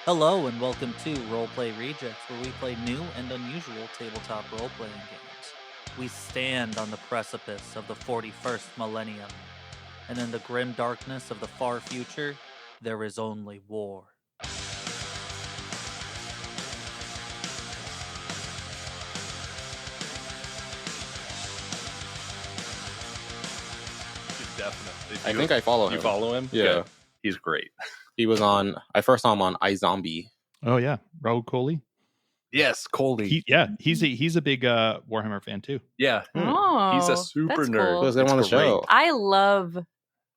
Hello and welcome to Roleplay Rejects, where we play new and unusual tabletop role-playing games. We stand on the precipice of the 41st millennium, and in the grim darkness of the far future, there is only war. Definitely. I think I follow him. You follow him? Yeah. Good. He's great. He was on. I first saw him on iZombie. Oh yeah, Raul Coley. Yes, Coley. He's a big Warhammer fan too. Yeah. Oh, He's a super that's nerd. cool. He was on the It's show. great. I love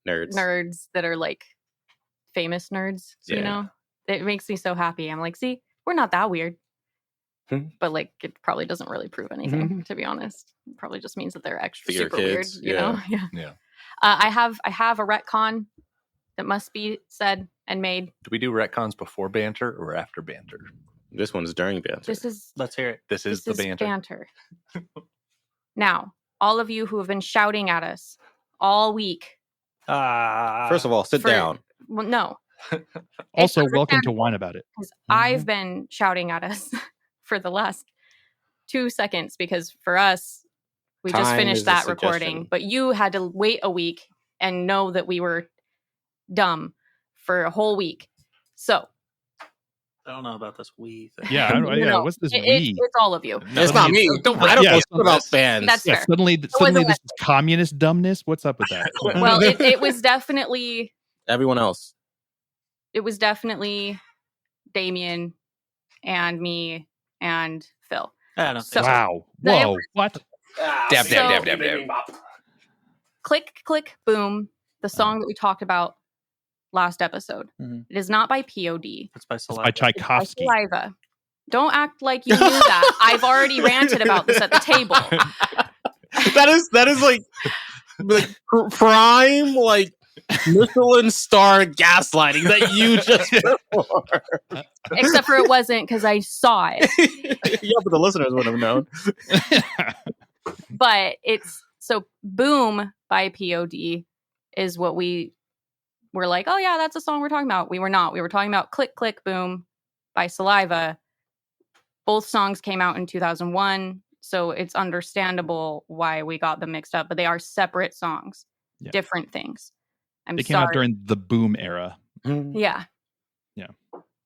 Nerds. that are like famous nerds. Yeah. You know, it makes me so happy. I'm like, see, we're not that weird. But like, it probably doesn't really prove anything, to be honest. It probably just means that they're extra Fear super kids, weird. You know, yeah. Yeah. I have a retcon that must be said and made. Do we do retcons before banter or after banter? This one's during banter. This is Let's hear it. This is the banter. Now, all of you who have been shouting at us all week. First of all, sit down. Well, no. Also, It's welcome to Whine About It. Because I've been shouting at us for the last 2 seconds because for us, we just Time finished is a that suggestion. recording, but you had to wait a week and know that we were dumb for a whole week. So I don't know about this we thing. Yeah, No, what's this it's all of you. It's not me. I don't Yeah, know it's about fans. That's Yeah, fair. suddenly wasn't this is communist dumbness. What's up with that? Well, it was definitely Everyone else. Damien and me and Phil. I don't So- Wow. The- Whoa. What? Dab, So- dab, dab, dab, dab. Click, click, boom. The song that we talked about last episode. Mhm. It is not by POD. It's by It's Saliva. by It's by Tchaikovsky. Saliva. Don't act like you knew that. I've already ranted about this at the table. that is like prime like Michelin star gaslighting that you just Except for it wasn't because I saw it. Yeah, but the listeners would have known. But it's so Boom by POD is what we were like, oh yeah, that's a song we're talking about. We were not. We were talking about Click Click Boom by Saliva. Both songs came out in 2001, so it's understandable why we got them mixed up, but they are separate songs, Yeah. different things. I'm They came sorry. out during the boom era. Yeah.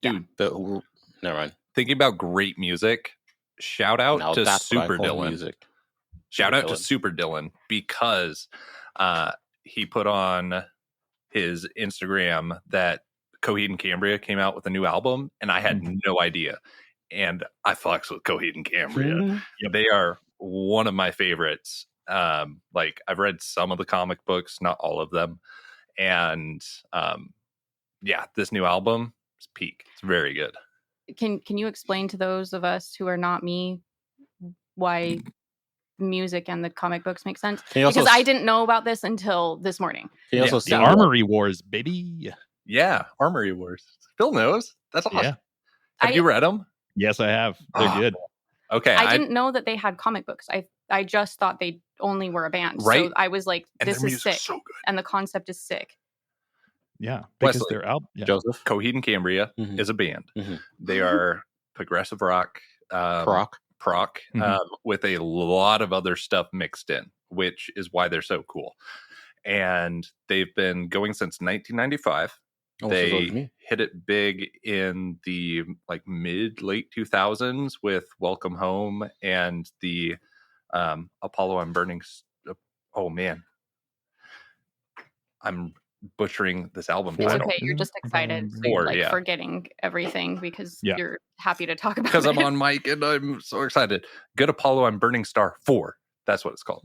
Dude, Never mind. thinking about great music, shout out Now to that's what I Super call Dylan. music. Shout out to Dylan. Super Dylan because he put on his Instagram that Coheed and Cambria came out with a new album, and I had no idea. And I fucks with Coheed and Cambria. They are one of my favorites. Like I've read some of the comic books, not all of them. And yeah, this new album is peak. It's very good. Can you explain to those of us who are not me why music and the comic books make sense? Can you also Because I didn't know about this until this morning. Can you also Yeah, see The Armory Wars, baby. Yeah, Armory Wars. Phil knows. That's awesome. Yeah. Have I- you read them? Yes, I have. They're Ah, good. Okay. I didn't know that they had comic books. I just thought they only were a band. Right. So I was like, and this their is music's sick. so good. And the concept is sick. Yeah, because Wesley. they're out. Yeah. Joseph Coheed and Cambria Mhm. is a band. Mhm. They are progressive rock, Proc. Mhm. with a lot of other stuff mixed in, which is why they're so cool. And they've been going since 1995. Oh, so They is me. hit it big in the like late 2000s with Welcome Home and the Apollo I'm Burning. Oh man, I'm butchering this album It's title okay. You're just excited. So Four, you're like yeah. forgetting everything because Yeah. you're happy to talk about because I'm it. on mic and I'm so excited. Good Apollo I'm Burning Star 4. That's what it's called.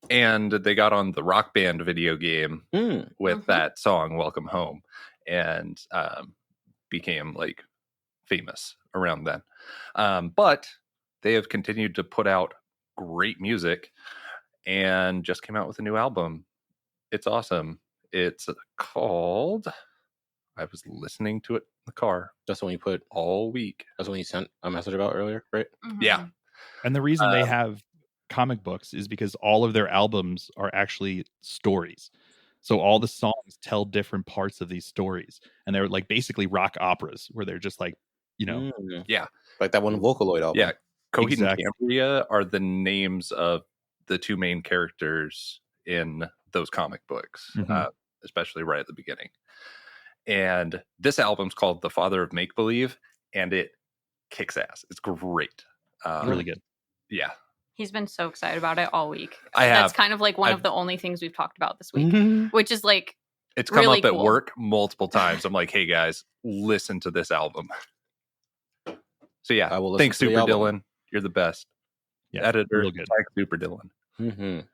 And they got on the Rock Band video game with Mhm. that song Welcome Home and became like famous around then. But they have continued to put out great music and just came out with a new album. It's awesome. It's called, I was listening to it in the car That's when you put. all week. That's when you sent a message about earlier, right? Mhm. Yeah. And the reason they have comic books is because all of their albums are actually stories. So all the songs tell different parts of these stories, and they're like basically rock operas where they're just like, Yeah. Like that one Vocaloid album. Yeah. Coheed Exactly. and Cambria are the names of the two main characters in those comic books, Mhm. especially right at the beginning. And this album's called The Father of Make Believe, and it kicks ass. It's great. really good. Yeah. He's been so excited about it all week. I That's have. kind of like one I've- of the only things we've talked about this week, Mhm. which is like, It's come really up at cool. work multiple times. I'm like, hey guys, listen to this album. So yeah, I will listen thanks to the Super album. Dylan. You're the best. Yeah, Editor, real good. thanks Super Dylan. Mhm.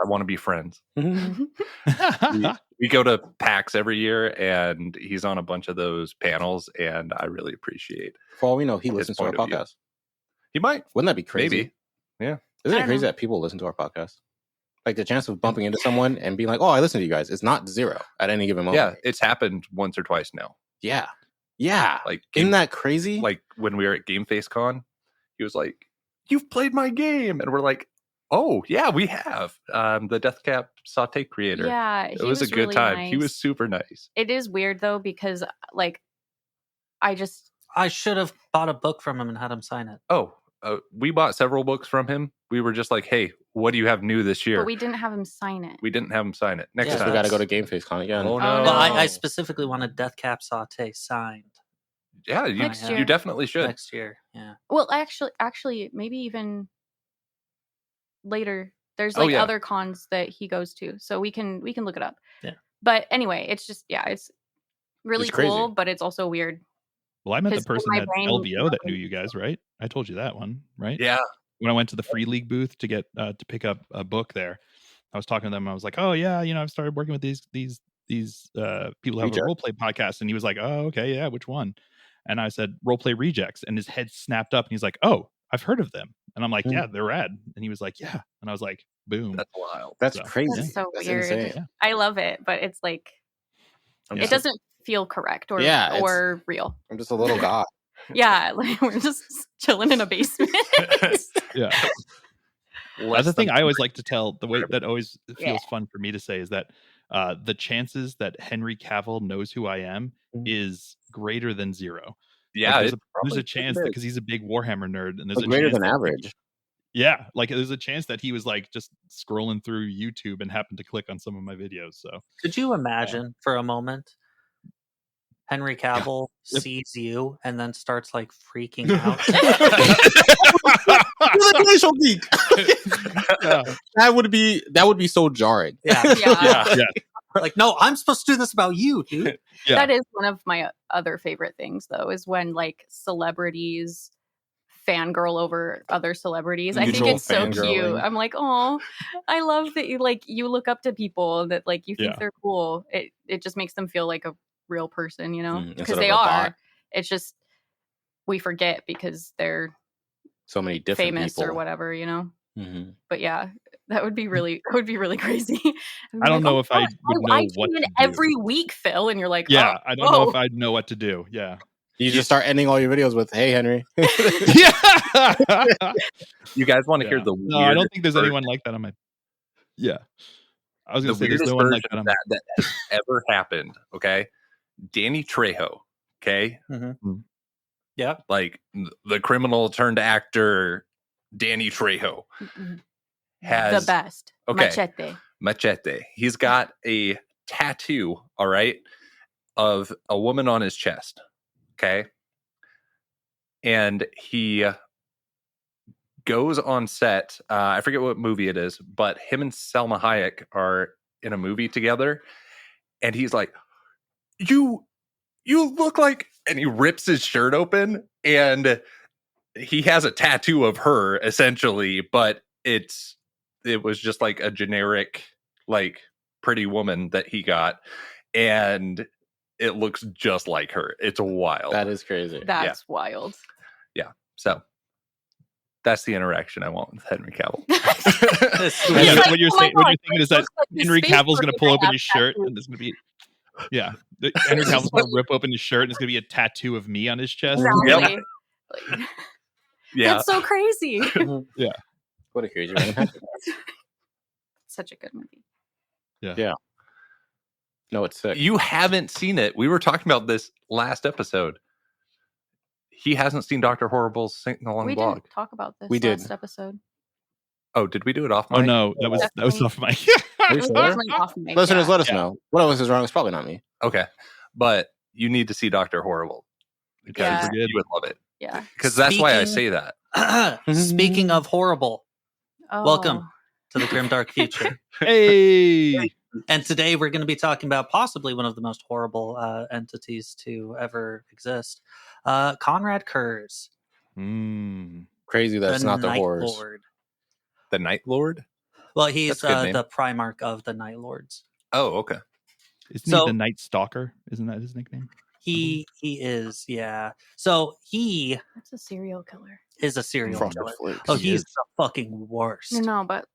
I want to be friends. Mhm. We go to PAX every year, and he's on a bunch of those panels, and I really appreciate. For all we know, he listens to our point of view. podcast. He might, Wouldn't that be crazy? maybe. Yeah. Isn't I it don't crazy know. that people listen to our podcast? Like the chance of bumping into someone and being like, "Oh, I listen to you guys," is not zero at any given moment. Yeah, it's happened once or twice now. yeah, yeah. Like, Isn't that crazy? like when we were at Game Face Con, he was like, "You've played my game," and we're like, "Oh yeah, we have." The Death Cap Saute creator. yeah, It was a good really time. nice. He was super nice. It is weird though, because like, I should have bought a book from him and had him sign it. Oh, we bought several books from him. We were just like, "Hey, what do you have new this year?" but we didn't have him sign it. We didn't have him sign it. Next Yeah, Guess time. we got to go to that's- Game Face Con again. Oh, no. But No. I specifically wanted Death Cap Saute signed Yeah, Next you year. definitely should. next year. Yeah. Well, actually, maybe even later. There's Oh, like yeah. other cons that he goes to, so we can look it up. Yeah. But anyway, it's just it's really It's crazy. cool, but it's also weird. Well, I met the 'Cause in person my at brain, LVO that knew nothing- you guys, right? I told you that one, right? Yeah. When I went to the Free League booth to get to pick up a book there, I was talking to them. I was like, "Oh yeah, I've started working with these people who have a Reject. role play podcast," and he was like, "Oh okay, yeah, which one?" And I said, "Role Play Rejects," and his head snapped up, and he's like, "Oh, I've heard of them," and I'm like, Hmm. "Yeah, they're rad," and he was like, "Yeah," and I was like, "Boom." That's wild. That's So, crazy. That's so That's weird. insane. Yeah. I love it, but it's like I'm it just doesn't feel correct or Yeah, it's- or real. I'm just a little guy. Yeah, like we're just chilling in a basement. Yeah. Less That's the thing than- I always like to tell. The way that always feels Yeah. fun for me to say is that the chances that Henry Cavill knows who I am is greater than zero. Yeah, Like, it there's a probably chance is. because he's a big Warhammer nerd, and there's a Greater chance than that- average. Yeah, like there's a chance that he was like just scrolling through YouTube and happened to click on some of my videos. So Could you imagine for a moment Henry Cavill Yep. sees you and then starts like freaking out? You're the glacial geek. yeah, That would be so jarring. yeah. Yeah. Like, no, I'm supposed to do this about you, dude. yeah. That is one of my other favorite things, though, is when like celebrities fangirl over other celebrities. I think Mutual it's so cute. fangirling. I'm like, oh, I love that you look up to people that like you think Yeah. they're cool. It just makes them feel like a real person, instead because of they a are. bot. It's just we forget because they're So many different famous people. or whatever, Mhm. But yeah, that would be really crazy. I'd be I don't like, know "Oh if I gosh, would know I what tune in to do." every week, Phil, and you're like, Yeah, oh, I don't know whoa." if I'd know what to do. Yeah, You just start ending all your videos with, "Hey, Henry." yeah. You guys want to hear Yeah. the No, I don't weirdest think there's version- anyone like that on my. Yeah, I was the gonna say there's weirdest no one version like that on of my. that has ever happened. Okay, Danny Trejo. Okay, Yeah. like the criminal turned actor Danny Trejo has the best. Okay. Machete. Machete. He's got a tattoo, all right, of a woman on his chest. Okay. And he goes on set. I forget what movie it is, but him and Selma Hayek are in a movie together. And he's like, You look like, and he rips his shirt open and he has a tattoo of her essentially, but it was just like a generic, like pretty woman that he got. And it looks just like her. It's wild. That is crazy. That's wild. So that's the interaction I want with Henry Cavill. This- And He's then like, what you're "Oh my saying, what God, you're thinking this is that looks like his Henry face Cavill's gonna when pull I open have his shirt, tattoos." and there's gonna be, yeah, Henry Cavill's gonna rip open his shirt, and there's gonna be a tattoo of me on his chest. Exactly. Like, Yeah. That's so crazy. What a crazy random happen. Such a good movie. Yeah. No, it's sick. You haven't seen it. We were talking about this last episode. He hasn't seen Dr. Horrible's Sing Along We blog. didn't talk about this We did. last episode. Oh, did we do it off Oh mic? no, that was Definitely. off mic. Are It you was sure? definitely off mic. Listeners, let us Yeah. know. What else is wrong? It's probably not me. Okay. But you need to see Dr. Horrible because Yeah. you would love it. Yeah. Because that's why I Speaking- say that. Speaking of horrible, Oh. welcome to the Grim Dark Future. Hey, And today we're going to be talking about possibly one of the most horrible entities to ever exist, Conrad Kurz, Crazy that's not the Night horrors. Lord. The Night Lord? Well, he's That's a good name. the Primarch of the Night Lords. Oh, okay. isn't So- he the Night Stalker? Isn't that his nickname? He is, yeah. So he That's a serial killer. is a serial From killer. Netflix. Oh, He he's is. the fucking worst. No, but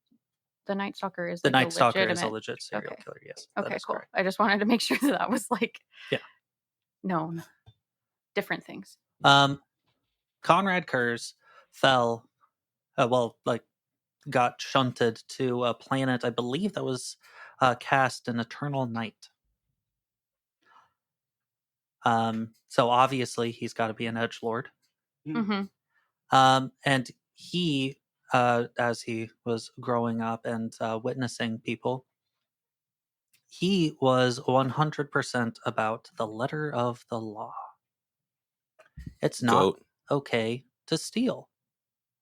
the Night Stalker is The like Night Stalker is a legitimate- legit serial Okay. killer. Yes. that Okay, is cool. correct. I just wanted to make sure that was like Yeah. known. Different things. Conrad Kurz fell, got shunted to a planet, I believe that was cast an Eternal Night. So obviously he's got to be an edgelord. Mm-hmm. And he, as he was growing up and witnessing people, he was 100% about the letter of the law. It's not Goat. okay to steal.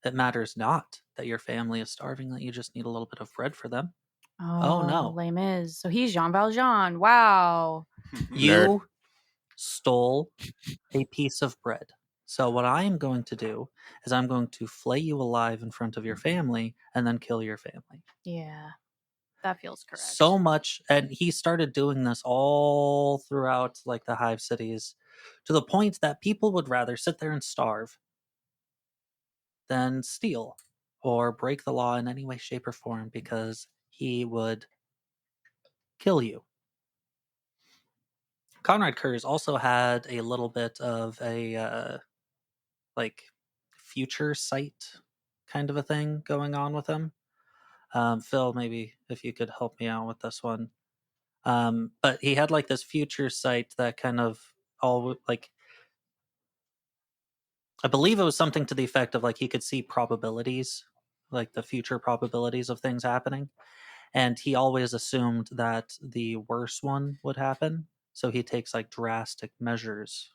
It matters not that your family is starving, that you just need a little bit of bread for them. Oh, no. Les Mis. So he's Jean Valjean. Wow. You stole a piece of bread. So what I am going to do is I'm going to flay you alive in front of your family and then kill your family. Yeah. That feels correct. So much, and he started doing this all throughout like the hive cities, to the point that people would rather sit there and starve than steal or break the law in any way, shape, or form, because he would kill you. Conrad Kurz also had a little bit of a future sight kind of a thing going on with him. Phil, maybe if you could help me out with this one. But he had like this future sight that kind of all like, I believe it was something to the effect of like he could see probabilities, like the future probabilities of things happening. And he always assumed that the worst one would happen. So he takes like drastic measures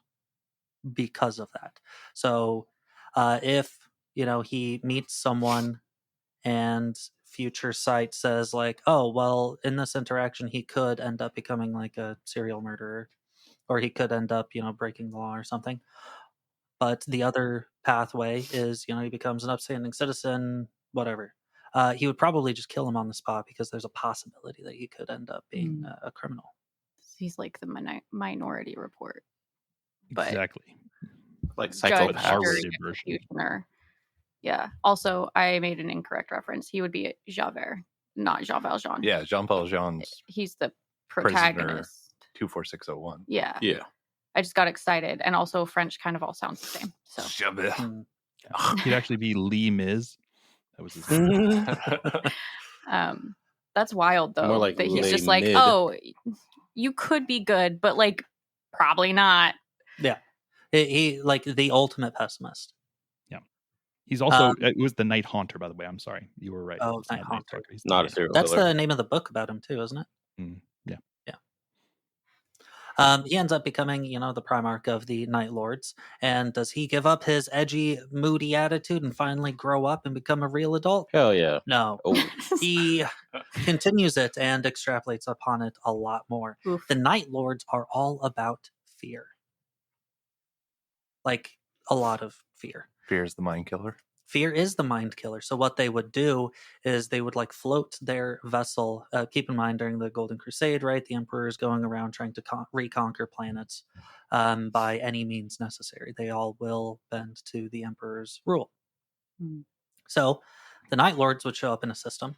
because of that. So if, he meets someone and future sight says like, oh, well, in this interaction, he could end up becoming like a serial murderer, or he could end up, breaking the law or something. But the other pathway is, he becomes an upstanding citizen, whatever. He would probably just kill him on the spot because there's a possibility that he could end up being a criminal. He's like the Minority Report. But Exactly. Like judge, psychopath. jury, R-rated version. executioner. Yeah. Also, I made an incorrect reference. He would be Javert, not Jean Valjean. Yeah, Jean Valjean's He's the Prisoner. protagonist. 24601. Yeah. Yeah. I just got excited. And also French kind of all sounds the same. So Javert. Mm. He'd actually be Lee Miz. That was his name. that's wild though. More like that he's Les just like, Mid. oh, you could be good, but like probably not. He like the ultimate pessimist. He's also it was the Night Haunter, by the way. I'm sorry, you were right. Oh, It's Night not Haunter. Stalker. He's Not a Night serial That's killer. the name of the book about him too, isn't it? Yeah. He ends up becoming, the Primarch of the Night Lords. And does he give up his edgy, moody attitude and finally grow up and become a real adult? Hell yeah. No. Oh, He continues it and extrapolates upon it a lot more. Oof. The Night Lords are all about fear. Like, a lot of fear. Fear's the mind killer. Fear is the mind killer. So what they would do is they would like float their vessel. Keep in mind, during the Golden Crusade, right? The Emperor is going around trying to reconquer planets by any means necessary. They all will bend to the Emperor's rule. Hmm. So the Night Lords would show up in a system,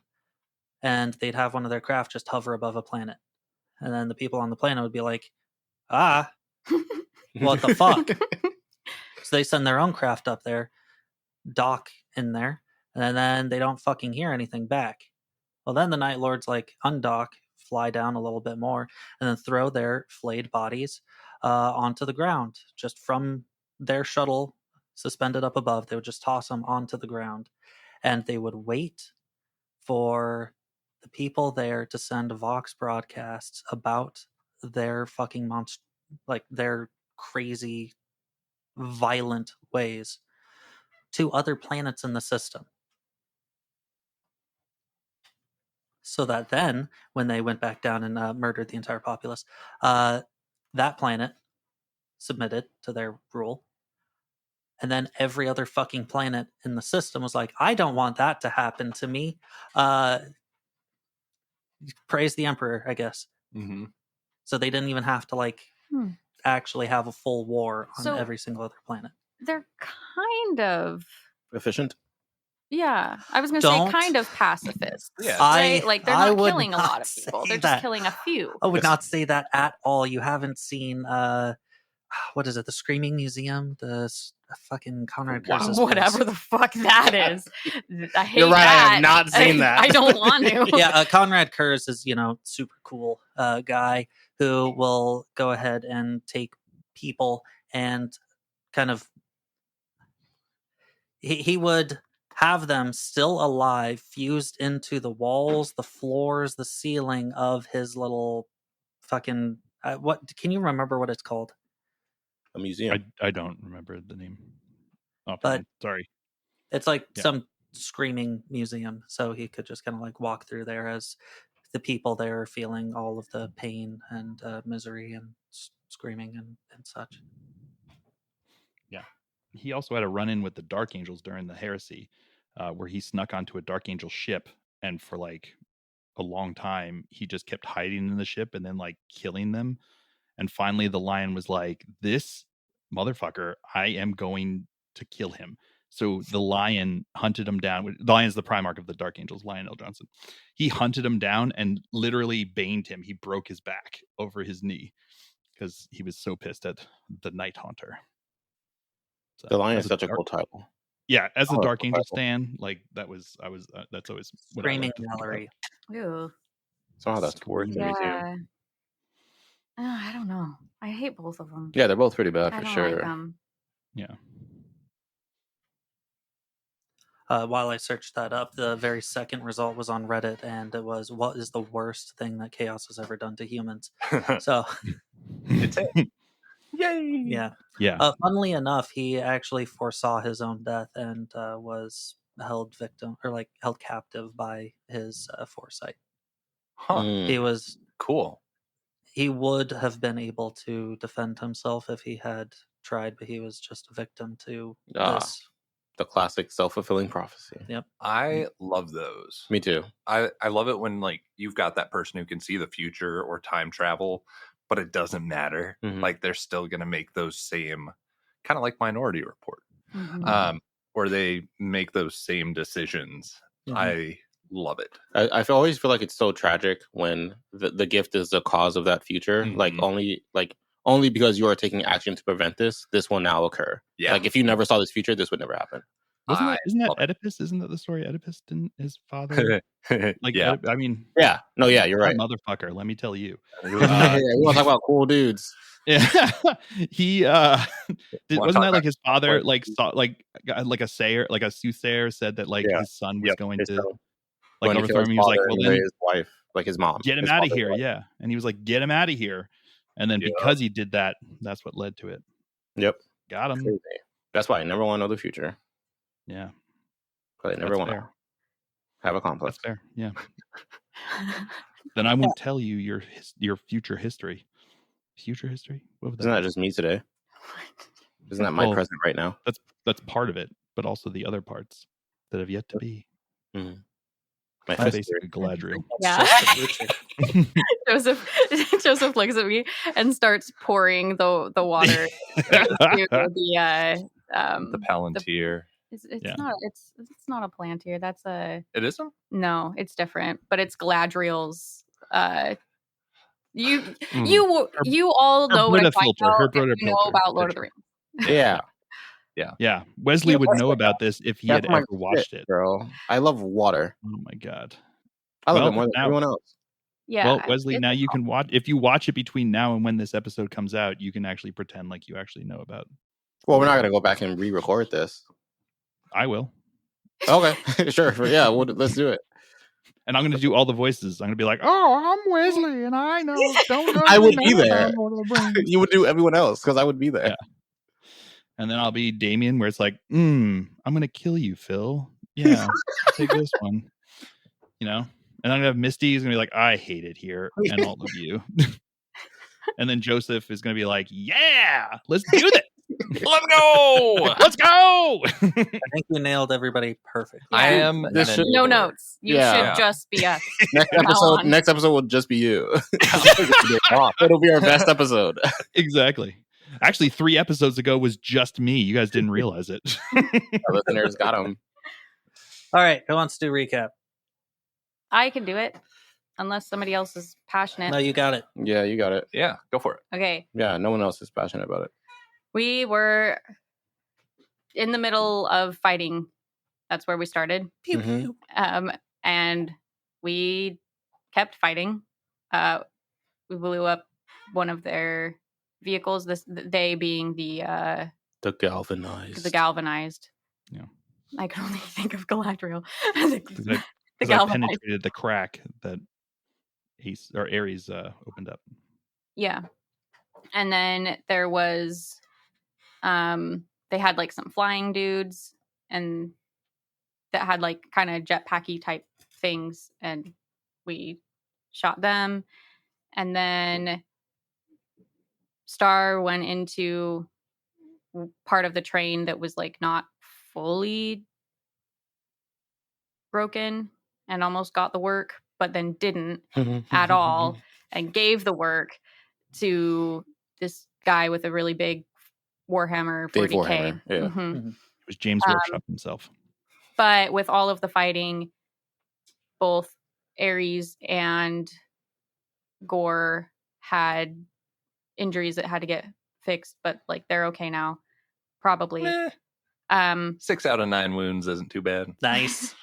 and they'd have one of their craft just hover above a planet. And then the people on the planet would be like, what the fuck? So they send their own craft up there, dock in there, and then they don't fucking hear anything back. Well, then the Night Lords like undock, fly down a little bit more, and then throw their flayed bodies onto the ground, just from their shuttle suspended up above. They would just toss them onto the ground, and they would wait for the people there to send Vox broadcasts about their fucking like their crazy, violent ways to other planets in the system. So that then, when they went back down and murdered the entire populace, that planet submitted to their rule. And then every other fucking planet in the system was like, I don't want that to happen to me. Praise the Emperor, I guess. Mm-hmm. So they didn't even have to like actually have a full war on every single other planet. They're kind of efficient. Yeah, I was going to say kind of pacifists. Yeah, right? Like they're not killing a lot of people; they're just killing a few. I would not say that at all. You haven't seen what is it? The Screaming Museum, the fucking Conrad Kurtz's whatever the fuck that is. I hate You're right. that. I have not seen that. I don't want to. Yeah, Conrad Kurz is super cool guy who will go ahead and take people and kind of he would have them still alive, fused into the walls, the floors, the ceiling of his little fucking what can you remember what it's called? A museum. I don't remember the name. But sorry. It's like some screaming museum, so he could just kind of like walk through there as the people there are feeling all of the pain and misery and screaming and such. Yeah. He also had a run-in with the Dark Angels during the Heresy, where he snuck onto a Dark Angel ship, and for like a long time he just kept hiding in the ship and then like killing them. And finally the Lion was like, this motherfucker, I am going to kill him. So the Lion hunted him down. The Lion is the Primarch of the Dark Angels, Lion L. Johnson. He hunted him down and literally baned him. He broke his back over his knee because he was so pissed at the Night Haunter. So, the Lion is such a cool title. Yeah, as a Dark Angel stan, like that's always what Screaming I like Gallery. Ew. So that's worth the Yeah. I don't know. I hate both of them. Yeah, they're both pretty bad for sure. Like them. Yeah. While I searched that up, the very second result was on Reddit, and it was, what is the worst thing that Chaos has ever done to humans? So, it's it. Yay! Yeah. Yeah. Funnily enough, he actually foresaw his own death and was held captive by his foresight. Huh. He was cool. He would have been able to defend himself if he had tried, but he was just a victim to this. The classic self-fulfilling prophecy. Yep. I love those. Me too. I love it when like you've got that person who can see the future or time travel, but it doesn't matter. Mm-hmm. Like they're still going to make those same kind of like Minority Report, where they make those same decisions. Mm-hmm. I love it. I always feel like it's so tragic when the gift is the cause of that future. Mm-hmm. Only because you are taking action to prevent this will now occur. Yeah. Like if you never saw this future, this would never happen. Isn't that Oedipus? Isn't that the story? Oedipus didn't his father like? Yeah. I mean, yeah. No, yeah, you're right, motherfucker. Let me tell you. We want to talk about cool dudes. Yeah, he wasn't that like his father like saw like a sayer, like a soothsayer said that like his son was going to like overthrow him. He was like, well, then his wife, like his mom, get him out of here. Yeah, and he was like, get him out of here. And then because he did that, that's what led to it. Yep, got him. Crazy. That's why I never want to know the future. Yeah, but I never want to have a complex. That's fair. Yeah. Then I won't tell you your future history. Future history? What was that? Isn't that just me today? Isn't that my present right now? That's part of it, but also the other parts that have yet to be. Mm-hmm. My basically Galadriel. Yeah. Joseph looks at me and starts pouring the water into the Palantir. It's not a Palantir. That's a. It isn't? No, it's different, but it's Galadriel's. You all know what I'm talking about. You know about Lord of the Rings. Yeah. Yeah. Wesley would know about this if he had ever watched it. Girl, I love water. Oh my god. I love it more than everyone else. Yeah. Well, Wesley, it's- now you can watch. If you watch it between now and when this episode comes out, you can actually pretend like you actually know about. Well, we're not gonna go back and re-record this. I will, Okay, sure. Yeah, let's do it. and I'm going to do all the voices. I'm going to be like, "Oh, I'm Wesley, and I know. Don't know. I would know be there. about Lord of the Rings." You would do everyone else because I would be there. Yeah. And then I'll be Damien, where it's like, I'm going to kill you, Phil. Yeah, take this one. You know. And I'm gonna have Misty is gonna be like, I hate it here, and all of you. And then Joseph is gonna be like, yeah, let's do this. Let's go. Let's go. I think you nailed everybody perfectly. I am This an should- no enabler. notes. You Yeah. should just be us. Next on. episode will just be you. It'll be our best episode. Exactly. Actually, 3 episodes ago was just me. You guys didn't realize it. Our listeners got them. All right, who wants to do recap? I can do it, unless somebody else is passionate. No, you got it. Yeah, you got it. Yeah, go for it. Okay, Yeah, no one else is passionate about it. we were in the middle of fighting. That's where we started. Mhm. And we kept fighting. We blew up one of their vehicles. They being the galvanized. Yeah. I could only think of Galadriel. Because I galvanized. penetrated the crack that Ares opened up. Yeah. And then there was they had like some flying dudes and that had like kind of jetpacky type things, and we shot them. And then Star went into part of the train that was like not fully broken and almost got the work, but then didn't at all, and gave the work to this guy with a really big Warhammer 40K. Dave Warhammer, yeah. Mhm. It was James Workshop himself. But with all of the fighting, both Ares and Gore had injuries that had to get fixed, but like they're okay now, probably. 6 out of 9 wounds isn't too bad. Nice.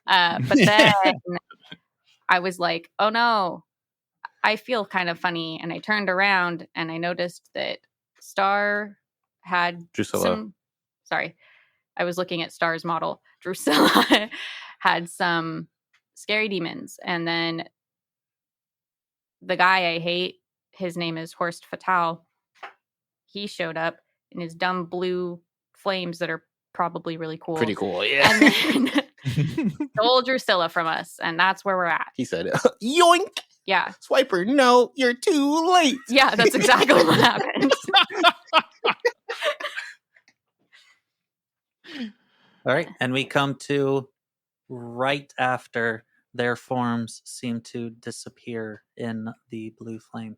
But then I was like, oh no, I feel kind of funny. And I turned around and I noticed that Star had Drusilla. Sorry, I was looking at Star's model. Drusilla had some scary demons. And then the guy I hate, his name is Horst Fatal. He showed up in his dumb blue flames that are probably really cool. Pretty cool, yeah. And then stole Drusilla from us, and that's where we're at. He said, yoink! Yeah. Swiper, no, you're too late. Yeah, that's exactly what happened. All right, and we come to right after their forms seem to disappear in the blue flame.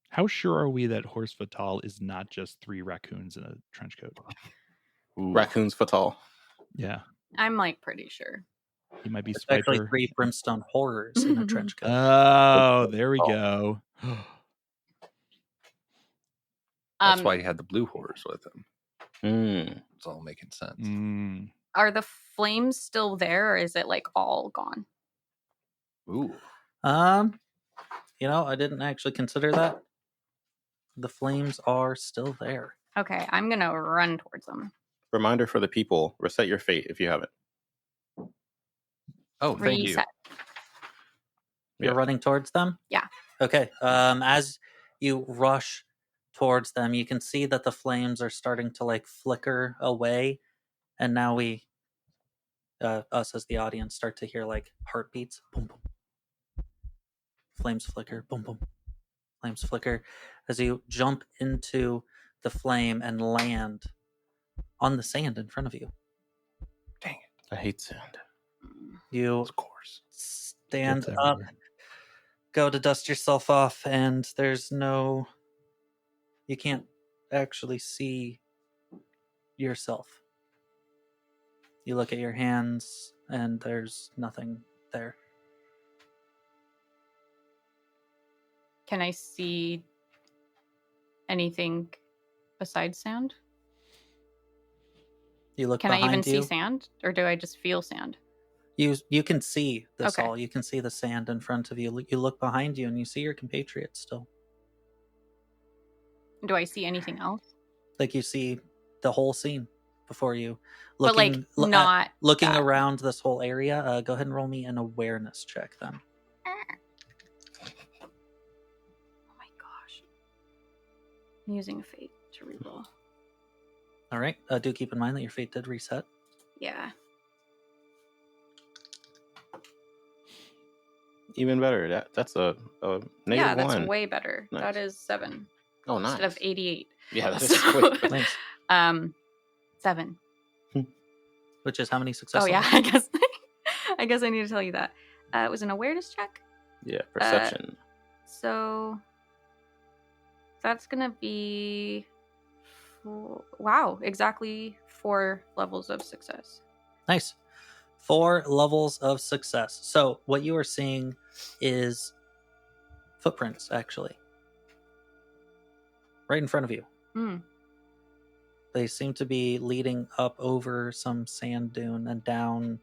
How sure are we that Horse Fatal is not just 3 raccoons in a trench coat? Ooh. Raccoons fatal. Yeah, I'm like pretty sure. he might be It's actually Swiper. 3 brimstone horrors in a trench coat. Oh, there we go. That's why he had the blue horrors with him. Mm. It's all making sense. Mm. Are the flames still there, or is it like all gone? Ooh. I didn't actually consider that. The flames are still there. Okay, I'm gonna run towards them. Reminder for the people, reset your fate if you haven't. Oh, thank you. Reset. You're Yeah. running towards them? Yeah. Okay. As you rush towards them, you can see that the flames are starting to like flicker away. And now we, us as the audience, start to hear like heartbeats. Boom, boom. Flames flicker. Boom, boom. Flames flicker. As you jump into the flame and land on the sand in front of you. Dang it. I hate sand. You Of course. stand It's up, everywhere. go to dust yourself off, and you can't actually see yourself. You look at your hands, and there's nothing there. Can I see anything besides sand? You look Can I behind even you. see sand, or do I just feel sand? You can see this Okay. all. You can see the sand in front of you. You look behind you and you see your compatriots still. Do I see anything else? Like you see the whole scene before you. But like not looking that. around this whole area. Go ahead and roll me an awareness check then. Oh my gosh. I'm using a fate to reroll. All right. Do keep in mind that your fate did reset. Yeah. Even better. That's a negative Yeah, that's 1. way better. Nice. That is 7 Oh, nice. instead of 88. Yeah, that's So- quick. Nice. 7. Which is how many successes? Oh yeah, I guess I need to tell you that. It was an awareness check. Yeah, perception. So that's gonna be wow, exactly 4 levels of success. Nice. 4 levels of success. So what you are seeing is footprints, actually. Right in front of you. Mm. They seem to be leading up over some sand dune and down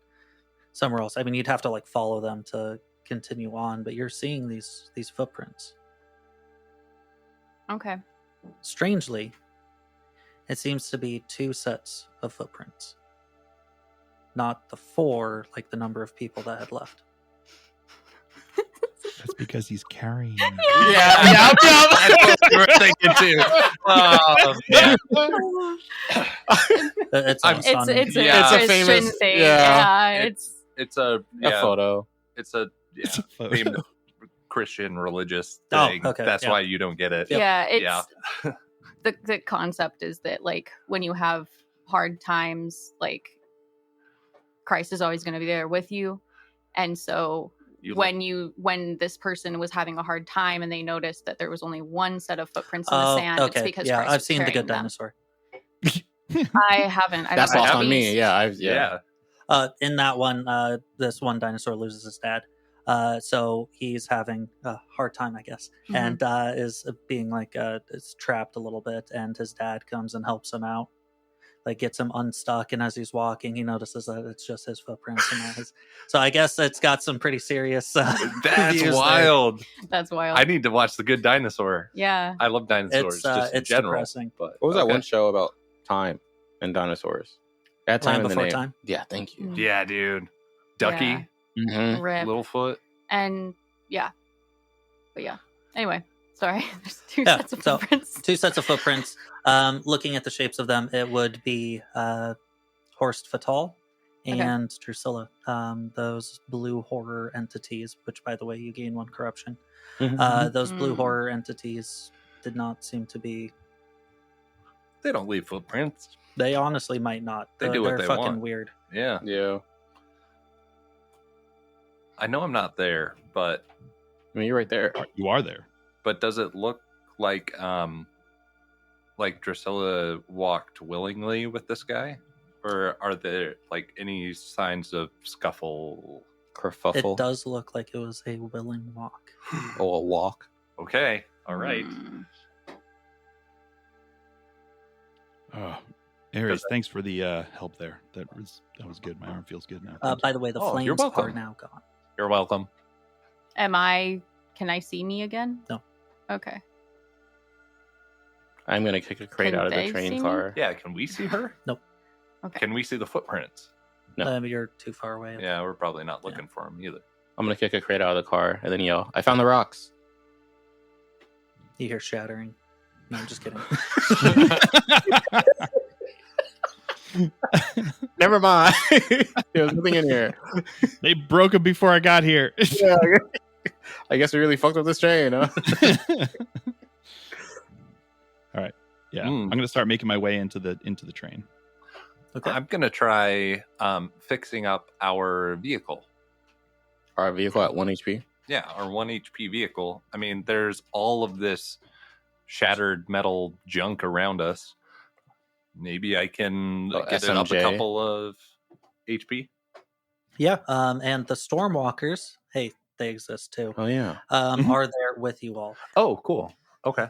somewhere else. I mean, you'd have to like follow them to continue on, but you're seeing these footprints. Okay. Strangely, it seems to be 2 sets of footprints. Not the 4, like the number of people that had left. That's because he's carrying. Yeah. That's what we were thinking too. Oh, man. It's I'm- on It's a Yeah. It's a Christian famous- thing. yeah. It's It's a A photo. It's a It's a photo. famed Christian religious Oh, thing. okay, That's yeah. why you don't get it. yeah, it's Yeah. the concept is that like when you have hard times, like Christ is always going to be there with you. And so You when this person was having a hard time and they noticed that there was only 1 set of footprints in the Oh, sand, okay. it's because Yeah, Christ I've was seen The carrying Good them. Dinosaur. I haven't. That's read lost the on me. beast. Yeah, yeah. In that one, this one dinosaur loses his dad. So he's having a hard time, I guess, Mhm. and is being like is trapped a little bit. And his dad comes and helps him out, like gets him unstuck. And as he's walking, he notices that it's just his footprints and not his. So I guess it's got some pretty serious. That's views there. wild. That's wild. I need to watch The Good Dinosaur. Yeah. I love dinosaurs It's just in it's general. depressing. But What was that okay. one show about time and dinosaurs? It had time Land in the Before name. Time? Yeah, thank you. Mm. Yeah, dude. Ducky, Yeah. Mm-hmm. Rip. Littlefoot. And yeah. But yeah. Anyway, sorry. There's 2 Yeah, sets of so- footprints. 2 sets of footprints. Looking at the shapes of them, it would be Horst Fatal Okay. and Drusilla. Those blue horror entities, which, by the way, you gain 1 corruption. Those blue Mm. horror entities did not seem to be. They don't leave footprints. They honestly might not. They do what They're they fucking want. weird. Yeah. Yeah. I know I'm not there, but I mean, you're right there. You are there. does it look like Drusilla walked willingly with this guy? Or are there like any signs of scuffle? Kerfuffle. It does look like it was a willing walk. Oh, a walk. Okay. All right. Mm. Oh, Aries, thanks for the help there. That was good. My arm feels good now. Thank By the way, the Oh, you're flames are welcome. now gone. You're welcome. Can I see me again? No. Okay. I'm gonna kick a crate Can out of they the train see me? car. Yeah, can we see her? Nope. Okay. Can we see the footprints? No. You're too far away. Yeah, we're probably not looking for them either. I'm gonna kick a crate out of the car and then yell, "I found the rocks!" You hear shattering. No, I'm just kidding. Never mind. There's nothing in here. They broke it before I got here. Yeah, I guess we really fucked up this train, huh? All right. Yeah, Mm. I'm gonna start making my way into the train. Okay. I'm gonna try fixing up our vehicle. Our vehicle at 1 HP. Yeah, our 1 HP vehicle. I mean, there's all of this shattered metal junk around us. Maybe I can Oh, get it up a SMJ. couple of HP. Yeah. And the Stormwalkers, hey, they exist too. Oh yeah. Are there with you all? Oh, cool. Okay.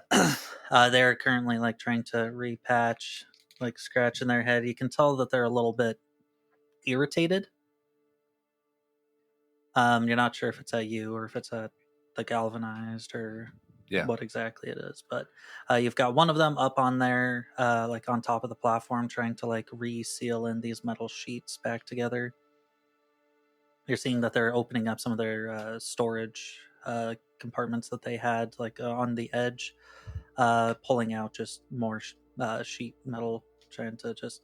They're currently like trying to repatch, like scratching their head. You can tell that they're a little bit irritated. You're not sure if it's at you or if it's at the galvanized or Yeah. what exactly it is, but you've got one of them up on there, like on top of the platform, trying to like reseal in these metal sheets back together. You're seeing that they're opening up some of their storage compartments that they had like on the edge, pulling out just more sheet metal, trying to just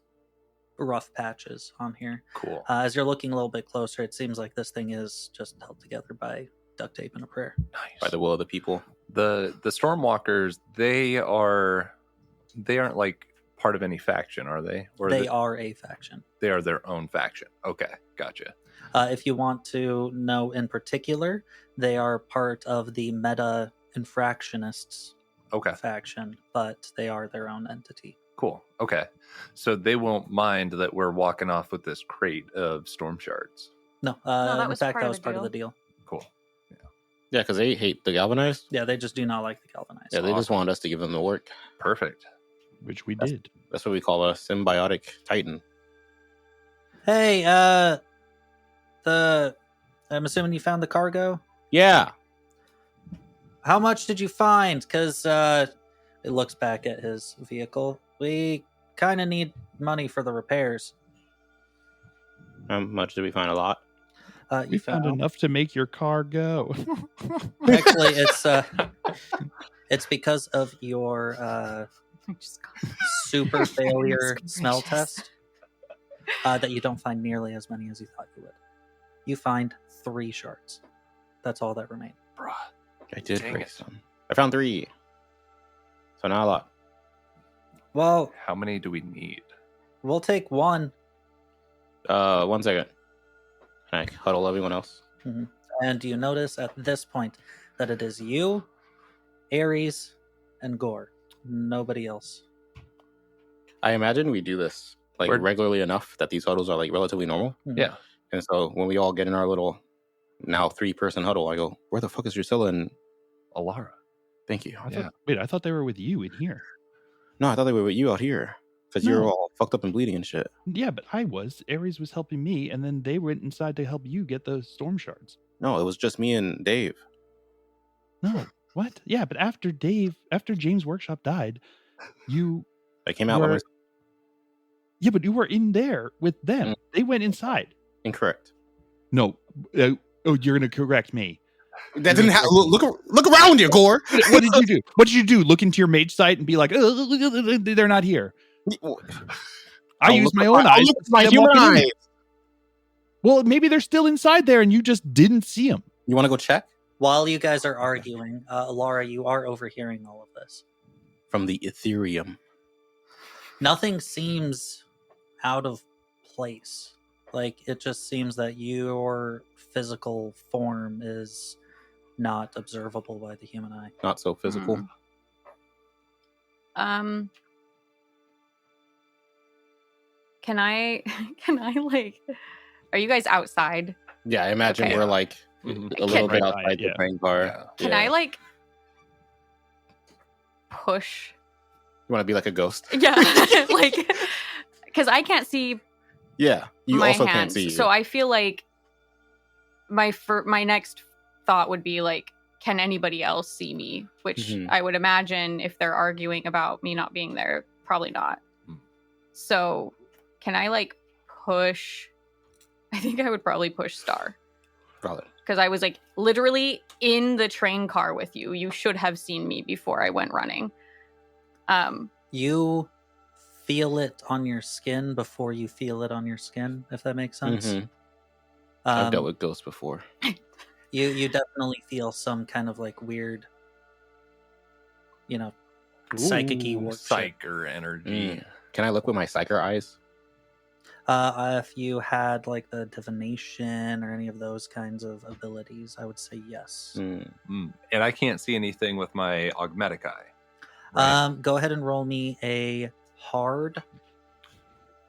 rough patches on here. Cool. As you're looking a little bit closer, it seems like this thing is just held together by duct tape and a prayer. Nice. By the will of the people. The Stormwalkers, they aren't like part of any faction, are they? Or They are a faction. They are their own faction. Okay, gotcha. If you want to know in particular, they are part of the Meta Infractionists Okay, faction, but they are their own entity. cool. Okay, so they won't mind that we're walking off with this crate of storm shards. No, that in was fact, part that of was the part of deal. the deal. Cool. Yeah, because they hate the galvanized. Yeah, they just do not like the galvanized. Yeah, they just want us to give them the work. Perfect. Which we That's- did. That's what we call a symbiotic titan. Hey, I'm assuming you found the cargo. Yeah. How much did you find? Because it looks back at his vehicle. We kind of need money for the repairs. How much did we find? A lot. We found enough to make your car go. Actually, it's because of your super failure smell test that you don't find nearly as many as you thought you would. You find 3 shards. That's all that remain. Bruh. I did Dang break it. some. I found 3. So not a lot. Well, How many do we need? we'll take 1. 1 second. Can I huddle everyone else? And you notice at this point that it is you, Ares, and Gore. Nobody else. I imagine we do this like Word. regularly enough that these huddles are like relatively normal. Yeah. And so when we all get in our little now 3-person huddle, I go, "Where the fuck is Drusilla?" And Alara. thank you. I thought they were with you in here. No, I thought they were with you out here because you're No. all fucked up and bleeding and shit. Yeah, but I was. Ares was helping me, and then they went inside to help you get those storm shards. No, it was just me and Dave. No, what? Yeah, but after James' workshop died, you I came out by were. myself. Yeah, but you were in there with them. Mm. They went inside. Incorrect. No. You're gonna correct me. That didn't happen. Look around you, Gore. What did you do? What did you do? Look into your mage site and be like, they're not here. I I'll used look my with own eyes. I'll look with my to see them human walking in. eyes. Well, maybe they're still inside there and you just didn't see them. You want to go check? While you guys are arguing, Laura, you are overhearing all of this. From the Ethereum. Nothing seems out of place. Like, it just seems that your physical form is not observable by the human eye. Not so physical. Can I like, are you guys outside? Yeah, I imagine Okay. we're like Mhm. a little bit Right, outside yeah. the train car. Yeah. Can I like push? You want to be like a ghost? Yeah, like, because I can't see Yeah. You my also hands, can't see. so I feel like my next thought would be like, can anybody else see me? Which Mhm. I would imagine if they're arguing about me not being there, probably not. Hmm. So, can I like push? I think I would probably push Star. Probably. Because I was like literally in the train car with you. You should have seen me before I went running. You feel it on your skin before you feel it on your skin, if that makes sense. Mhm. I've dealt with ghosts before. You definitely feel some kind of like weird, psychic-y work. Psyker energy. Mm. Can I look with my psyker eyes? If you had like the divination or any of those kinds of abilities, I would say yes. Mm. And I can't see anything with my augmetic eye. Right? Go ahead and roll me a hard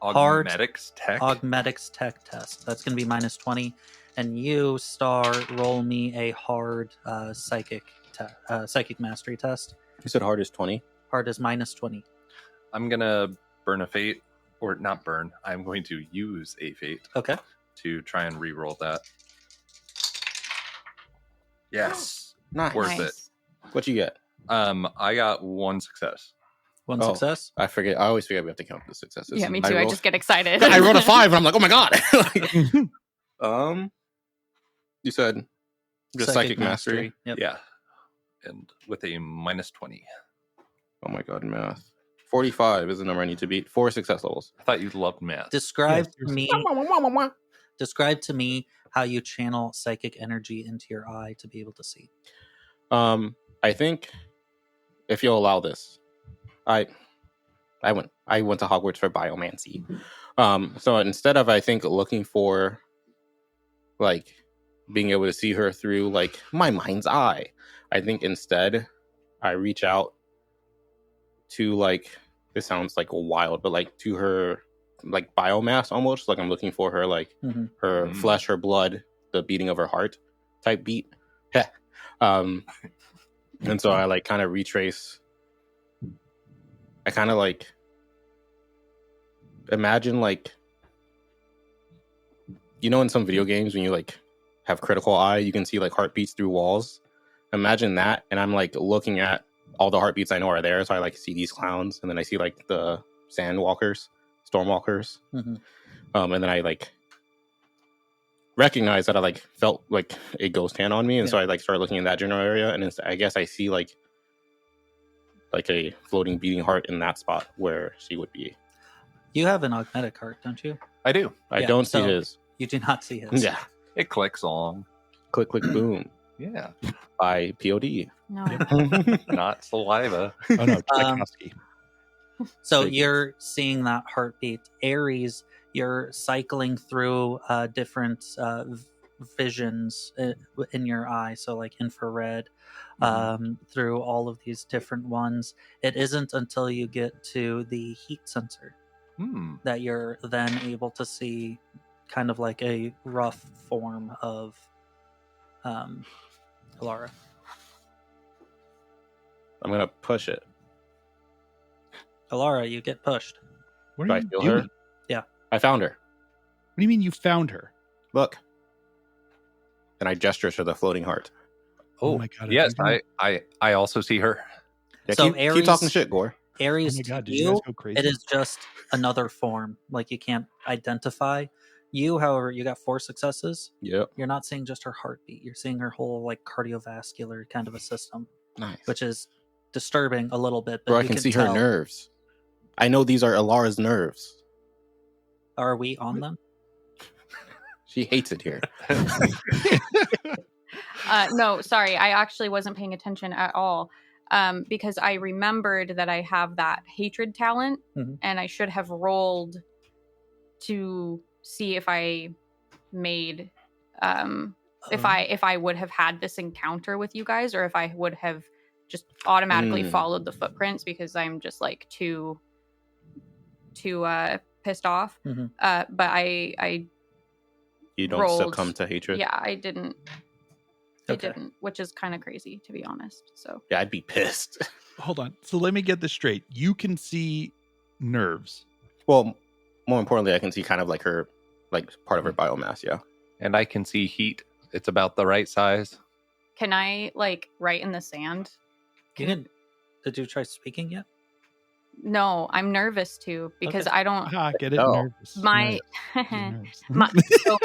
Augmetics tech. Augmetics tech test. That's going to be -20. And you, Star, roll me a hard psychic mastery test. You said hard is 20. Hard is -20. I'm gonna burn a fate, or not burn. I'm going to use a fate Okay. to try and re-roll that. Yes. Nice. Worth it. Nice. What you get? I got 1 success. One Oh. success. I forget. I always forget we have to count the successes. Yeah, me too. I just get excited. I rolled a 5, and I'm like, oh my god. You said just psychic mastery. Yep. Yeah. And with a -20. Oh my god, math. 45 is the number I need to beat. 4 success levels. I thought you loved math. Describe Yes, to me. Describe to me how you channel psychic energy into your eye to be able to see. I think if you'll allow this, I went to Hogwarts for biomancy. So instead of, I think, looking for like being able to see her through like my mind's eye, I think instead I reach out to, like, this sounds like wild, but like to her like biomass, almost like I'm looking for her, like her flesh, her blood, the beating of her heart type beat. And so I like kind of retrace. I kind of like imagine, like, you know, in some video games when you like have critical eye, you can see like heartbeats through walls. Imagine that, and I'm like looking at all the heartbeats I know are there. So I like see these clowns, and then I see like the sandwalkers, stormwalkers, and then I like recognize that I like felt like a ghost hand on me, and so I like start looking in that general area, and I guess I see like a floating beating heart in that spot where she would be. You have an augmetic heart, don't you? I do. I Yeah, don't see so- his. You do not see his. Yeah, It clicks on. click click boom Yeah. by POD. No. Not saliva. Oh no, Tchaikovsky. So Figures. you're seeing that heartbeat. Aries, you're cycling through different visions in your eye. So like infrared, through all of these different ones. It isn't until you get to the heat sensor that you're then able to see kind of like a rough form of Elara. I'm gonna push it. Elara, you get pushed. What Do are I you feel doing? her? Yeah. I found her. What do you mean you found her? Look. And I gesture to the floating heart. Oh my God, I Yes, think I also see her. Yeah, So keep talking shit, Gore. Oh Aries, my to God, did you guys go crazy? it is just another form. Like you can't identify. You, however, you got 4 successes. Yep. You're not seeing just her heartbeat. You're seeing her whole like cardiovascular kind of a system, Nice. which is disturbing a little bit. But Bro, I you can see her tell. nerves. I know these are Elara's nerves. Are we on them? She hates it here. No, sorry. I actually wasn't paying attention at all because I remembered that I have that hatred talent and I should have rolled to see if I made if I would have had this encounter with you guys or if I would have just automatically followed the footprints because I'm just like too pissed off. But I You don't rolled. succumb to hatred? Yeah, I didn't. I Okay. didn't, which is kind of crazy to be honest. So Yeah, I'd be pissed. Hold on. So let me get this straight. You can see nerves. Well, more importantly, I can see kind of like her, like part of her biomass, yeah. And I can see heat. It's about the right size. can I like write in the sand? You can. Did you try speaking yet? No, I'm nervous too because Okay. I don't. Get it? Oh. Nerves. My, Nerves. my so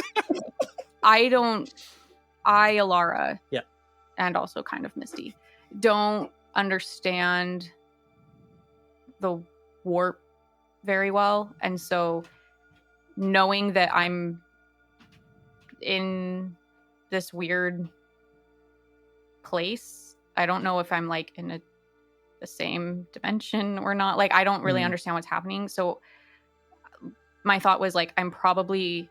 I don't. I Elara, Yeah. and also kind of Misty, don't understand the warp very well, and so knowing that I'm in this weird place, I don't know if I'm like in the same dimension or not. Like I don't really understand what's happening. So my thought was like I'm probably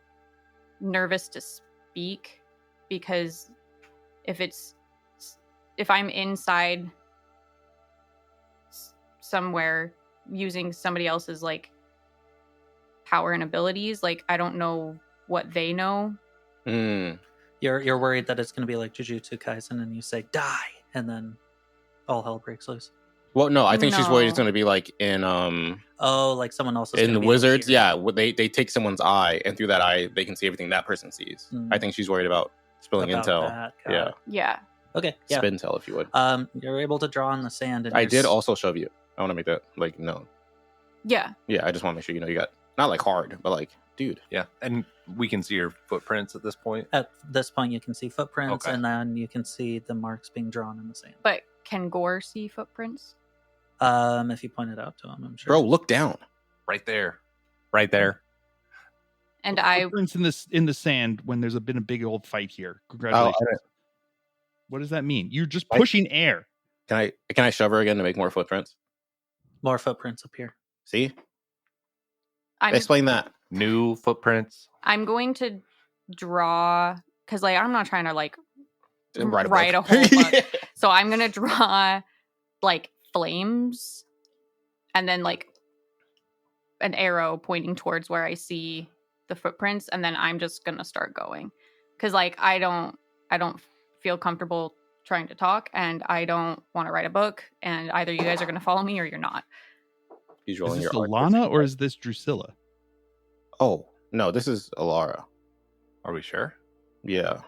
nervous to speak because if I'm inside somewhere using somebody else's like power and abilities, like I don't know what they know. You're worried that it's going to be like Jujutsu Kaisen and you say die and then all hell breaks loose. Well, no, I think she's worried it's No. going to be like in Oh, like someone else is in gonna the be able to Wizards. hear. Yeah, they take someone's eye, and through that eye, they can see everything that person sees. I think she's worried about spilling About intel. that, got Yeah. it. Yeah. Okay, yeah. spin tell if you would. You're able to draw on the sand. And I you're did also shove you. I want to make that like known. Yeah. Yeah, I just want to make sure you know you got not like hard, but like, dude. Yeah, and we can see your footprints at this point. At this point, you can see footprints, Okay. and then you can see the marks being drawn in the sand. But can Gore see footprints? If you point it out to him, I'm sure. Bro, look down. Right there. Right there. And I Footprints in the sand when there's been a big old fight here. Oh, Congratulations. What does that mean? You're just I- pushing air. can I shove her again to make more footprints? More footprints appear. See? I'm Explain that. New footprints. I'm going to draw because like I'm not trying to like Write a book. whole book. Yeah. So I'm gonna draw like flames and then like an arrow pointing towards where I see the footprints, and then I'm just gonna start going. Cause like I don't feel comfortable trying to talk, and I don't want to write a book, and either you guys are gonna follow me or you're not. He's Is rolling this your Alana or is this Drusilla? Oh, no, this is Elara. Are we sure? Yeah.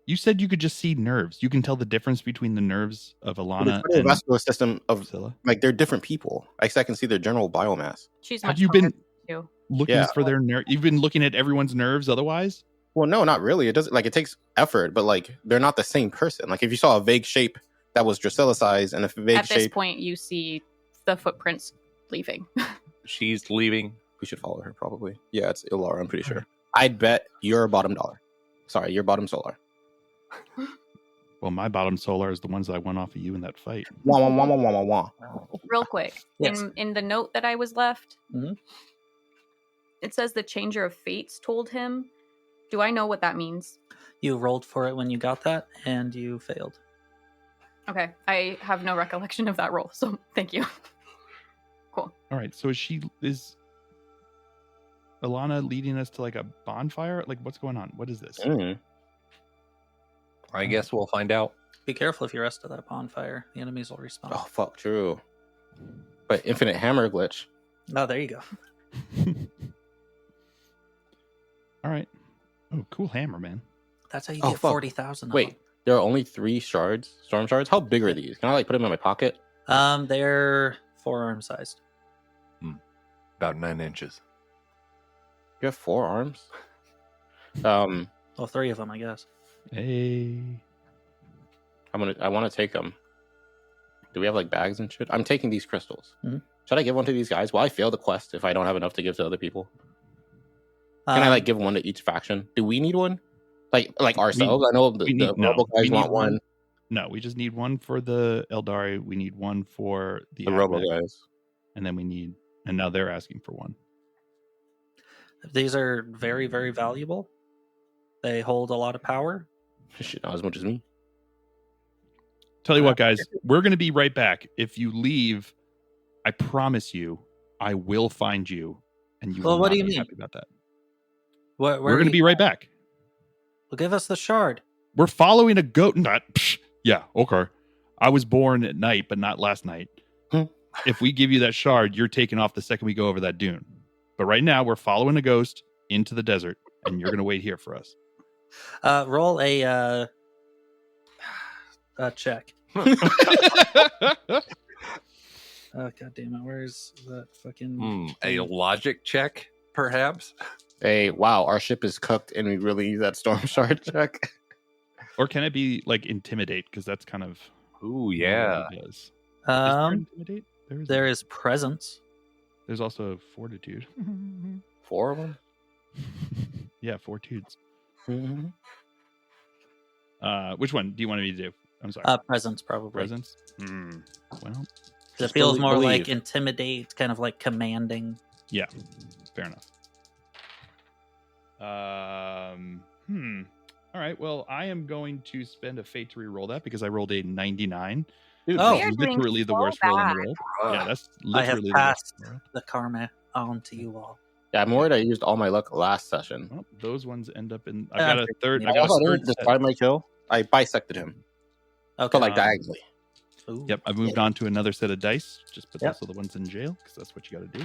You said you could just see nerves. You can tell the difference between the nerves of Alana The and vascular system of Drusilla. like they're different people. I can see their general biomass. She's Have much you stronger been too. looking Yeah. for their nerve? You've been looking at everyone's nerves otherwise? Well, no, not really. It doesn't like it takes effort, but like they're not the same person. Like if you saw a vague shape that was Drusilla size and a vague At this shape, point, you see the footprints leaving. She's leaving. we should follow her probably. Yeah, it's Elara, I'm pretty sure. I'd bet your bottom dollar. Sorry, your bottom solar. Well, my bottom solar is the ones that I won off of you in that fight. Wah, wah, wah, wah, wah, wah, wah. Real quick, Yes. in the note that I was left, Mhm. it says the changer of fates told him. Do I know what that means? You rolled for it when you got that, and you failed. Okay, I have no recollection of that roll, so thank you. Cool. All right, so is Alana leading us to like a bonfire? Like, what's going on? What is this? Mm. I guess we'll find out. Be careful if you rest at that bonfire. The enemies will respawn. Oh fuck, true. But infinite hammer glitch. Oh, there you go. All right. Oh, cool hammer, man. That's how you Oh, get fuck. 40,000. Wait, there are only 3 storm shards. How big are these? Can I like put them in my pocket? They're forearm sized. About 9 inches. You have 4 arms. Well, 3 of them, I guess. Hey. I want to take them. Do we have like bags and shit? I'm taking these crystals. Mhm. Should I give one to these guys? Will I fail the quest if I don't have enough to give to other people? Can I like give one to each faction? Do we need one? Like ourselves? I know the Robo guys want one. No, we just need one for the Eldari. We need one for the The Robo Admech, guys. and then and now they're asking for one. These are very, very valuable. They hold a lot of power. Shit, not as much as me. Tell you what, guys, we're going to be right back. If you leave, I promise you, I will find you, and you Well, will what not do you be mean? happy about that. We're We're going to be right back. Well, give us the shard. We're following a goat. Yeah, okay. I was born at night, but not last night. If we give you that shard, you're taking off the second we go over that dune. But right now, we're following a ghost into the desert, and you're going to wait here for us. Roll a check. Oh, god damn it. Where's that fucking... A logic check, perhaps? Hey, wow, our ship is cooked and we really need that storm shard check. Or can it be like intimidate? Because that's kind of Ooh, what yeah. it does. Is there Um, intimidate? there is presence. There's also fortitude. 4 of them? Yeah, fortitudes. Mm-hmm. Which one do you want me to do? I'm sorry. Presence, probably. Presence. Well, It feels more like believe. intimidate, kind of like commanding. yeah, fair enough. All right. Well, I am going to spend a fate to re-roll that because I rolled a 99. Dude, Oh. We are doing Literally the so worst roll in bad. the world. Yeah, that's I have literally passed the worst. Roll. the karma on to you all. yeah, I'm worried I used all my luck last session. Well, those ones end up in. I Yeah, got a third. I I got Also, a I third. didn't Set. describe my kill. I bisected him, Okay. but like diagonally. Ooh. Yep, I've moved on to another set of dice. Just put Yep. also the ones in jail because that's what you got to do.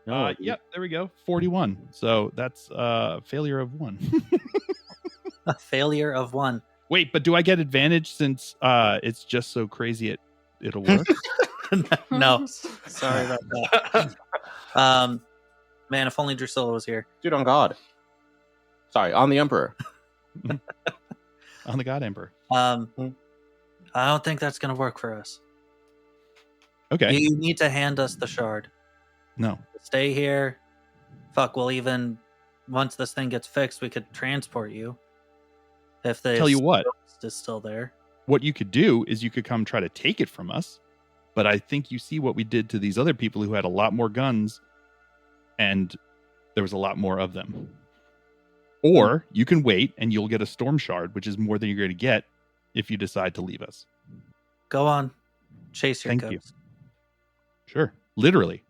No, dude. Yep, there we go. 41. So that's failure of 1. A failure of 1. Wait, but do I get advantage since it's just so crazy it'll work? No, sorry about that. Man, if only Drusilla was here. Dude, on God. Sorry, on the Emperor. On the God Emperor. I don't think that's gonna work for us. Okay. You need to hand us the shard. No. Stay here. Fuck, we'll even once this thing gets fixed, we could transport you. If the Tell you what. is still there. What you could do is you could come try to take it from us. But I think you see what we did to these other people who had a lot more guns and there was a lot more of them. Or you can wait and you'll get a storm shard, which is more than you're going to get if you decide to leave us. Go on. Chase your Thank ghost. you. Sure. Literally.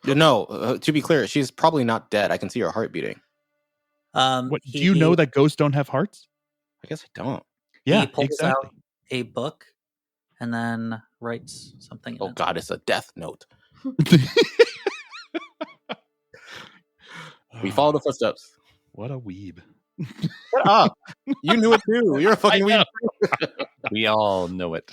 No, to be clear, she's probably not dead. I can see her heart beating. What, do you know that ghosts don't have hearts? I guess I don't. Yeah, he pulls exactly. out a book and then writes something in Oh it. God, it's a death note. We follow the footsteps. What a weeb. Shut up. You knew it too. You're a fucking weeb. We all know it.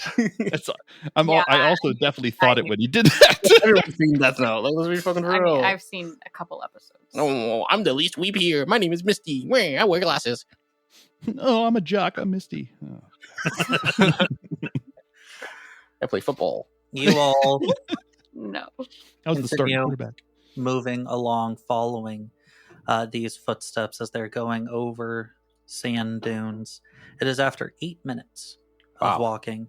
I also definitely thought it when you did that. Everyone's seen Death Note. Like, let's be fucking I real. mean, I've seen a couple episodes. No, I'm the least weeb here. My name is Misty. I wear glasses. Oh, I'm a jock. I'm Misty. Oh. I play football. You all No. I was the starting Continue. quarterback. moving along, following these footsteps as they're going over sand dunes. It is after 8 minutes of Wow. walking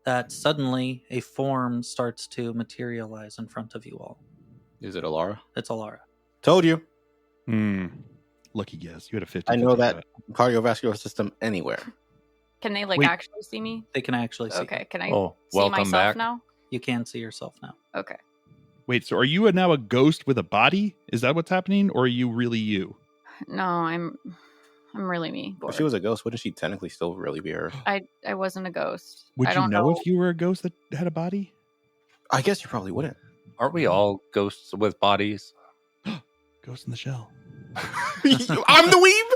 that suddenly a form starts to materialize in front of you all. Is it Elara? It's Elara. Told you. Lucky guess. You had a 50. I know that cardiovascular system anywhere. Can they like Wait. actually see me? They can actually see. Okay. Can I Oh, see welcome myself back. now? You can see yourself now. Okay. Wait, so are you now a ghost with a body? Is that what's happening? Or are you really you? No, I'm really me. If Bored. she was a ghost, wouldn't she technically still really be her? I wasn't a ghost. Would I you don't know if you were a ghost that had a body? I guess you probably wouldn't. Aren't we all ghosts with bodies? Ghost in the shell. I'm the weeb.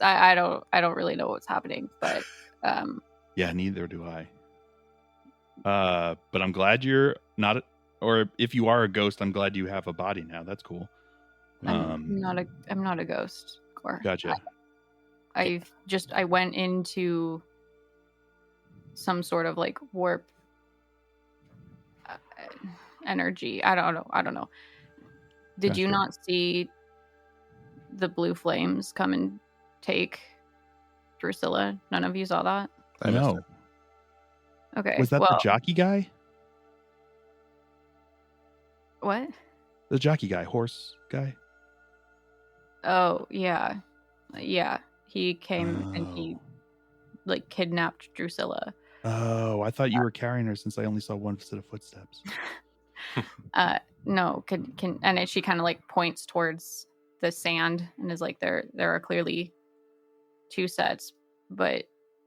I don't really know what's happening, but Yeah, neither do I. But I'm glad you're not, or if you are a ghost, I'm glad you have a body now. That's cool. I'm not a ghost. Or Gotcha. I went into some sort of like warp energy. I don't know. Did you Gotcha. not see the blue flames come and take Drusilla? None of you saw that? I missed No. it. Okay. Was that well, the jockey guy? what? The jockey guy, horse guy? Oh, yeah. Yeah. He came and he like kidnapped Drusilla. Oh, I thought you were carrying her since I only saw one set of footsteps. No, she kind of like points towards the sand and is like, there are clearly two sets, but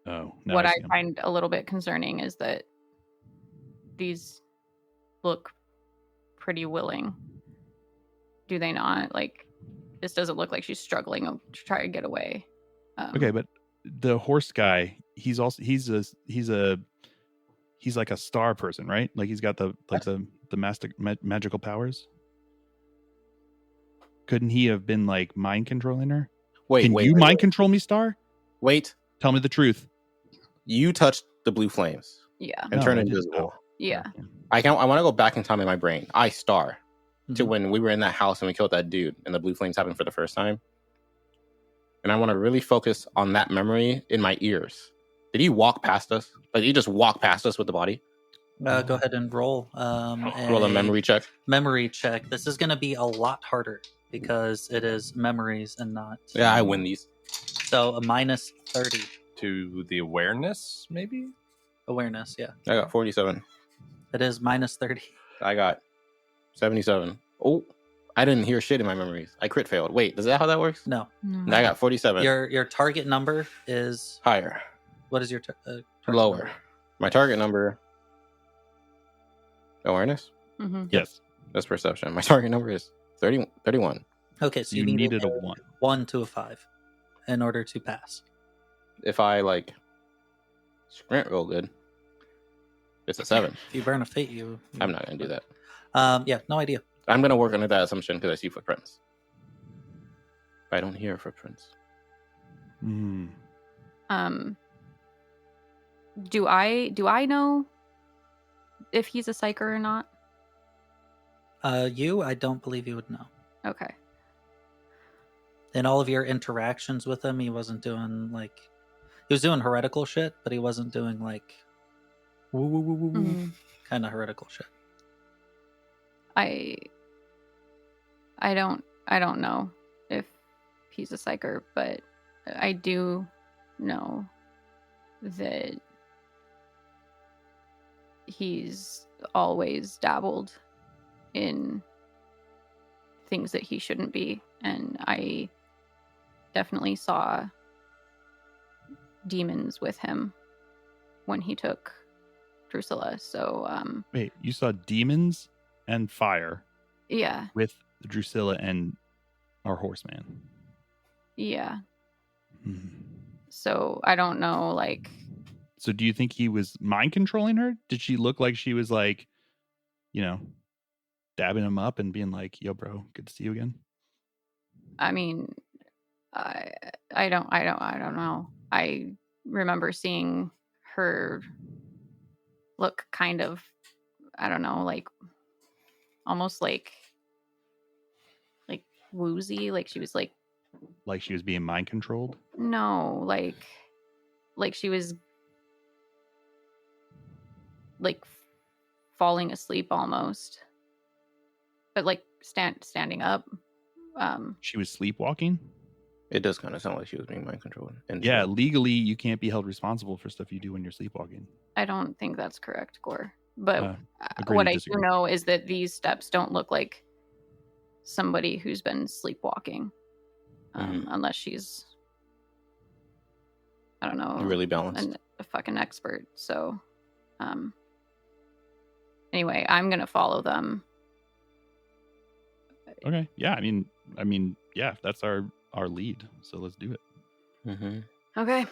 Oh, now what I see 'em. find a little bit concerning is that these look pretty willing. Do they not? Like, this doesn't look like she's struggling to try to get away. Okay, but the horse guy, he's like a star person, right? Like he's got the magical powers. Couldn't he have been like mind controlling her? Can you mind control me, Star? Wait. Tell me the truth. You touched the blue flames Yeah. and No, turned I didn't. invisible. Yeah. I want to go back in time in my brain. I Star to when we were in that house and we killed that dude and the blue flames happened for the first time. And I want to really focus on that memory in my ears. Did he walk past us? Like, he just walk past us with the body? Go ahead and roll. Roll a memory check. Memory check. This is going to be a lot harder because it is memories and not. Yeah, I win these. So a minus 30 To the awareness, maybe? awareness. Yeah, I got 47. it is minus 30. I got 77. Oh, I didn't hear shit in my memories. I crit failed. Wait, is that how that works? No, No. I got 47. your target number is Higher. what is your target Lower. number? My target number. Awareness? Mhm. Yes. That's perception. My target number is 31. Okay, so You you needed a 1. 1 to a 5 in order to pass. If I like sprint real good, it's a 7. If you burn a fate, you I'm not gonna do that. Yeah, no idea. I'm gonna work under that assumption because I see footprints. I don't hear footprints. Mm. Do I know if he's a psyker or not? I don't believe you would know. Okay. In all of your interactions with him, he wasn't doing like he was doing heretical shit, but he wasn't doing like woo woo woo woo woo kind of heretical shit. I don't know if he's a psyker, but I do know that he's always dabbled in things that he shouldn't be, and I definitely saw demons with him when he took Drusilla. So Wait, you saw demons and fire yeah. with Drusilla and our horseman. Yeah. Hmm. So I don't know, like, So do you think he was mind controlling her? Did she look like she was like, dabbing him up and being like, "Yo, bro, good to see you again"? I mean, I don't know. I remember seeing her look kind of, I don't know, like almost like woozy, like she was like Like she was being mind controlled? no, like she was like falling asleep almost, but like standing up. She was sleepwalking? It does kind of sound like she was being mind controlled. And Yeah, legally you can't be held responsible for stuff you do when you're sleepwalking. I don't think that's correct, Gore. But agree what to I do disagree. know is that these steps don't look like somebody who's been sleepwalking, unless she's, I don't know, really balanced. a fucking expert. So, anyway, I'm gonna follow them. Okay. Yeah, I mean, yeah, that's our lead. So let's do it. Mm-hmm. Okay.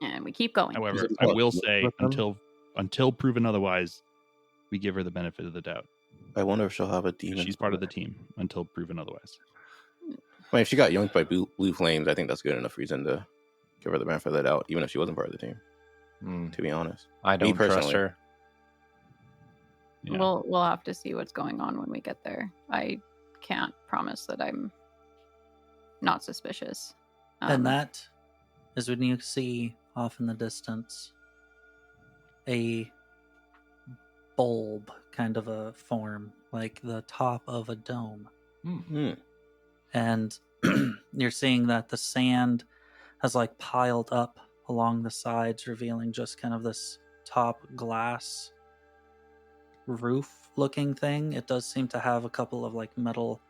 And we keep going. However, it I what, will with say them? until proven otherwise, we give her the benefit of the doubt. I wonder if she'll have a demon. She's part of the team until proven otherwise. I mean, if she got yoinked by blue flames, I think that's good enough reason to give her the benefit of the doubt, even if she wasn't part of the team. To be honest, I don't trust personally. her. Yeah. We'll have to see what's going on when we get there. I can't promise that I'm not suspicious. And that is when you see off in the distance a bulb kind of a form, like the top of a dome. And you're seeing that the sand has like piled up along the sides, revealing just kind of this top glass roof looking thing. It does seem to have a couple of like metal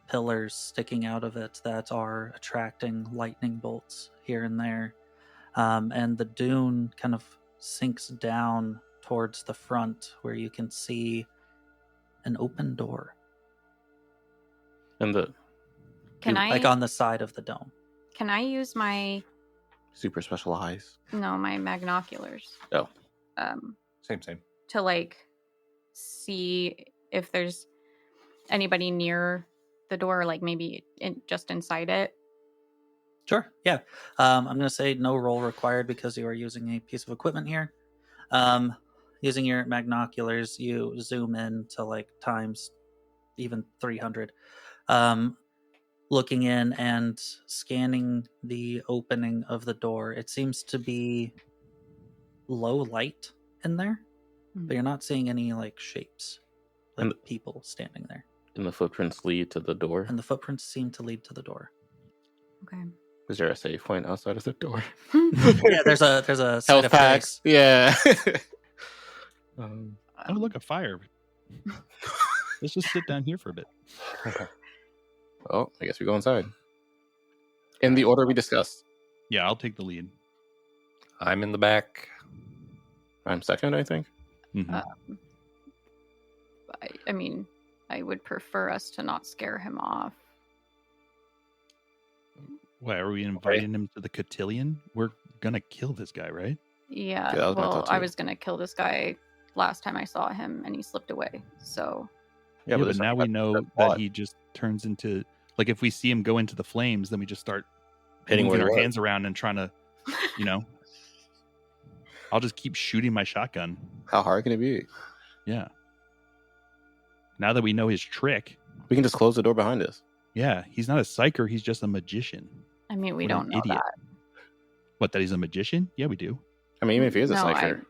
pillars sticking out of it that are attracting lightning bolts here and there. And the dune kind of sinks down towards the front where you can see an open door. And the Can I like on the side of the dome. Can I use my super special eyes. my magnoculars? Oh. Same. To like see if there's anybody near the door, like maybe just inside it. Sure, yeah. I'm going to say no roll required because you are using a piece of equipment here. Using your magnoculars, you zoom in to like times even 300. Looking in and scanning the opening of the door. It seems to be low light in there, but you're not seeing any like shapes, like people standing there. And the footprints lead to the door. And the footprints seem to lead to the door. Okay. Is there a save point outside of the door? Yeah, there's a site health of packs. grace. Yeah. Oh, look, a fire. Let's just sit down here for a bit. Well, I guess we go inside. In the order we discussed. Yeah, I'll take the lead. I'm in the back. I'm second, I think. Mhm. I mean, I would prefer us to not scare him off. Why are we inviting him to the cotillion? We're gonna kill this guy, right? Yeah, that was my well, thought I too. was gonna kill this guy last time I saw him, and he slipped away. So Yeah, but this now time we that's know that plot. he just turns into like if we see him go into the flames, then we just start Hitting moving where our he was. hands around and trying to, you know. I'll just keep shooting my shotgun. How hard can it be? Yeah. Now that we know his trick, We can just close the door behind us. yeah, he's not a psyker, he's just a magician. I mean, we What an don't know idiot. that. What, that he's a magician? Yeah, we do. I mean, even if he is a No, psyker,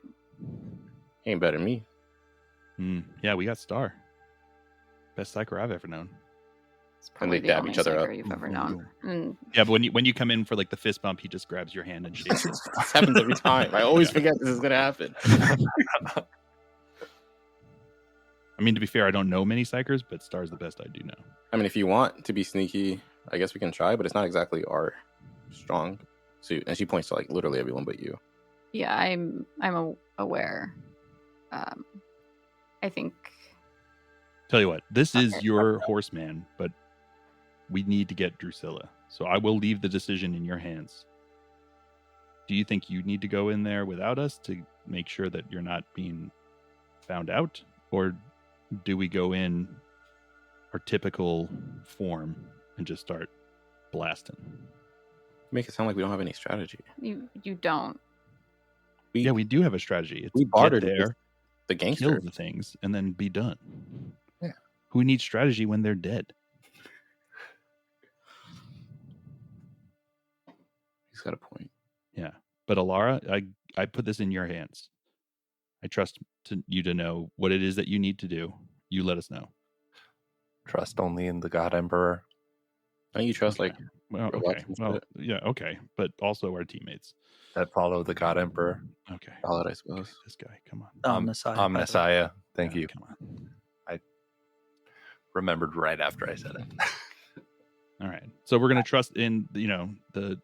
he ain't better than me. Yeah, we got Star. Best psyker I've ever known. It's probably they the dab only each other psyker up. you've ever known. And Yeah, but when you come in for like the fist bump, he just grabs your hand and shakes it. This happens every time. I always forget this is gonna happen. I mean, to be fair, I don't know many psychers, but Star's the best I do know. I mean, if you want to be sneaky, I guess we can try, but it's not exactly our strong suit. And she points to like literally everyone but you. yeah, I'm aware. I think Tell you what, this is Okay. your horseman, but we need to get Drusilla. So I will leave the decision in your hands. Do you think you need to go in there without us to make sure that you're not being found out? Or do we go in our typical form and just start blasting? Make it sound like we don't have any strategy. you don't. Yeah, we do have a strategy. It's We bartered get with there, the kill gangster. the things, and then be done. Yeah. Who needs strategy when they're dead? He's got a point. Yeah. But Elara, I put this in your hands. I trust you to know what it is that you need to do. You let us know. Trust only in the God Emperor. Don't you trust Okay. like Well, robots okay. and Well, shit? yeah, okay. But also our teammates. That follow the God Emperor. Okay. Valid, I Okay, suppose. this guy, come on. Messiah. Messiah. Thank Yeah, you. Come on. Remembered right after I said it. All right. So we're gonna trust in the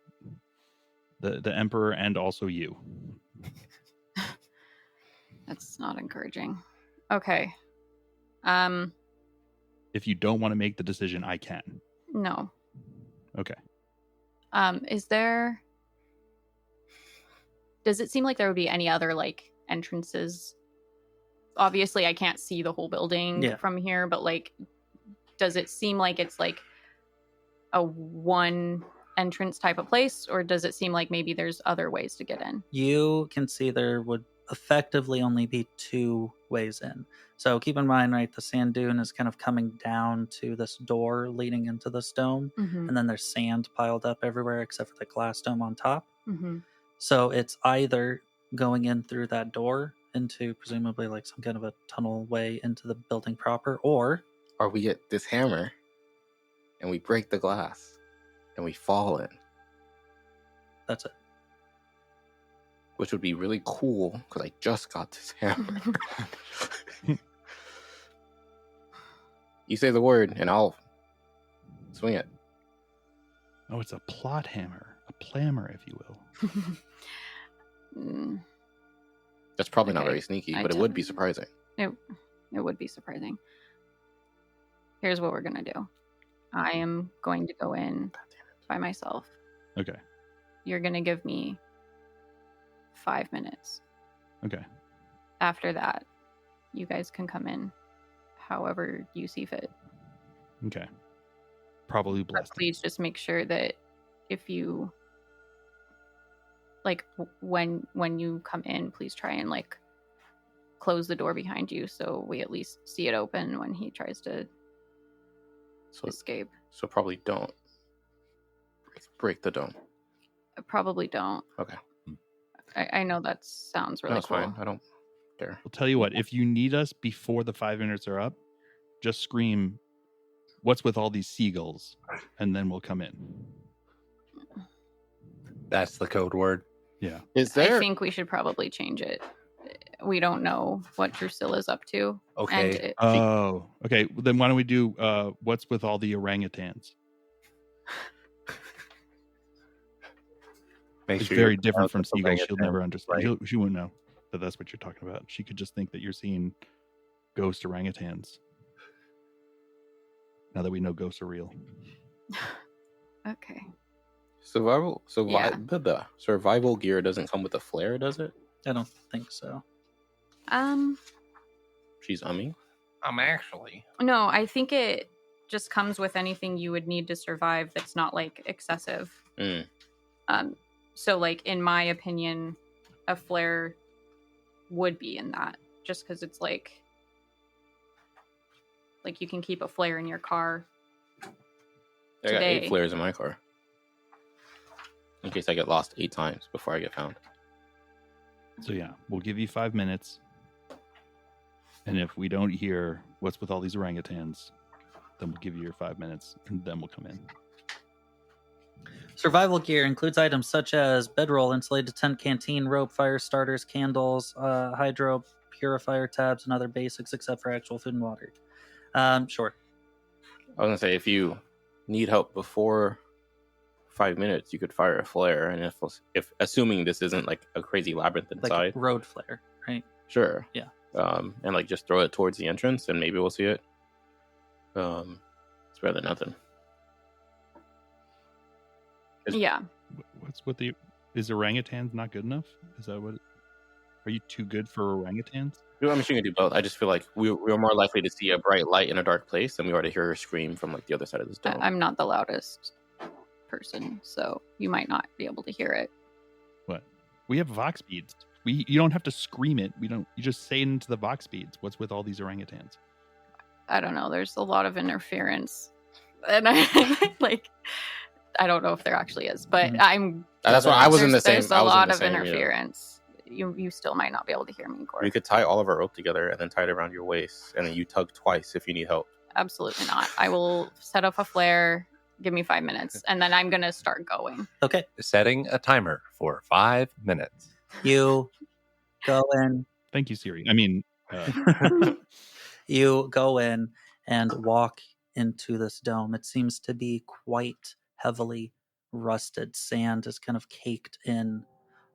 Emperor and also you. That's not encouraging. Okay. If you don't want to make the decision, I can. No. Okay. Does it seem like there would be any other like entrances? Obviously, I can't see the whole building Yeah. from here, but like, does it seem like it's like a one entrance type of place, or does it seem like maybe there's other ways to get in? You can see there would effectively only be two ways in. So keep in mind, right, the sand dune is kind of coming down to this door leading into this dome, Mm-hmm. and then there's sand piled up everywhere except for the glass dome on top. Mm-hmm. So it's either going in through that door into presumably like some kind of a tunnel way into the building proper, or Or we get this hammer and we break the glass and we fall in, that's it. which would be really cool because I just got this hammer. You say the word and I'll swing it. Oh, it's a plot hammer, a plammer, if you will. Mm, That's probably not Okay, very sneaky, I but it would be don't- surprising. it would be surprising. Here's what we're gonna do. I am going to go in by myself. Okay. You're gonna give me 5 minutes. Okay. After that, you guys can come in however you see fit. Okay. Probably But blasting. please just make sure that if you like when you come in, please try and like close the door behind you so we at least see it open when he tries to So, escape. so probably don't break the dome. Probably don't. Okay. I know that sounds really No, it's cool. fine. I don't care. I'll tell you what, if you need us before the 5 minutes are up, just scream, "What's with all these seagulls?" And then we'll come in. That's the code word. Yeah. Is there? I think we should probably change it. We don't know what Drusilla's up to. Okay. And it, Oh, okay. Then why don't we do "What's with all the orangutans?" Make It's sure very you're different from pronounced as seagulls. She'll orangutan, never understand. right? She won't know that that's what you're talking about. She could just think that you're seeing ghost orangutans. Now that we know ghosts are real. Okay. Survival Yeah. the survival gear doesn't come with a flare, does it? I don't think so. She's umming. Actually. No, I think it just comes with anything you would need to survive that's not like excessive. Mm. So like in my opinion, a flare would be in that, just because it's like you can keep a flare in your car. I got 8 Today. flares in my car. In case I get lost 8 times before I get found. So yeah, we'll give you 5 minutes. And if we don't hear what's with all these orangutans, then we'll give you your 5 minutes and then we'll come in. Survival gear includes items such as bedroll, insulated tent, canteen, rope, fire starters, candles, hydro purifier tabs, and other basics except for actual food and water. Sure. I was gonna say, if you need help before 5 minutes, you could fire a flare, and if assuming this isn't like a crazy labyrinth Like inside, road flare, right? sure, Yeah. And like just throw it towards the entrance, and maybe we'll see it. It's better than nothing. Yeah. What's with the... Is orangutans not good enough? Is that what... Are you too good for orangutans? I'm sure you can do both. I just feel like we're more likely to see a bright light in a dark place than we are to hear her scream from like the other side of this dome. I'm not the loudest person, so you might not be able to hear it. What? We have vox beads. You don't have to scream it. You just say it into the vox beads. What's with all these orangutans? I don't know. There's a lot of interference, and I I don't know if there actually is, but That's why I was in the same. There's a lot of interference. You still might not be able to hear me, Corey. We could tie all of our rope together and then tie it around your waist, and then you tug twice if you need help. Absolutely not. I will set up a flare. Give me 5 minutes, and then I'm gonna start going. Okay. Setting a timer for 5 minutes. You go in. Thank you, Siri. I mean, You go in and walk into this dome. It seems to be quite heavily rusted. Sand is kind of caked in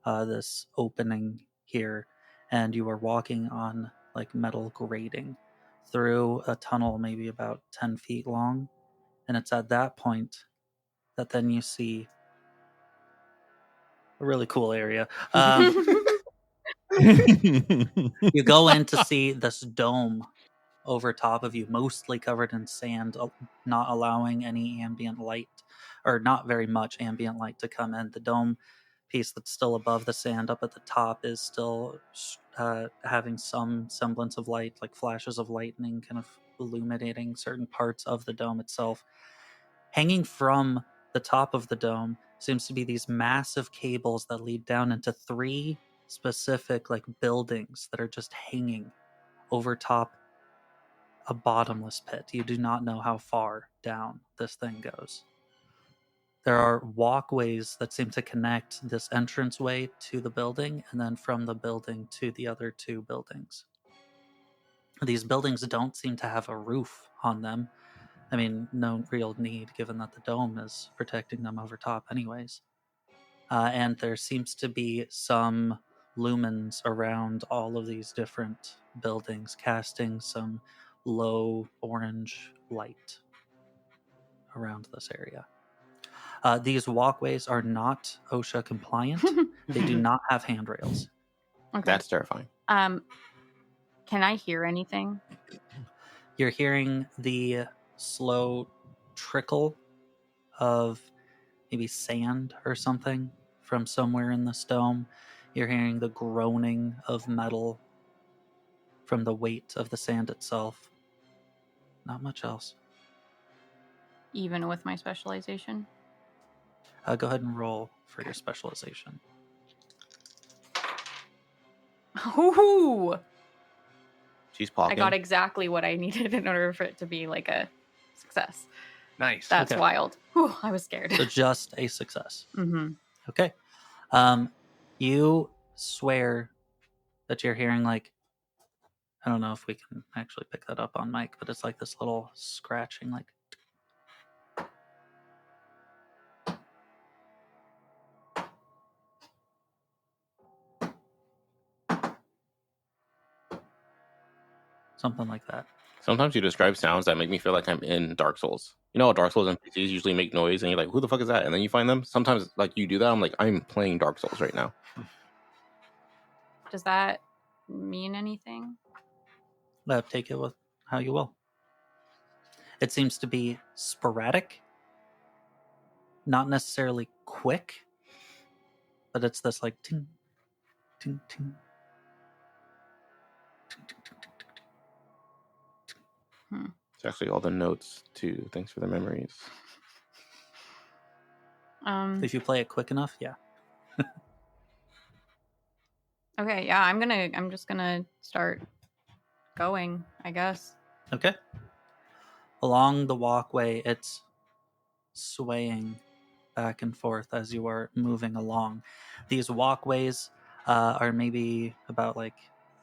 this opening here, and you are walking on like metal grating through a tunnel maybe about 10 feet long, and it's at that point that then you see a really cool area. You go in to see this dome over top of you, mostly covered in sand, not allowing any ambient light, or not very much ambient light to come in. The dome piece that's still above the sand up at the top is still having some semblance of light, like flashes of lightning kind of illuminating certain parts of the dome itself. Hanging from the top of the dome seems to be these massive cables that lead down into 3 specific like buildings that are just hanging over top a bottomless pit. You do not know how far down this thing goes. There are walkways that seem to connect this entranceway to the building, and then from the building to the other 2 buildings. These buildings don't seem to have a roof on them. I mean, no real need, given that the dome is protecting them over top anyways. And there seems to be some lumens around all of these different buildings, casting some low orange light around this area. These walkways are not OSHA compliant. They do not have handrails. Okay. That's terrifying. Can I hear anything? You're hearing the slow trickle of maybe sand or something from somewhere in this dome. You're hearing the groaning of metal from the weight of the sand itself. Not much else. Even with my specialization? Go ahead and roll for your specialization. Ooh! She's pocket. I got exactly what I needed in order for it to be like a success. Nice. That's Okay. wild. Whew, I was scared. So just a success. Mm-hmm. Okay. You swear that you're hearing like, I don't know if we can actually pick that up on mic, but it's like this little scratching, like. Something like that. Sometimes you describe sounds that make me feel like I'm in Dark Souls. You know how Dark Souls NPCs usually make noise and you're like, who the fuck is that? And then you find them. Sometimes like you do that, I'm like, I'm playing Dark Souls right now. Does that mean anything? Take it with how you will. It seems to be sporadic, not necessarily quick, but it's this like ting, ting, ting, ting, ting, ting, ting, ting. It's actually all the notes too. Thanks for the memories. If you play it quick enough, yeah. Okay, yeah, I'm just gonna start going, I guess. Okay. Along the walkway, it's swaying back and forth as you are moving along. These walkways are maybe about like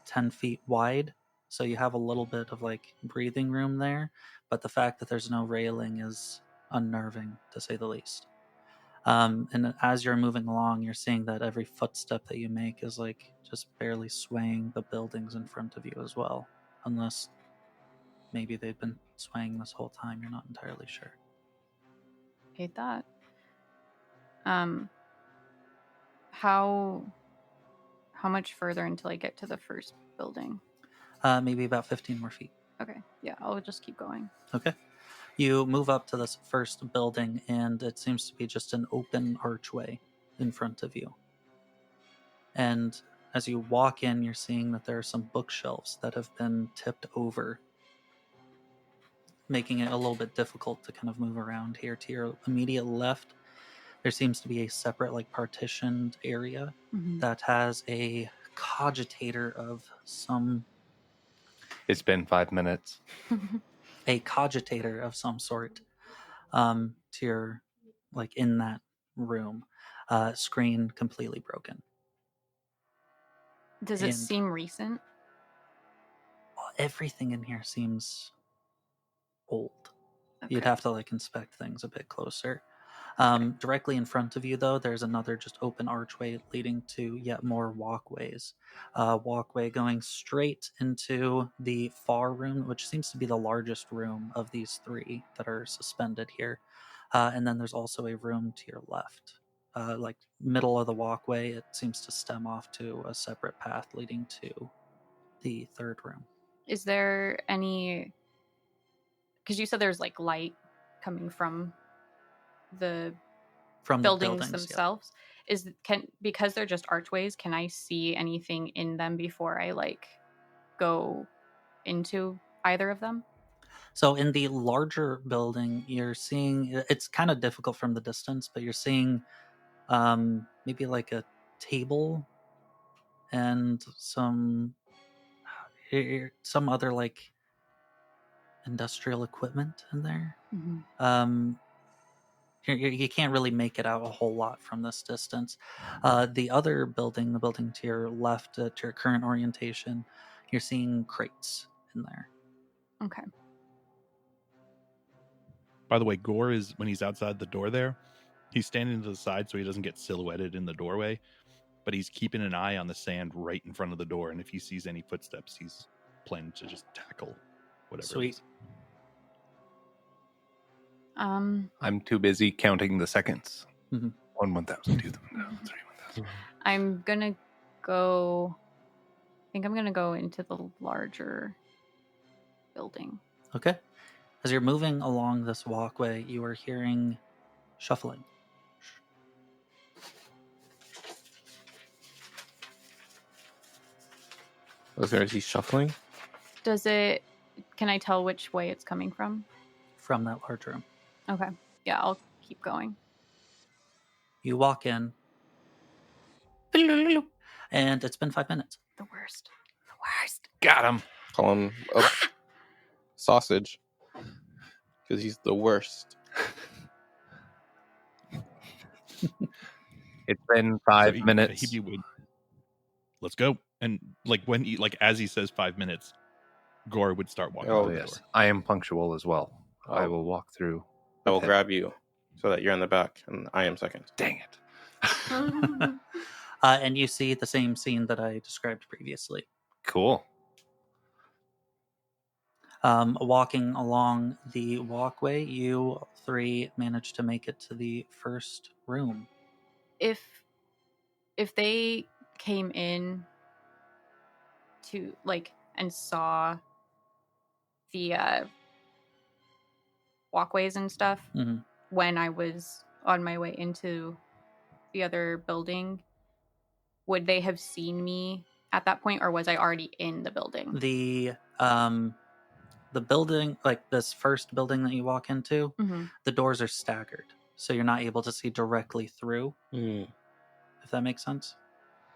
10 feet wide, so you have a little bit of like breathing room there, but the fact that there's no railing is unnerving, to say the least. And as you're moving along, you're seeing that every footstep that you make is like just barely swaying the buildings in front of you as well, unless maybe they've been swaying this whole time. You're not entirely sure. Hate that. How much further until I get to the first building? Maybe about 15 more feet. Okay, yeah, I'll just keep going. Okay. You move up to this first building, and it seems to be just an open archway in front of you. And as you walk in, you're seeing that there are some bookshelves that have been tipped over, making it a little bit difficult to kind of move around here. To your immediate left, there seems to be a separate, like, partitioned area that has a cogitator of some... It's been 5 minutes. a cogitator of some sort to your, like, in that room. Screen completely broken. Does it seem recent? Well, everything in here seems old. Okay. You'd have to like inspect things a bit closer. Directly in front of you, though, there's another just open archway leading to yet more walkways. Walkway going straight into the far room, which seems to be the largest room of these three that are suspended here. And then there's also a room to your left. Like middle of the walkway, it seems to stem off to a separate path leading to the third room. Is there any... Because you said there's like light coming from the buildings themselves. Yeah. Because they're just archways, can I see anything in them before I like go into either of them? So in the larger building, you're seeing, it's kind of difficult from the distance, but you're seeing maybe like a table and some other like industrial equipment in there. You can't really make it out a whole lot from this distance. The other building, the building to your left, to your current orientation, you're seeing crates in there. Okay. By the way, Gore is, when he's outside the door there, he's standing to the side so he doesn't get silhouetted in the doorway, but he's keeping an eye on the sand right in front of the door, and if he sees any footsteps, he's planning to just tackle whatever. Sweet. I'm too busy counting the seconds. 1, 1,000, 2,000, 3, 1,000. I'm gonna go... I think I'm gonna go into the larger building. Okay. As you're moving along this walkway, you are hearing shuffling. Was there any shuffling? Does it... Can I tell which way it's coming from? From that large room. Okay. Yeah, I'll keep going. You walk in. And it's been 5 minutes. The worst. Got him. Call him a sausage. Because he's the worst. It's been 5 minutes. He'd be waiting. Let's go. And like when he, like as he says 5 minutes, Gore would start walking Oh, through the Yes, door. I am punctual as well. Oh. I will walk through. I will Okay. grab you so that you're in the back and I am second. Dang it. And you see the same scene that I described previously. Cool. Walking along the walkway, you three manage to make it to the first room. If they came in to like and saw the walkways and stuff Mhm. when I was on my way into the other building, would they have seen me at that point, or was I already in the building? The building, like this first building that you walk into, Mm-hmm. the doors are staggered, so you're not able to see directly through. Mm. If that makes sense.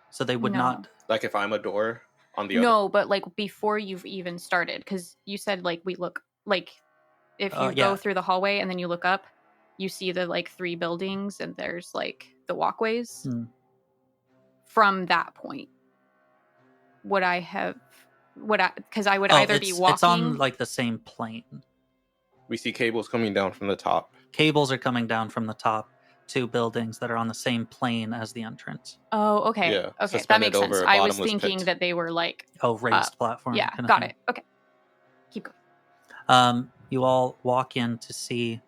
So they would No. not. Like if I'm a door on the other. No, but like before you've even started, because you said like we look like if you Yeah. go through the hallway and then you look up, you see the like 3 buildings and there's like the walkways. Hmm. From that point, because I would either be walking. It's on like the same plane. We see cables coming down from the top. Cables are coming down from the top to buildings that are on the same plane as the entrance. Oh, okay. Yeah, Okay, that suspended makes sense. over a I was bottomless thinking pit. that they were like, Raised platform. yeah, kind of got thing. it. Okay, keep going. You all walk in to see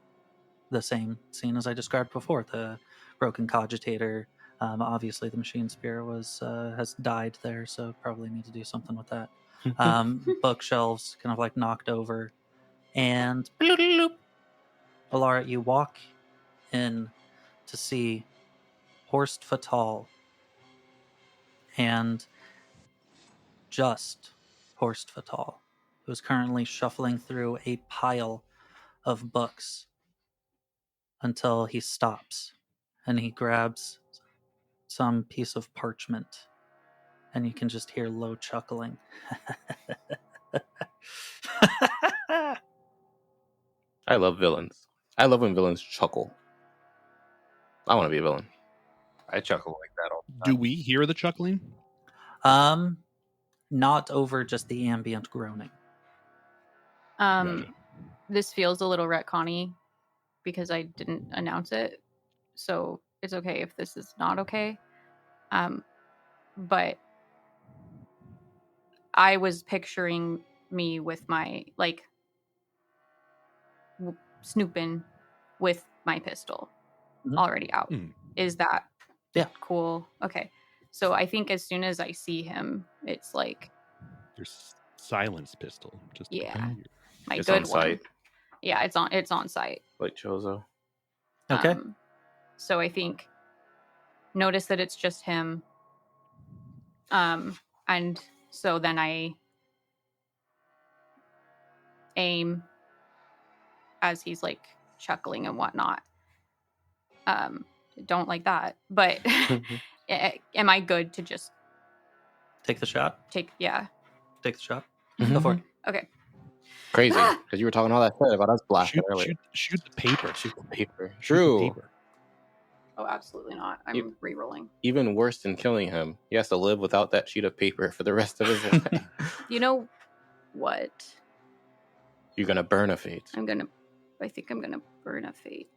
the same scene as I described before. The broken cogitator. Obviously, the machine spear has died there, so probably need to do something with that. Bookshelves kind of like knocked over, and Elara, you walk in to see Horst Fatal, and just Horst Fatal, who is currently shuffling through a pile of books until he stops and he grabs some piece of parchment, and you can just hear low chuckling. I love villains. I love when villains chuckle. I want to be a villain. I chuckle like that all the Do time. we hear the chuckling? Not over just the ambient groaning. Gotcha. This feels a little retconny because I didn't announce it, so it's okay if this is not okay. But I was picturing me with my like snooping with my pistol already out. Mhm. Is that Yeah. cool? Okay. So I think as soon as I see him, it's like There's silence pistol. Just Yeah. behind you. my It's good on one. site, Yeah, it's on site. like Chozo. Okay. So I think notice that it's just him. And so then I aim as he's like chuckling and whatnot. Don't like that, but am I good to just Take the shot. take? Yeah. Take the shot. Mhm. Go for it. Okay. Crazy, because you were talking all that shit about us blasting earlier. Shoot the paper. Shoot the paper. Shoot the True. paper. Oh, absolutely not. I'm You- re-rolling. Even worse than killing him, he has to live without that sheet of paper for the rest of his life. You know what? You're gonna burn a fate. I think I'm gonna burn a fate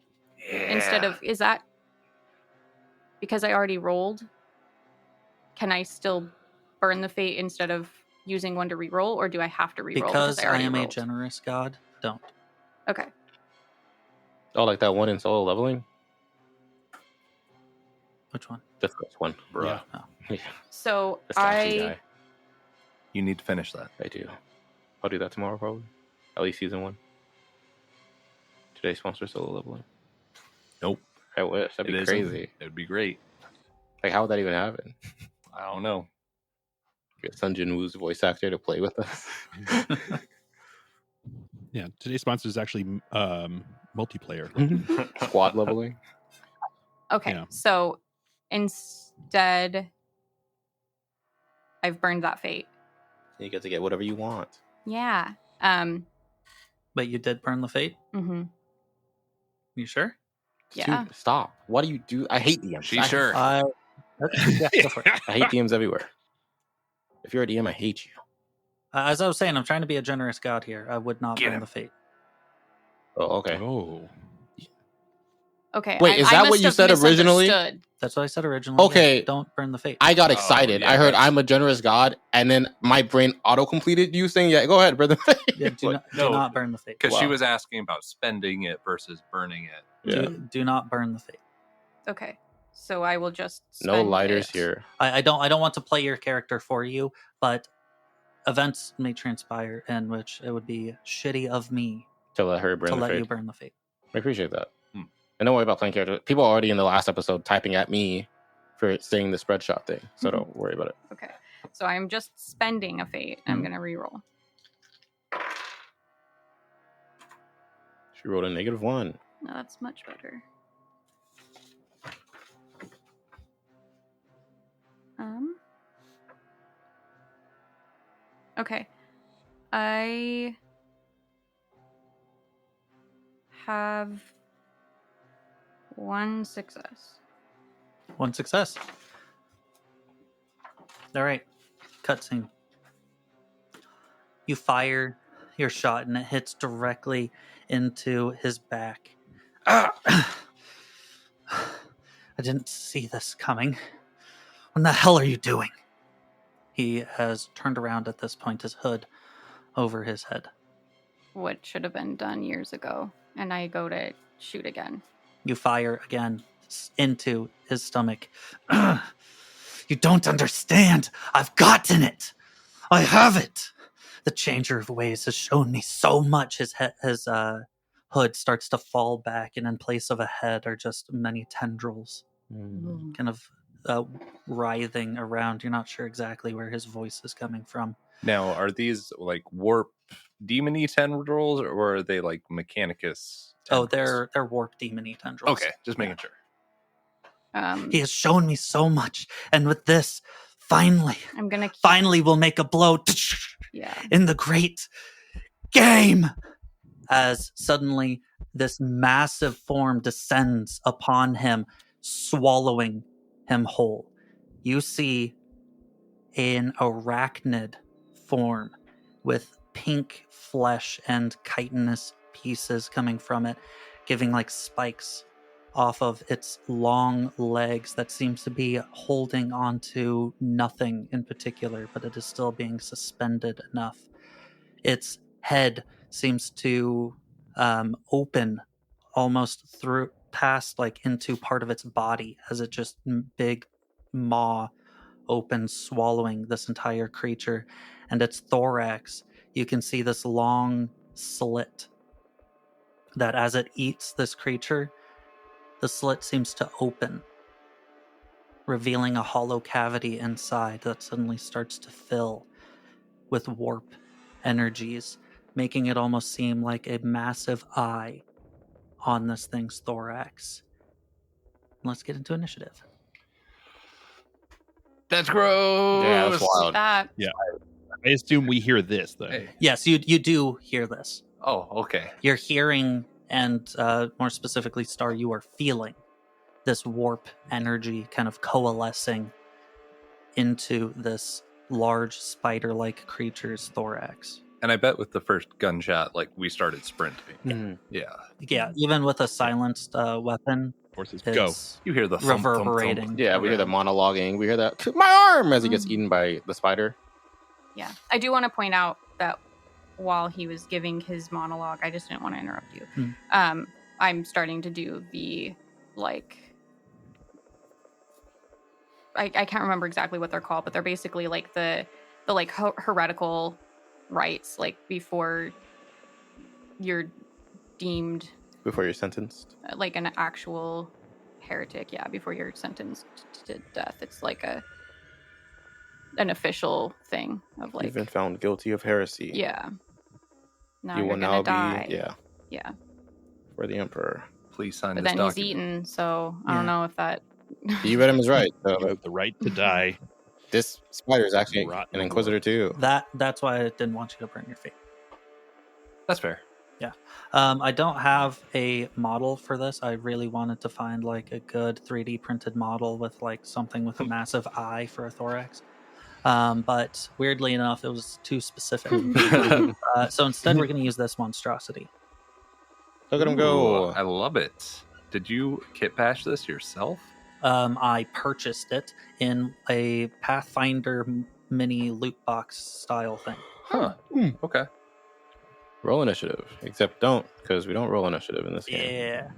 instead of. Is that because I already rolled? Can I still burn the fate instead of using one to re-roll, or do I have to re-roll Because I I already am a rolled? generous god, don't. Okay. Oh, like that one in solo leveling? Which one? The first one. Bruh. Yeah, So the statue I guy. You need to finish that. I do. I'll do that tomorrow, probably. At least season 1. Today's sponsor solo leveling. Nope. I wish. That'd be It isn't. crazy. It would be great. Like, how would that even happen? I don't know. Get Sun Jin Woo's voice actor to play with us. Yeah. Today's sponsor is actually multiplayer. Squad leveling. okay. Yeah. So instead, I've burned that fate. You get to get whatever you want. Yeah. But you did burn the fate? Mm-hmm. You sure? Yeah. Dude, stop. What do you do? I hate DMs. She's sure. Yeah, go for it. I hate DMs everywhere. If you're a DM, I hate you. As I was saying, I'm trying to be a generous god here. I would not Get burn him. the fate. Oh, okay. Oh. Okay. Wait, is that must what you have said originally? misunderstood. That's what I said originally. Okay. Yeah, don't burn the fate. I got Oh, excited. yeah, I heard that's- I'm a generous god, and then my brain auto-completed you saying, yeah, go ahead, brother. Yeah, do No. not burn the fate. Because she Wow. was asking about spending it versus burning it. Yeah. Do not burn the fate. Okay. So I will just No spend lighters it. here. I don't want to play your character for you, but events may transpire in which it would be shitty of me To let her burn to the let fate. you burn the fate. I appreciate that. Hmm. And don't worry about playing character. People are already in the last episode typing at me for saying the spread shot thing, so don't worry about it. Okay. So I'm just spending a fate. I'm Mhm. gonna reroll. She rolled a -1. No, that's much better. Okay. I have 1 success. One success. All right. Cutscene. You fire your shot and it hits directly into his back. Ah! I didn't see this coming. What the hell are you doing? He has turned around at this point, his hood over his head. What should have been done years ago. And I go to shoot again. You fire again into his stomach. You don't understand. I've gotten it. I have it. The changer of ways has shown me so much. His hood starts to fall back, and in place of a head are just many tendrils, kind of writhing around. You're not sure exactly where his voice is coming from. Now, are these like warp demony tendrils, or are they like Mechanicus? Oh, tendrils? they're warp demony tendrils. Okay, just making sure. He has shown me so much, and with this, finally we'll make a blow in the great game. As suddenly this massive form descends upon him, swallowing him whole. You see an arachnid form with pink flesh and chitinous pieces coming from it, giving like spikes off of its long legs that seems to be holding onto nothing in particular, but it is still being suspended enough. Its head seems to open almost through past like into part of its body as it just big maw opens, swallowing this entire creature. And its thorax, you can see this long slit that as it eats this creature, the slit seems to open, revealing a hollow cavity inside that suddenly starts to fill with warp energies, making it almost seem like a massive eye on this thing's thorax. Let's get into initiative. That's gross. Yeah, that's wild. That I assume we hear this though. Hey. Yes, you do hear this. Oh, okay. You're hearing, and more specifically, Star, you are feeling this warp energy kind of coalescing into this large spider-like creature's thorax. And I bet with the first gunshot, like we started sprinting. Mhm. Yeah. Yeah, even with a silenced weapon, Horses go. it's You hear the thump, thump, thump. reverberating. Yeah, we hear the monologuing. We hear that my arm as he gets eaten by the spider. Yeah. I do want to point out that while he was giving his monologue, I just didn't want to interrupt you. I'm starting to do the like I can't remember exactly what they're called, but they're basically like the like heretical rites, like before you're deemed Before you're sentenced. like an actual heretic. Yeah, before you're sentenced to death. It's like an official thing of like You've been found guilty of heresy. yeah. Now You you're will gonna now die. be Yeah. for the emperor. Please sign But this then document. he's eaten, so I Yeah. don't know if that You read him is right. You So have the right to die. this spider is actually Rotten an inquisitor too. That's why I didn't want you to burn your fate. That's fair. I don't have a model for this. I really wanted to find like a good 3D printed model with like something with a massive eye for a thorax. But weirdly enough, it was too specific. So instead, we're going to use this monstrosity. Look at him go. Ooh, I love it. Did you kit bash this yourself? I purchased it in a Pathfinder mini loot box style thing. Huh. Okay. Roll initiative. Except don't, because we don't roll initiative in this game. Yeah.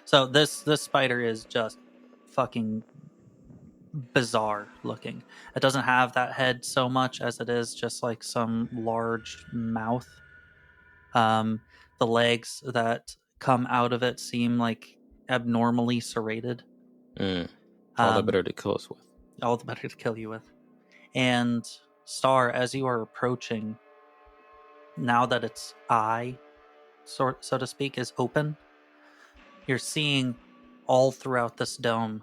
So this spider is just fucking bizarre looking. It doesn't have that head so much as it is just like some large mouth. The legs that come out of it seem like abnormally serrated. All the better to kill us with. All the better to kill you with. And Star, as you are approaching, now that its eye, so to speak, is open, you're seeing all throughout this dome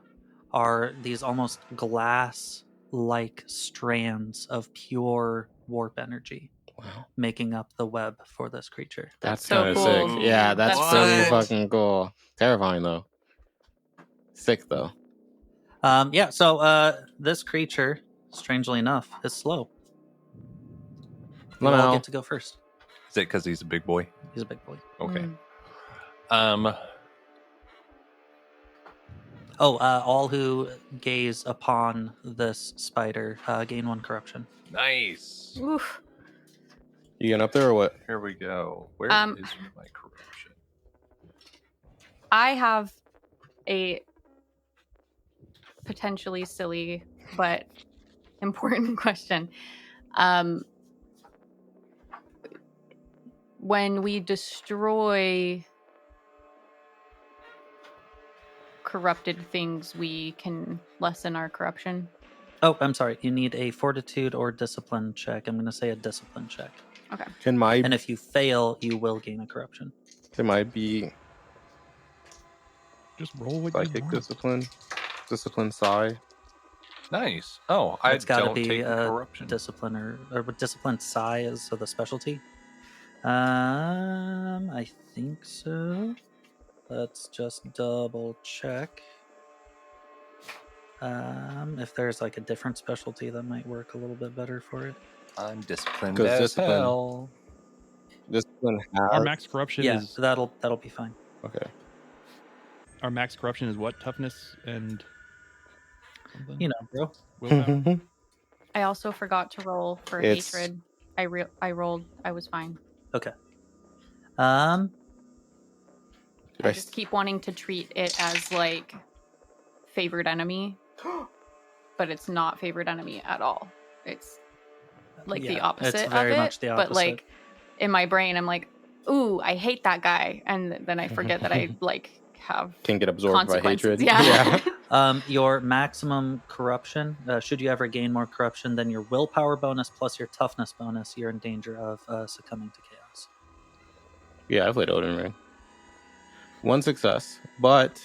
are these almost glass-like strands of pure warp energy. Wow. Making up the web for this creature. That's so kind of cool. sick. Yeah, that's That's pretty so cool. fucking cool. Terrifying, though. Sick, though. So this creature, strangely enough, is slow. You all Lamau. get to go first. Is it because he's a big boy? He's a big boy. Okay. Mm. All who gaze upon this spider gain 1 corruption. Nice. Oof. You getting up there or what? Here we go. Where is my corruption? I have a potentially silly but important question. When we destroy corrupted things, we can lessen our corruption. Oh, I'm sorry. You need a fortitude or discipline check. I'm going to say a discipline check. Okay. And if you fail, you will gain a corruption. Can my be Just roll what psychic you want. discipline psi? Nice. Oh, I It's got to don't be take the a corruption. discipline or discipline psi is so the specialty. I think so. Let's just double check. If there's like a different specialty that might work a little bit better for it. I'm disciplined 'Cause as discipline- hell. Discipline Our has. max corruption Yeah, is that'll be fine. Okay. our max corruption is what? Toughness and something? You know, bro. Willpower? I also forgot to roll for It's- hatred. I rolled. I was fine. Okay. I I just keep wanting to treat it as like favored enemy, but it's not favored enemy at all. It's like the Yeah, opposite it's very of it. much the But opposite. like in my brain, I'm like, ooh, I hate that guy, and then I forget that I like have can get absorbed by consequences. hatred. Yeah. Your maximum corruption, should you ever gain more corruption than your willpower bonus plus your toughness bonus, you're in danger of succumbing to chaos. Yeah, I played Odin Ring. 1 success, but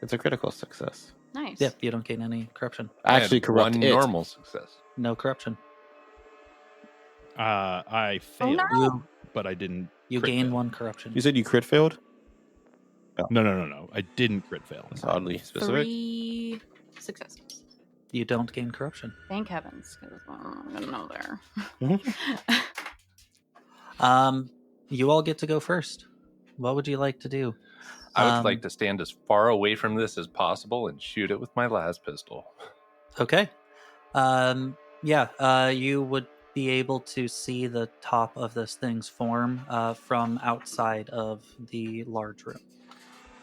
it's a critical success. Nice. Yep, you don't gain any corruption. I had Actually, corrupt one it. normal success. No corruption. I failed, no. but I didn't. You crit gain fail. 1 corruption. You said you crit failed? No. I didn't crit fail. That's oddly specific. 3 successes. You don't gain corruption. Thank heavens, because I'm gonna know there. You all get to go first. What would you like to do? I would like to stand as far away from this as possible and shoot it with my las pistol. Okay. You would be able to see the top of this thing's form from outside of the large room.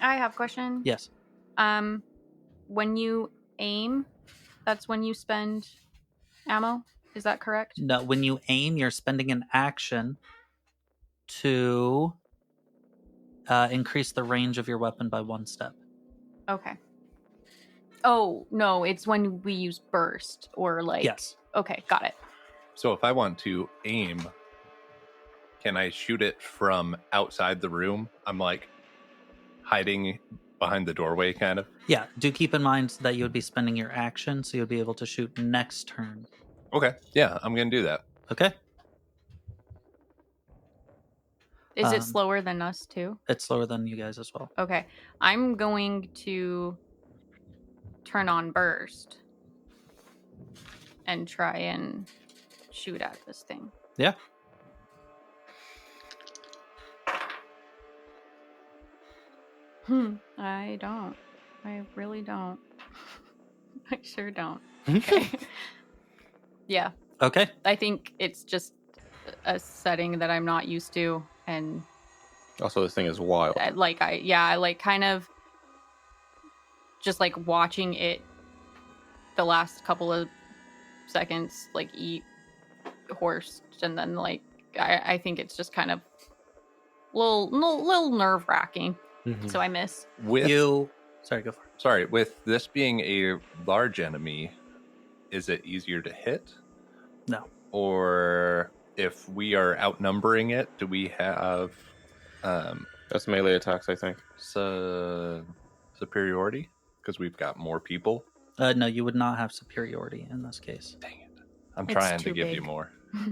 I have a question. Yes. When you aim, that's when you spend ammo. Is that correct? No, when you aim, you're spending an action to increase the range of your weapon by 1 step. Okay. Oh no, it's when we use burst or like. Yes. Okay, got it. So if I want to aim, can I shoot it from outside the room? I'm like hiding behind the doorway, kind of. Yeah. Do keep in mind that you would be spending your action, so you'll be able to shoot next turn. Okay. Yeah, I'm going to do that. Okay. Is it slower than us too? It's slower than you guys as well. Okay. I'm going to turn on burst and try and shoot at this thing. Yeah. I don't. I really don't. I sure don't. Okay. Yeah, Okay. I think it's just a setting that I'm not used to, and Also, this thing is wild. I like kind of just like watching it the last couple of seconds like eat horse, and then like I think it's just kind of little nerve wracking. Mhm. So I miss. Sorry, go for it. Sorry, with this being a large enemy, is it easier to hit? No. Or if we are outnumbering it, do we have That's melee attacks, I think. superiority? Because we've got more people. No, you would not have superiority in this case. Dang it. I'm It's trying to too give big. you more.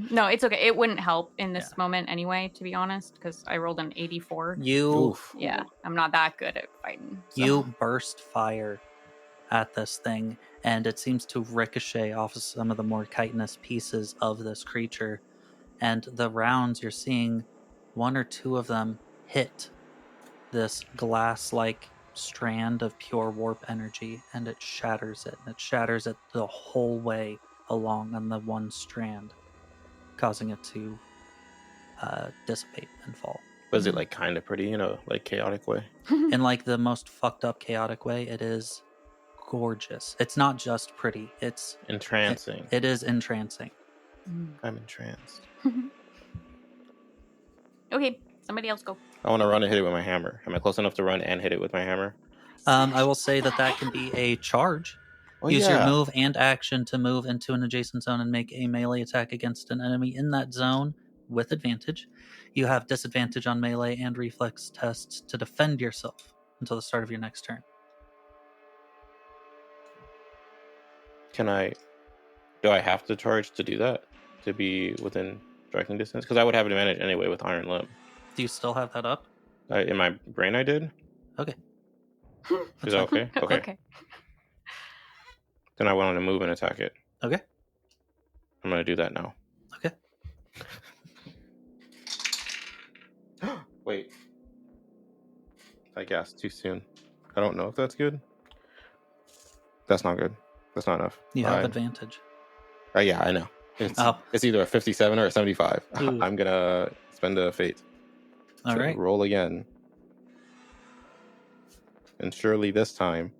No, it's okay. It wouldn't help in this moment anyway, to be honest, because I rolled an 84. Oof. Yeah, I'm not that good at fighting. So. You burst fire at this thing, and it seems to ricochet off of some of the more chitinous pieces of this creature. And the rounds, you're seeing one or two of them hit this glass-like strand of pure warp energy, and it shatters it. And it shatters it the whole way along on the one strand, causing it to dissipate and fall. Was it like kind of pretty, like chaotic way? In like the most fucked up chaotic way, it is gorgeous. It's not just pretty, it's Entrancing. it is entrancing. I'm entranced. Okay, somebody else go. I want to run and hit it with my hammer. Am I close enough to run and hit it with my hammer? I will say that can be a charge. Oh, Use your yeah. move and action to move into an adjacent zone and make a melee attack against an enemy in that zone with advantage. You have disadvantage on melee and reflex tests to defend yourself until the start of your next turn. Do I have to charge to do that? To be within striking distance? Because I would have advantage anyway with Iron Limb. Do you still have that up? In my brain I did? Okay. Is that okay? Okay. Okay. Then I want to move and attack it. Okay. I'm going to do that now. Okay. Wait. I guessed too soon. I don't know if that's good. That's not good. That's not enough. You have advantage. Yeah, I know. It's either a 57 or a 75. Ooh. I'm going to spend a fate. All So right. roll again. And surely this time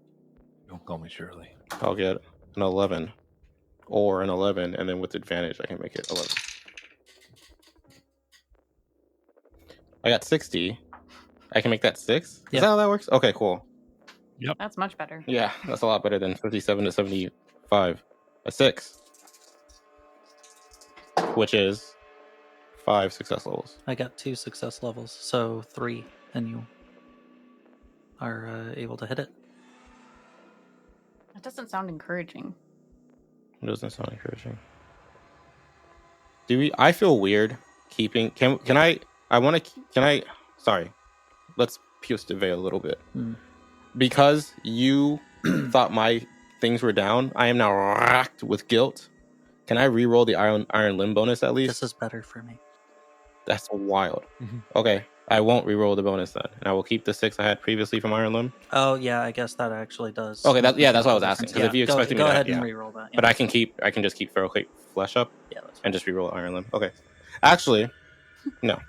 Don't call me Shirley. I'll get an 11 or an 11, and then with advantage I can make it 11. I got 60. I can make that 6? Is Yep. that how that works? Okay, cool. That's much better. Yeah, that's a lot better than 57 to 75. A 6. Which is 5 success levels. I got 2 success levels, so 3, and you are able to hit it. That doesn't sound encouraging. It doesn't sound encouraging. I feel weird keeping sorry. Let's pierce the veil a little bit. Because you thought my things were down, I am now racked with guilt. Can I re-roll the Iron Limb bonus at least? This is better for me. That's wild. Mhm. Okay, I won't re-roll the bonus then, and I will keep the 6 I had previously from Iron Limb. Oh yeah, I guess that actually does. Okay, that's what I was asking. Because if you expected me go to, ahead and re-roll that. but I can just keep Feral Flesh up Yeah, that's fine. and just re-roll Iron Limb. Okay, actually, no.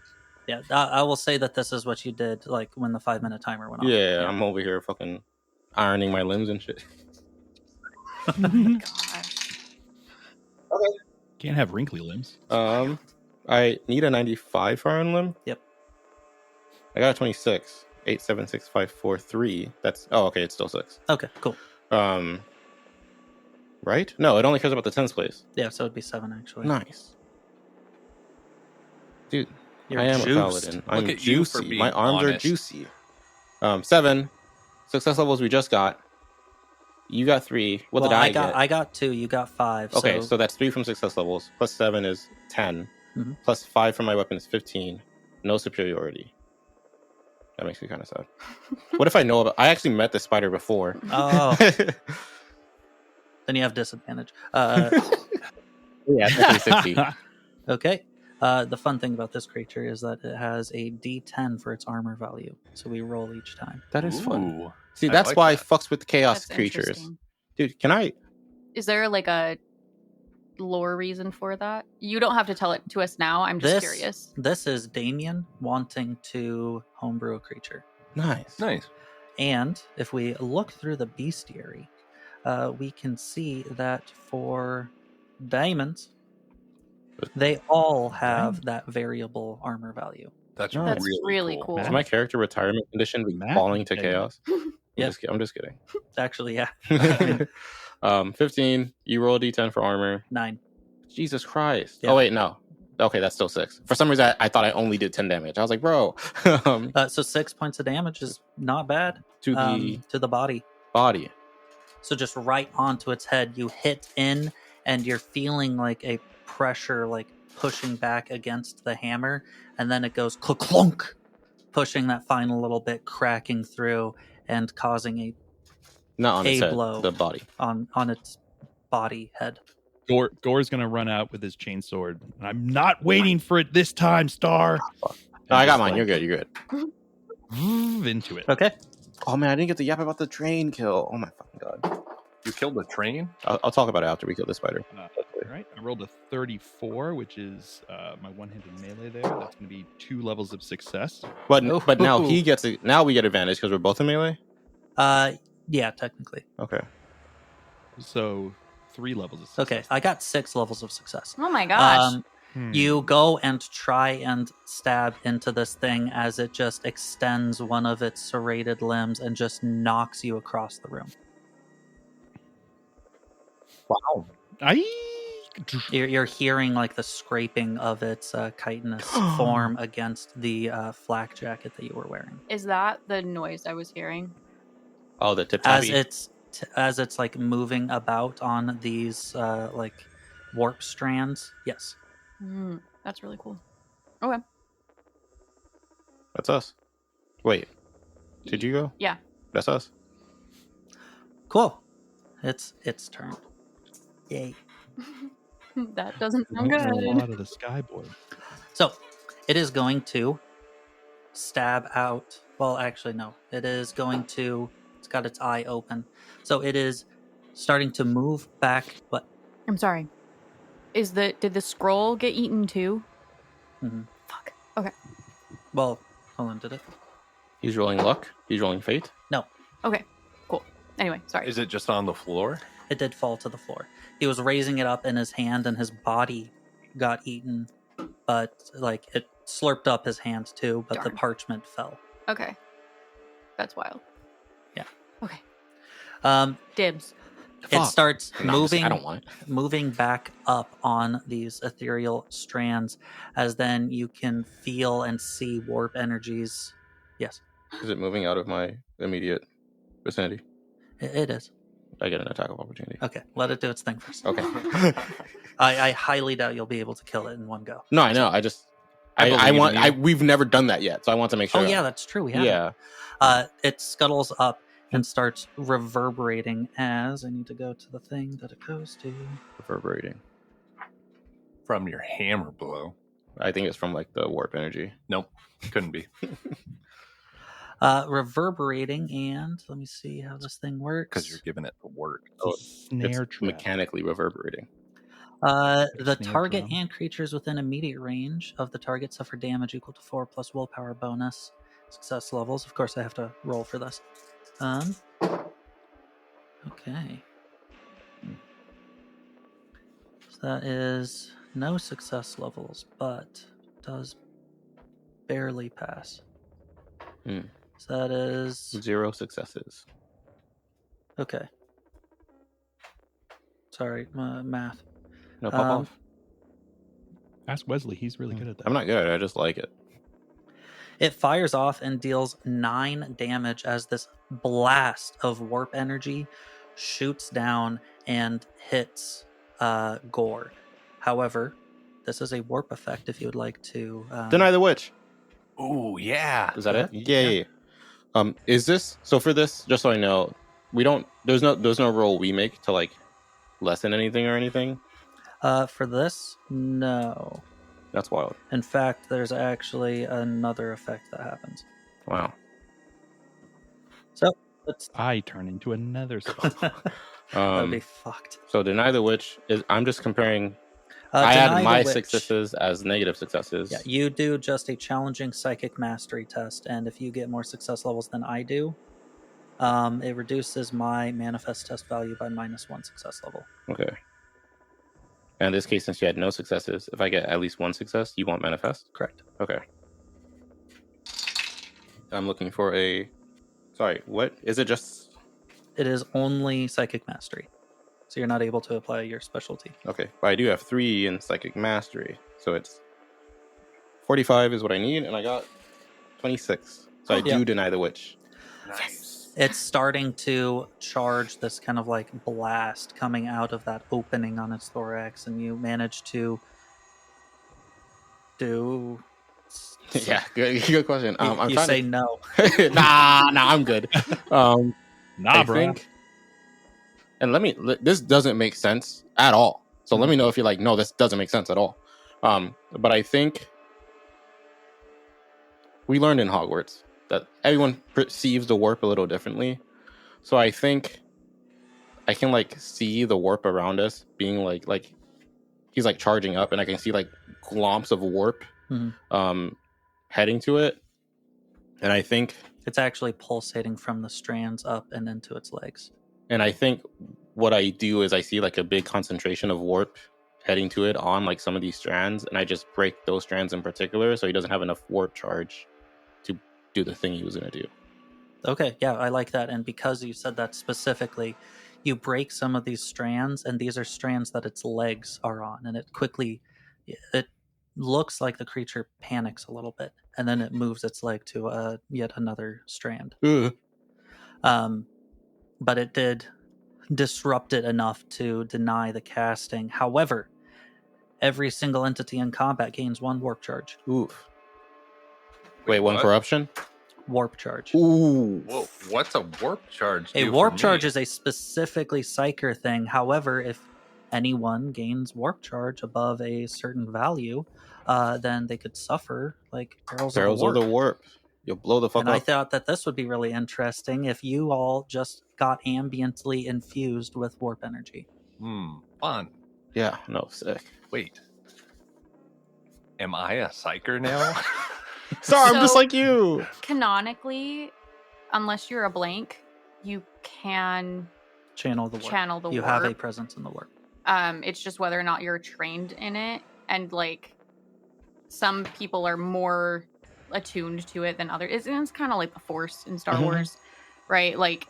Yeah, I will say that this is what you did, like when the 5-minute timer went off. Yeah, I'm over here fucking ironing my limbs and shit. Gosh. Can't have wrinkly limbs. I need a 95 for Iron Limb. Yep. I got a 26. 8, 7, 6, 5, 4, 3. That's okay. It's still 6. Okay, cool. Right? No, it only cares about the 10th place. Yeah, so it'd be 7 actually. Nice, dude. You're I am juiced. a paladin. I'm Look at you for juicy. being My arms are honest. juicy. 7 success levels we just got. You got 3. What Well, did I got get? I got 2. You got 5. Okay, so that's 3 from success levels. Plus 7 is 10. Mhm. Plus 5 from my weapon is 15. No superiority. That makes me kind of sad. What if I know about? I actually met this spider before. Oh, then you have disadvantage. Yeah, it's actually 60. Okay. The fun thing about this creature is that it has a D10 for its armor value, so we roll each time. That is fun. Ooh, See, I that's like why that. I fucks with chaos That's creatures. interesting. Dude, can I? Is there like a lore reason for that? You don't have to tell it to us now. I'm just curious. This is Damien wanting to homebrew a creature. Nice. Nice. And if we look through the bestiary, we can see that for diamonds, they all have that variable armor value. That's That's really cool. Is my character retirement condition be Matt? falling to Yeah. chaos? Yeah. I'm just kidding. Actually, yeah, 15. You roll a d10 for armor. 9. Jesus Christ. Yeah. Oh, wait, no. Okay, that's still 6. For some reason, I thought I only did 10 damage. I was like, bro. So 6 points of damage is not bad To the to the body. body. So just right onto its head, you hit in, and you're feeling like a pressure, like pushing back against the hammer, and then it goes clunk, pushing that final little bit, cracking through, and causing a Not on its head, blow. the body. on its body head. Gore's gonna run out with his chainsword. I'm not waiting for it this time, Star. No, I got mine. You're good. You're good. Into it. Okay. Oh, man, I didn't get to yap about the train kill. Oh, my fucking God. You killed the train? I'll talk about it after we kill the spider. All right, I rolled a 34, which is my one-handed melee there. That's going to be 2 levels of success. But now Ooh. he gets it. Now we get advantage because we're both in melee. Yeah, technically. Okay. So 3 levels of success. Okay, I got 6 levels of success. Oh my gosh. You go and try and stab into this thing as it just extends one of its serrated limbs and just knocks you across the room. Wow. You're hearing like the scraping of its chitinous form against the flak jacket that you were wearing. Is that the noise I was hearing? Oh, the tip As tabby. it's like moving about on these like warp strands. Yes. That's really cool. Okay. That's us. Wait, did you go? Yeah. That's us. Cool. It's its turn. Yay. That doesn't sound Don't good. fall out of the sky, boy. So it is going to stab out. Well, actually, no. It is going to. It's got its eye open. So it is starting to move back. But I'm sorry. Did the scroll get eaten too? Mhm. Fuck. Okay. well, hold on. Did it? He's rolling luck. He's rolling fate. No, Okay. Cool. Anyway, sorry. Is it just on the floor? it did fall to the floor. He was raising it up in his hand, and his body got eaten. But like it slurped up his hand too. But the Darn. parchment fell. Okay. That's wild. Yeah. Okay. It Dibs. Fuck. starts No, moving. I don't want it. Moving back up on these ethereal strands, as then you can feel and see warp energies. Yes, Is it moving out of my immediate vicinity? it is. I get an attack of opportunity. Okay, let it do its thing first. Okay. I highly doubt you'll be able to kill it in one go. No, I know. I just. I I believe want. in you. We've never done that yet, so I want to make sure. Oh yeah, that's true. We haven't. Yeah. It scuttles up and starts reverberating as I need to go to the thing that it goes to. Reverberating. From your hammer blow. I think it's from like the warp energy. Nope. Couldn't be. Reverberating, and let me see how this thing works. Because you're giving it the work. It's a snare It's trap. mechanically reverberating. The Snare target drum. and creatures within immediate range of the target suffer damage equal to 4 plus willpower bonus. Success levels. Of course, I have to roll for this. Okay. So that is no success levels, but does barely pass. Hmm. So that is 0 successes. okay. Sorry, math. No pop Um, off. Ask Wesley. He's really good at that. I'm not good. I just like it. It fires off and deals 9 damage as this blast of warp energy shoots down and hits Gore. However, this is a warp effect if you would like to. Deny the witch. Oh, yeah. Is that it? Yeah. Yeah. Is this so? For this, just so I know, we don't. There's no roll we make to like lessen anything or anything. For this, no. That's wild. In fact, there's actually another effect that happens. Wow. So let's. I turn into another spell. That'd be fucked. So Deny the Witch is. I'm just comparing. I Deny had the my Witch. successes as negative successes. Yeah, you do just a challenging psychic mastery test, and if you get more success levels than I do, it reduces my manifest test value by -1 success level. Okay. And in this case, since you had no successes, if I get at least one success, you won't manifest? Correct. Okay. I'm looking for a... Sorry, what? Is it just... It is only psychic mastery, so you're not able to apply your specialty. Okay, but I do have 3 in Psychic Mastery, so it's 45 is what I need, and I got 26. So I do Deny the Witch. Nice. It's starting to charge this kind of like blast coming out of that opening on its thorax, and you manage to do. Yeah, good question. I'm you trying say to... no. nah, I'm good. Nah, bro. Think, and this doesn't make sense at all. So let me know if you're like, no, this doesn't make sense at all. But I think we learned in Hogwarts that everyone perceives the warp a little differently. So I think I can like see the warp around us being like he's like charging up, and I can see like glomps of warp heading to it. And I think it's actually pulsating from the strands up and into its legs. And I think what I do is I see like a big concentration of warp heading to it on like some of these strands, and I just break those strands in particular so he doesn't have enough warp charge to do the thing he was going to do. Okay, yeah, I like that. And because you said that specifically, you break some of these strands, and these are strands that its legs are on, and it looks like the creature panics a little bit, and then it moves its leg to yet another strand. But it did disrupt it enough to deny the casting. However, every single entity in combat gains 1 warp charge. Oof. Wait, 1 corruption? Warp charge. Ooh. Whoa, what's a warp charge? A warp charge is a specifically psyker thing. However, if anyone gains warp charge above a certain value, then they could suffer like barrels of the warp. You'll blow the fuck and up. I thought that this would be really interesting if you all just got ambiently infused with warp energy. Fun. Yeah, no, sick. Wait. Am I a psyker now? Sorry, I'm just like you. Canonically, unless you're a blank, you can channel the warp. You warp. have a presence in the warp. It's just whether or not you're trained in it, and like some people are more attuned to it than others. It's kind of like the Force in Star Wars, right? Like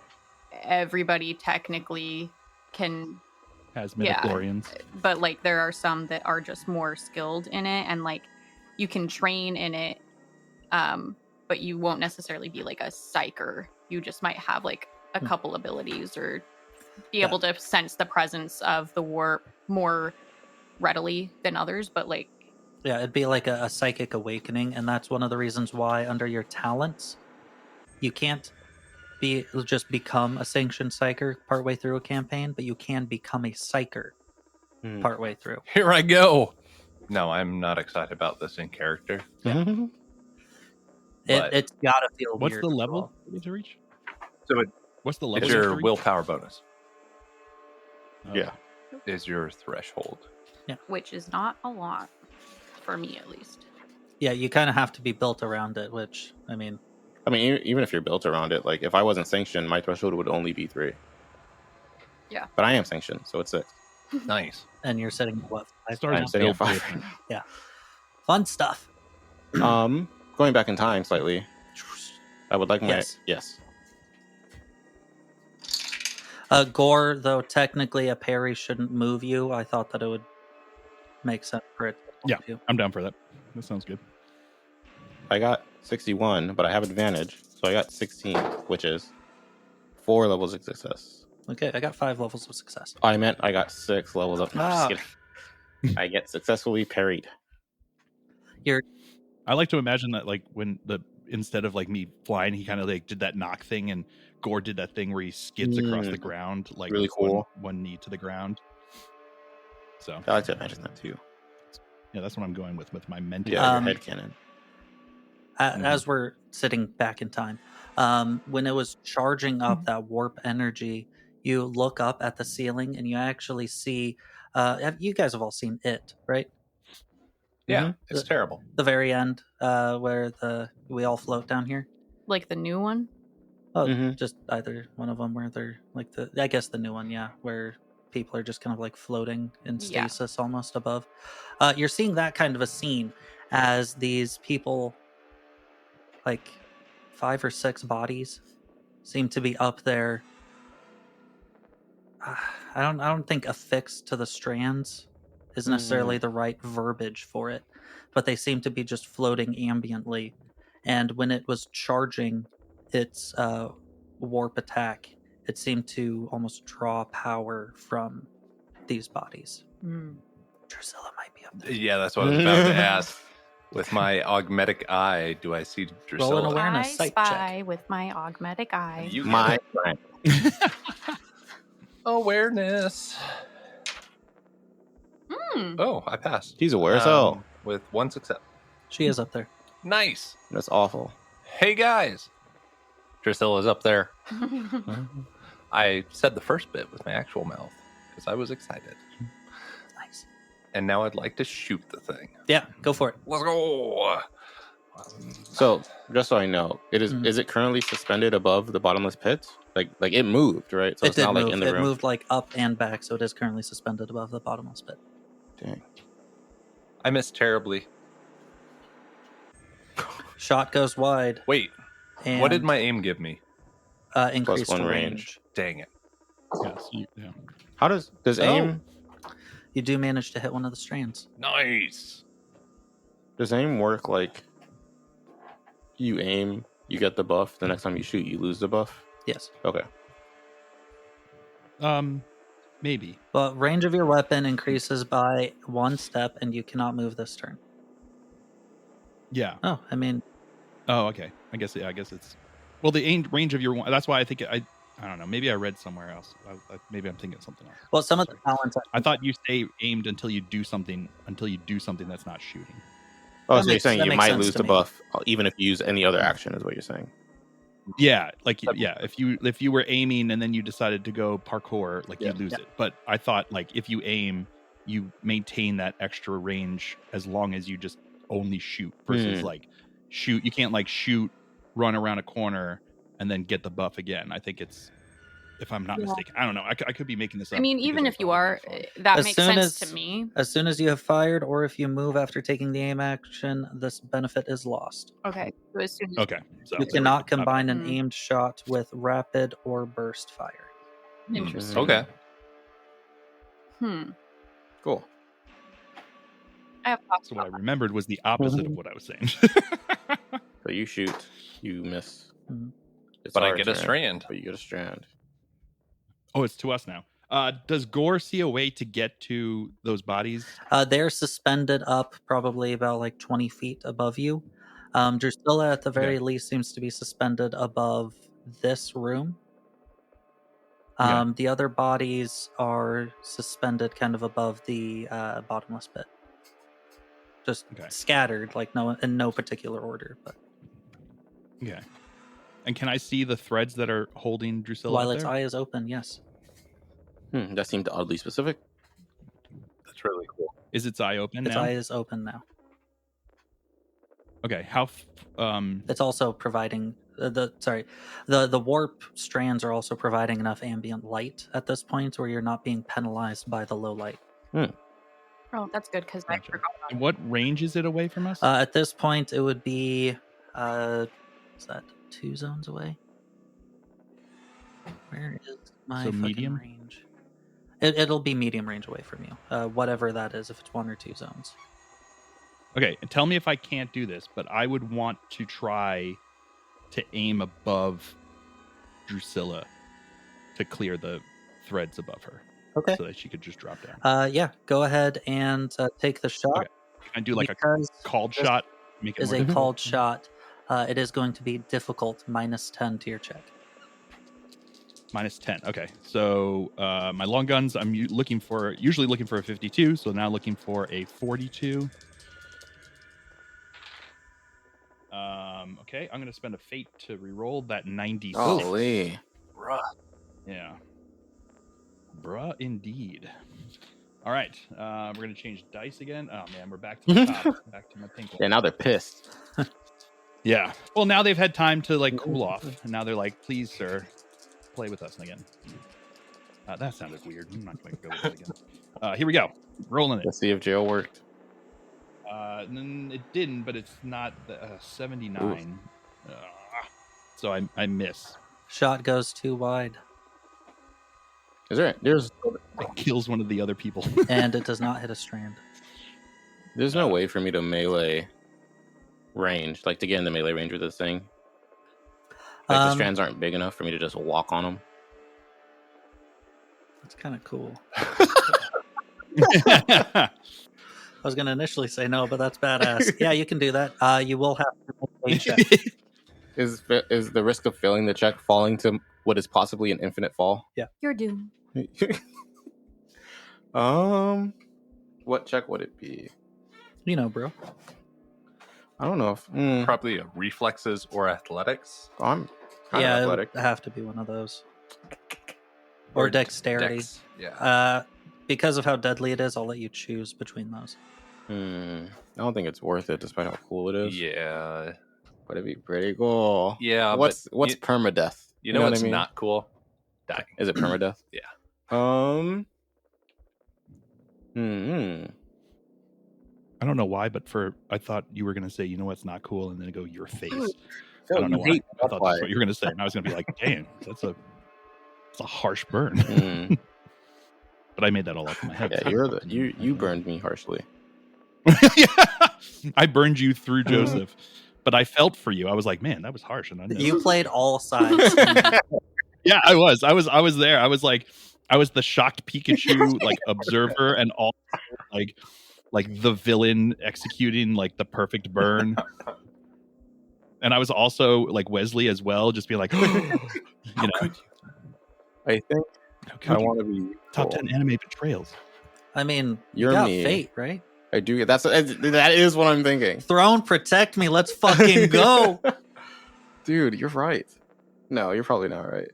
everybody technically can has midichlorians, but like there are some that are just more skilled in it, and like you can train in it, but you won't necessarily be like a psyker. You just might have like a couple abilities or be able to sense the presence of the warp more readily than others, but like it'd be like a psychic awakening, and that's one of the reasons why under your talents you can't just become a sanctioned psyker partway through a campaign, but you can become a psyker partway through. Here I go. No, I'm not excited about this in character. It's gotta feel what's weird. The level you need to reach? So what's the level? It's your willpower bonus. Yeah. Is your threshold. Yeah. Which is not a lot. For me, at least. Yeah, you kind of have to be built around it, which, I mean, even if you're built around it, like if I wasn't sanctioned, my threshold would only be 3. Yeah. But I am sanctioned, so it's 6. Nice. And you're sitting at what? I'm sitting at 5. Yeah. Fun stuff. Going back in time slightly, I would like my... Yes. Gore, though technically a parry shouldn't move you, I thought that it would make sense for it. Yeah, I'm down for that. That sounds good. I got 61, but I have advantage, so I got 16, which is 4 levels of success. Okay, I got 5 levels of success. I meant I got 6 levels of... No, I'm just kidding. I get successfully parried. I like to imagine that like when instead of like me flying, he kind of like did that knock thing, and Gore did that thing where he skids across the ground, like really cool. One knee to the ground. So I like to imagine that too. Yeah, that's what I'm going with my mental. Yeah, Um, your head cannon. As we're sitting back in time, when it was charging up that warp energy, you look up at the ceiling and you actually see. You guys have all seen it, right? Yeah, it's terrible. The very end, where we all float down here. Like the new one? Oh, Mhm. just either one of them where they're like I guess the new one, yeah, where people are just kind of like floating in Yeah. stasis almost above. You're seeing that kind of a scene as these people, like 5 or 6 bodies, seem to be up there. I don't think affixed to the strands is necessarily the right verbiage for it, but they seem to be just floating ambiently. And when it was charging its warp attack, it seemed to almost draw power from these bodies. Drusilla might be up there. Yeah, that's what I was about to ask. With my augmetic eye, do I see Roll an Drusilla? awareness I sight spy check. with my augmetic eye. You My get it. Awareness. Oh, I passed. He's aware, so with 1 success. She is up there. Nice. that's awful. Hey guys, Drusilla's up there. I said the first bit with my actual mouth because I was excited, Nice. and now I'd like to shoot the thing. Yeah, go for it. Let's go. So just so I know, is it currently suspended above the bottomless pit? Like it moved, right? So It it's did not move. like in the It room. moved like up and back, so it is currently suspended above the bottomless pit. Dang. I missed terribly. Shot goes wide. Wait, And what did my aim give me? increased +1 range? range. Dang it. Yes, yeah. How does aim You do manage to hit one of the strands. Nice. work like you aim, you get the buff, the next time you shoot you lose the buff? Yes. Okay. Maybe. Well, range of your weapon increases by 1 step, and you cannot move this turn. Yeah. Oh, I mean, Oh, okay. I guess it's well the range of your one. That's why I think I don't know. Maybe I read somewhere else. Maybe I'm thinking of something else. well, some of the Sorry. talents. I thought you stay aimed until you do something that's not shooting. Oh, That so you're makes- saying that you makes might sense lose to the me. buff even if you use any other action, is what you're saying. Yeah, like if you were aiming and then you decided to go parkour, like you lose it. But I thought like if you aim, you maintain that extra range as long as you just only shoot versus like shoot. You can't like shoot, run around a corner, and then get the buff again. I think it's, if I'm not mistaken, I don't know. I could be making this up. I mean, because even I if you thought are, it was fun. that As makes soon sense as- to me. As soon as you have fired, or if you move after taking the aim action, this benefit is lost. Okay. So as soon as Okay, so You cannot combine an Mhm. aimed shot with rapid or burst fire. Interesting. Okay. Cool. I have thoughts So what I about remembered was the opposite of what I was saying. So you shoot, you miss. Mhm. It's But I our get a turn, strand. But you get a strand. Oh, it's to us now. Does Gore see a way to get to those bodies? They're suspended up probably about like 20 feet above you. Drusilla, at the very least, seems to be suspended above this room. Okay. The other bodies are suspended kind of above the bottomless pit. Just Okay. scattered, like in no particular order. But Okay. And can I see the threads that are holding Drusilla while up its there? eye is open, yes. That seemed oddly specific. That's really cool. Is its eye open Its now? eye is open now. Okay. How? It's also providing the warp strands are also providing enough ambient light at this point where you're not being penalized by the low light. Oh, that's good because I Gotcha. forgot about And what range is it away from us? At this point, it would be is that 2 zones away? Where is my So fucking medium? range? It'll be medium range away from you, whatever that is, if it's 1 or 2 zones. Okay, and tell me if I can't do this, but I would want to try to aim above Drusilla to clear the threads above her, Okay. so that she could just drop down. Yeah, go ahead and take the shot. Okay. Can I do like Because a called this shot? Make it is more a difficult? called shot. It is going to be difficult, -10 to your check. -10. Okay, so my long guns, I'm usually looking for a 52, so now looking for a 42. Okay, I'm gonna spend a fate to re-roll that 96. Holy. Bruh. Yeah. Bruh, indeed. All right, we're gonna change dice again. Oh man, we're back to the top, back to my pink one. Yeah, now they're pissed. Yeah. Well, now they've had time to like cool off, and now they're like, "Please, sir, play with us again." That sounded weird. I'm not going to go with it again. Here we go. Rolling it. Let's see if jail worked. It didn't, but it's not 79. So I miss. Shot goes too wide, There's It kills one of the other people. and it does not hit a strand. there's no way for me to melee range, like to get in the melee range with this thing. Like the strands aren't big enough for me to just walk on them. That's kind of cool. I was going to initially say no, but that's badass. Yeah, you can do that. You will have to make a check. Is the risk of failing the check falling to what is possibly an infinite fall? You're doomed. What check would it be? You know, bro. I don't know if Probably reflexes or athletics. I'm kind Yeah, of it athletic. would have to be one of those. Or dexterity. Dex. Yeah. Because of how deadly it is, I'll let you choose between those. I don't think it's worth it, despite how cool it is. Yeah. But it'd be pretty cool. Yeah. What's but permadeath? you know what what's I mean? not cool? Dying. Is it permadeath? Yeah. I don't know why, but I thought you were gonna say, you know what's not cool, and then go your face. I I don't know why. I thought that's what you were gonna say, and I was gonna be like, damn, it's a harsh burn. But I made that all up in my head. Yeah, you burned me harshly. Yeah. I burned you through Joseph, but I felt for you. I was like, man, that was harsh. And I know. You played all sides. Yeah, I was there. I was the shocked Pikachu like observer, and all like the villain executing like the perfect burn. And I was also like Wesley as well, just being like, you know, I think I want to be top cool. 10 anime betrayals. I mean, You're you got me. fate, right? I do. That is what I'm thinking. Throne, protect me. Let's fucking go. Dude, you're right. No, you're probably not right.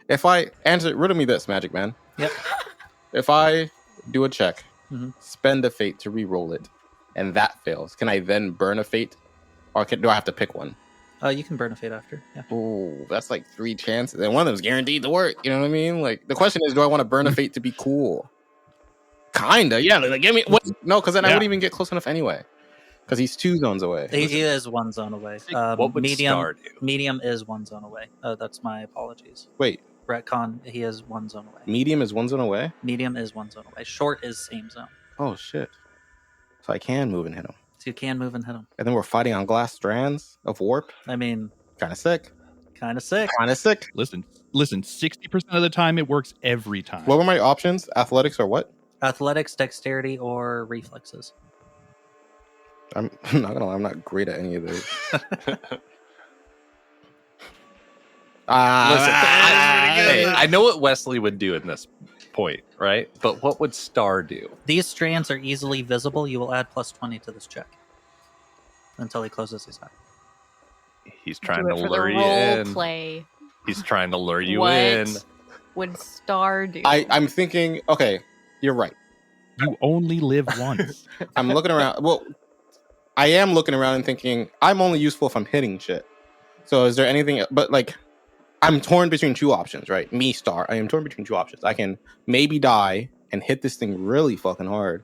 If I riddle me this, Magic Man. Yep. If I do a check, Mhm. spend a fate to re-roll it, and that fails, can I then burn a fate, or do I have to pick one? You can burn a fate after. Yeah. Oh, that's like 3 chances, and one of them's guaranteed to work. You know what I mean? Like the question is, do I want to burn a fate to be cool? Kinda, yeah. Like, give me what? No, because then I Yeah. wouldn't even get close enough anyway. Because he's 2 zones away. He is 1 zone away. What would Star do? Medium is 1 zone away. That's my apologies. Wait, Retcon, he is 1 zone away. medium is 1 zone away. Medium is 1 zone away. Short is same zone. Oh shit! So I can move and hit him, So you can move and hit him. and then we're fighting on glass strands of warp. I mean, Kind of sick. kind of sick. Kind of sick. Listen, 60% of the time it works every time. What were my options? Athletics or what? Athletics, dexterity, or reflexes. I'm not gonna lie, I'm not great at any of those. I know what Wesley would do in this point, right? But what would Star do? These strands are easily visible. You will add +20 to this check until he closes his eye. He's trying Do to it for lure the you role in. play. He's trying to lure you What in. would Star do? I'm thinking. Okay, you're right. You only live once. I'm looking around. Well, I am looking around and thinking I'm only useful if I'm hitting shit. So is there anything? But like, I'm torn between 2 options, right? Me, Star. I am torn between 2 options. I can maybe die and hit this thing really fucking hard,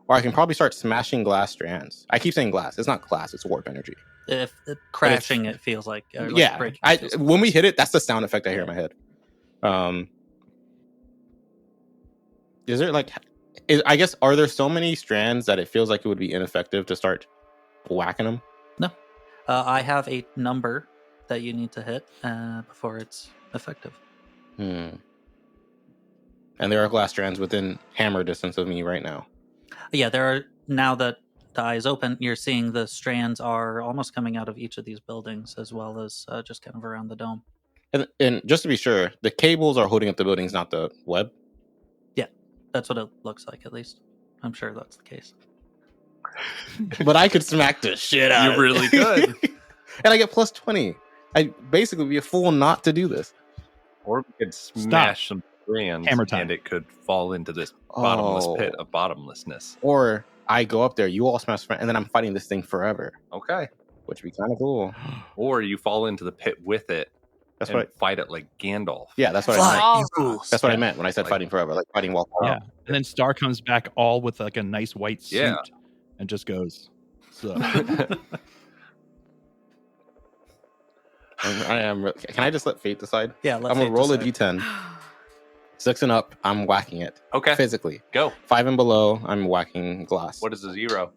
or I can probably start smashing glass strands. I keep saying glass. It's not glass. It's warp energy. If crashing, it feels like, Yeah. breaking. it feels like. When we hit it, that's the sound effect I hear in my head. Is there like? I guess, are there so many strands that it feels like it would be ineffective to start whacking them? No, I have a number that you need to hit before it's effective. And there are glass strands within hammer distance of me right now. Yeah, there are. Now that the eye is open, you're seeing the strands are almost coming out of each of these buildings, as well as just kind of around the dome. And just to be sure, the cables are holding up the buildings, not the web. That's what it looks like, at least. I'm sure that's the case. But I could smack the shit out. You really could. and I get plus 20. I basically be a fool not to do this. Or we could smash some strands Hammer time. and it could fall into this bottomless pit Oh. of bottomlessness. Or I go up there, you all smash, and then I'm fighting this thing forever, Okay. which would be kind of cool. Or you fall into the pit with it That's and what. fight it like Gandalf. Yeah, that's what I Fly, meant. Oh. you fools. That's what I Yeah. meant when I said Like- fighting forever, like fighting while far Yeah. out. And then Star comes back all with like a nice white suit Yeah. and just goes. So I am. Can I just let fate decide? Yeah, I'm gonna roll a d10. 6 and up, I'm whacking it Okay. physically. Go. 5 and below, I'm whacking glass. What is a 0?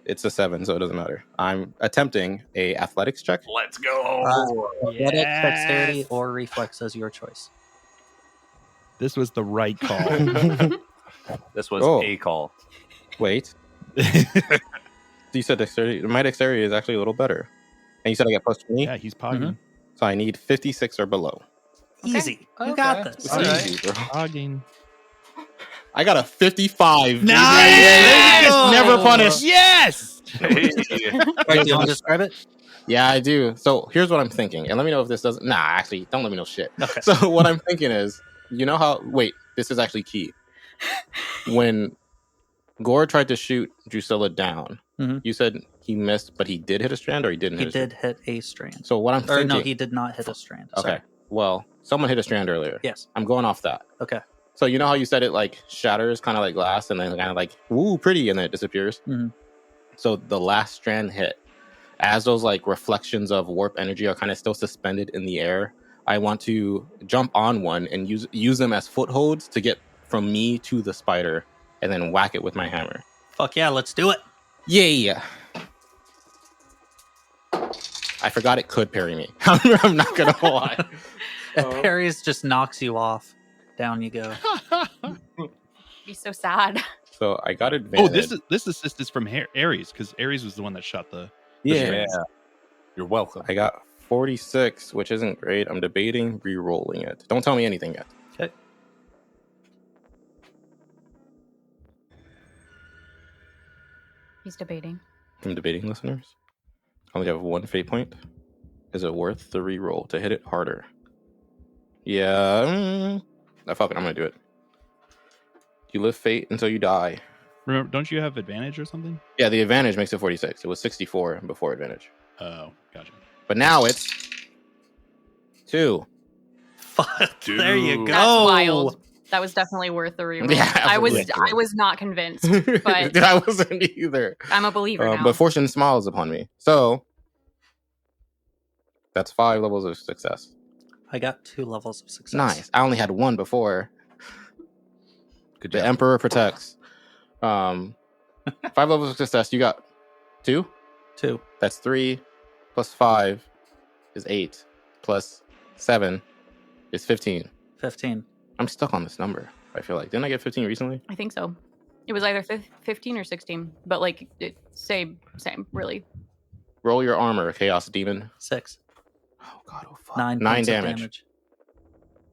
It's a 7, so it doesn't matter. I'm attempting a athletics check. Let's go. Athletic, dexterity, or reflex is your choice. this was the right call. This was Oh. a call. Wait, you said dexterity. My dexterity is actually a little better. And you said I get plus 20, Yeah, he's pogging. so I need 56 or below. Easy. You Okay. got this. It's All right. easy, bro. Pogging. I got a 55. Nice! Never punished. Yes. Hey. Right, do you want to describe it? Yeah, I do. So here's what I'm thinking, and let me know if this doesn't. Nah, actually, don't let me know shit. Okay. So what I'm thinking is, you know how? Wait, this is actually key. When Gore tried to shoot Drusilla down, Mhm. you said he missed, but he did hit a strand, or he didn't. He hit a did hit a strand. strand? So what I'm Or thinking. no, he did not hit a strand. Okay. Sorry. Well, someone hit a strand earlier. Yes. I'm going off that. Okay. So you know how you said it like shatters, kind of like glass, and then kind of like woo, pretty, and then it disappears. Mhm. So the last strand hit, as those like reflections of warp energy are kind of still suspended in the air. I want to jump on one and use them as footholds to get from me to the spider, and then whack it with my hammer. Fuck yeah, let's do it. Yeah. I forgot it could parry me. I'm not gonna lie. If parries just knocks you off, down you go. Be so sad. So I got advantage. Oh, this assist is from Ares because Ares was the one that shot the. yeah. You're welcome. I got 46, which isn't great. I'm debating re-rolling it. Don't tell me anything yet. Okay. He's debating. I'm debating, listeners. I only have 1 fate point. Is it worth the re-roll to hit it harder? Yeah. Fuck it, I'm gonna do it. You live fate until you die. Remember, don't you have advantage or something? Yeah, the advantage makes it 46. It was 64 before advantage. Oh, gotcha. But now it's 2. Fuck. There you Dude. go. That's wild. That was definitely worth the reroll. Yeah, I was absolutely. I was not convinced, but Dude, I wasn't either. I'm a believer now. But fortune smiles upon me. So that's 5 levels of success. I got 2 levels of success. Nice. I only had 1 before. Good The job. Emperor protects. 5 levels of success. You got 2? 2. That's 3 plus 5 is 8 plus 7 is 15. 15. I'm stuck on this number. I feel like. Didn't I get 15 recently? I think so. It was either 15 or 16, but like same, really. Roll your armor, Chaos Demon. 6. Oh god, oh fuck. 9 9 points of damage.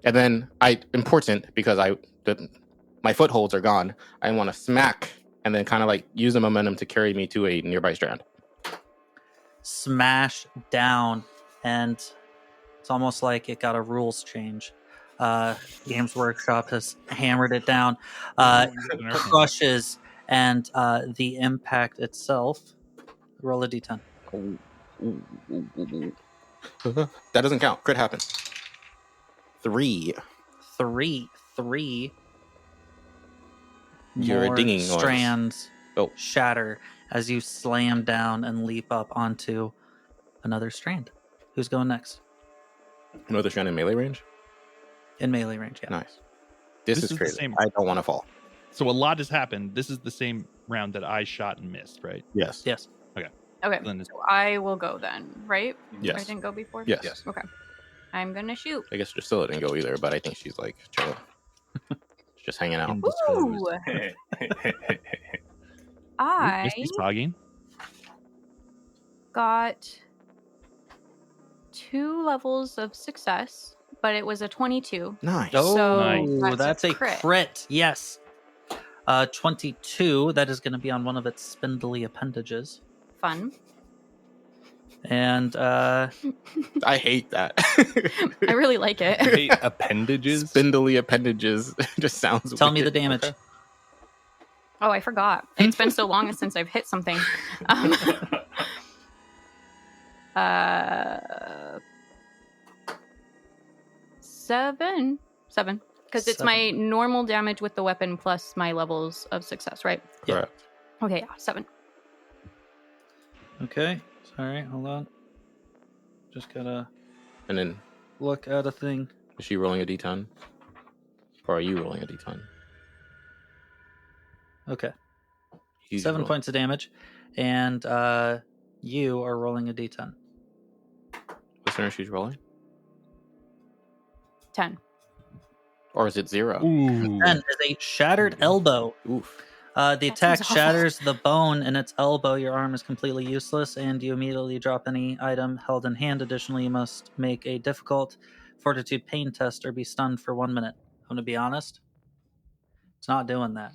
And then important because my footholds are gone. I want to smack and then kind of like use the momentum to carry me to a nearby strand. Smash down, and it's almost like it got a rules change. Games Workshop has hammered it down. Crushes, and the impact itself. Roll a d10. That doesn't count. Crit happens. 3. 3. You're a More dinging noise. strands Oh. shatter as you slam down and leap up onto another strand. Who's going next? Another strand in melee range? In melee range, yeah. Nice. This This is is the crazy. same- I don't want to fall. So a lot has happened. This is the same round that I shot and missed, right? Yes. Yes. Okay, Then it's- so I will go then, right? Yes. I didn't go before? Yes. Yes. Okay. I'm gonna shoot. I guess Drusilla didn't go either, but I think she's like chilling. She's just hanging out. Indisclosed. Ooh, Ooh, I Misty's pogging. got 2 levels of success, but it was a 22. Nice. Oh, So that's a crit. crit. Yes. 22. That is going to be on one of its spindly appendages. Fun. And I hate that. I really like it. I hate appendages. Spindly appendages. Just sounds. tell me the wicked. damage. Okay. Oh, I forgot. It's been so long since I've hit something. Um, 7. Because it's my normal damage with the weapon plus my levels of success, right? Correct. Okay, yeah, 7. Okay. Sorry, hold on. Just gotta And then look at a thing. is she rolling a d10? Or are you rolling a d10? Okay. He's 7 rolling. points of damage. And you are rolling a d10. Listener, she's rolling? 10. Or is it 0? Ooh. 10 is a shattered elbow. Oof. The That attack sounds awful. shatters the bone in its elbow. Your arm is completely useless, and you immediately drop any item held in hand. Additionally, you must make a difficult fortitude pain test or be stunned for 1 minute. I'm going to be honest. It's not doing that.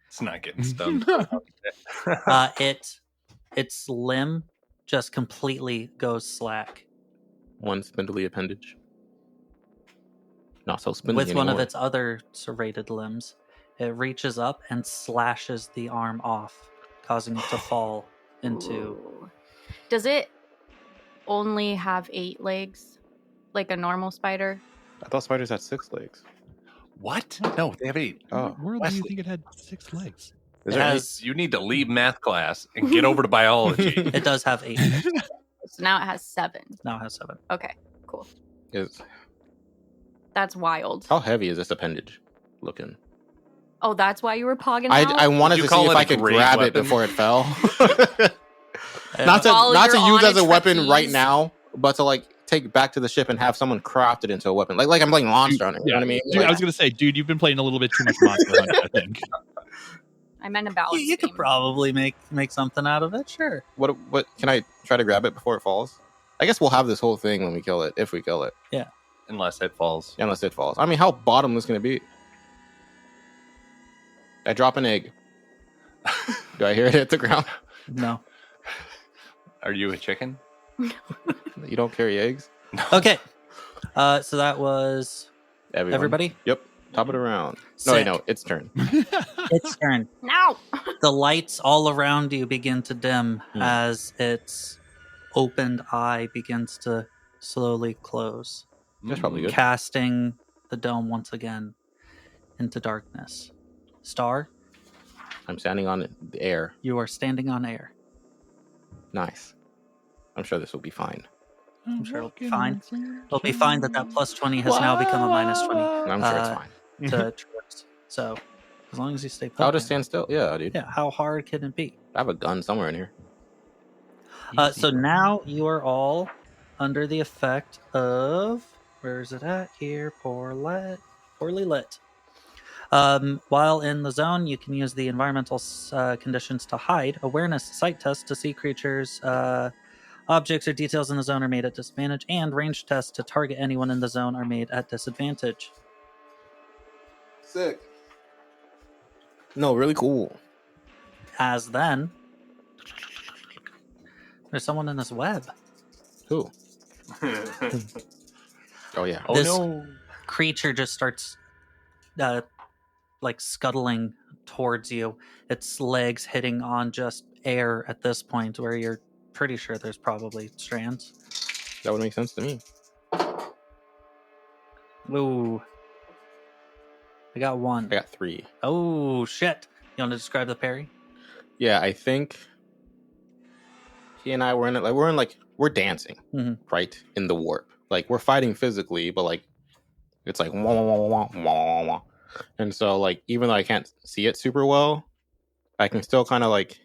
It's not getting stunned. Its limb just completely goes slack. One spindly appendage. Not so spindly With one of anymore. its other serrated limbs, it reaches up and slashes the arm off, causing it to fall into. Ooh. Does it only have 8 legs? Like a normal spider? I thought spiders had 6 legs. What? No, they have 8. Oh. What world do you Wesley. think it had 6 legs? Is It there has. You need to leave math class and get over to biology. It does have 8 legs. So now it has 7. Now it has 7. Okay, cool. is That's wild. how heavy is this appendage looking? Oh, that's why you were pogging I out? wanted You to call see if it I a could great grab it weapon? before it fell. And not to Follow not to your use as a own weapon right expertise. now, but to like take back to the ship and have someone craft it into a weapon. Like I'm playing Monster Hunter. You know what I mean? Dude, Like, I was gonna say, dude, you've been playing a little bit too much Monster Hunter, I think. I meant a balance you could game. probably make something out of it, sure. what can I try to grab it before it falls? I guess we'll have this whole thing when we kill it, if we kill it. Unless it falls. Unless it falls. I mean, how bottomless can it be? I drop an egg. Do I hear it hit the ground? No. Are you a chicken? You don't carry eggs? Okay. So that was Everyone? everybody. Yep. Top it around. No, wait, Sick. no, its turn. Its turn. No! The lights all around you begin to dim Hmm. as its opened eye begins to slowly close, That's probably good. casting the dome once again into darkness. Star, I'm standing on the air. you are standing on air. Nice. I'm sure this will be fine. I'm sure it'll be fine. It'll be fine that plus 20 has now become a minus 20 I'm sure it's fine. to traverse. So, as long as you stay put. I'll just stand still. Yeah, dude. Yeah, how hard can it be? I have a gun somewhere in here. So now you are all under the effect of, where is it at here? Poorly lit. While in the zone, you can use the environmental conditions to hide. Awareness sight test to see creatures, objects, or details in the zone are made at disadvantage, and range tests to target anyone in the zone are made at disadvantage. Sick. No, really cool. As then, there's someone in this web. Who? Oh, yeah. Oh This- no. Creature just starts like scuttling towards you, its legs hitting on just air at this point where you're pretty sure there's probably strands. That would make sense to me. Ooh, I got 1. I got 3. Oh shit, you want to describe the parry? Yeah, I think he and I were in it. Like we're dancing, Mhm. right, in the warp. Like we're fighting physically, but like it's like wah, wah, wah, wah, wah, wah, wah. And so like even though I can't see it super well, I can still kind of like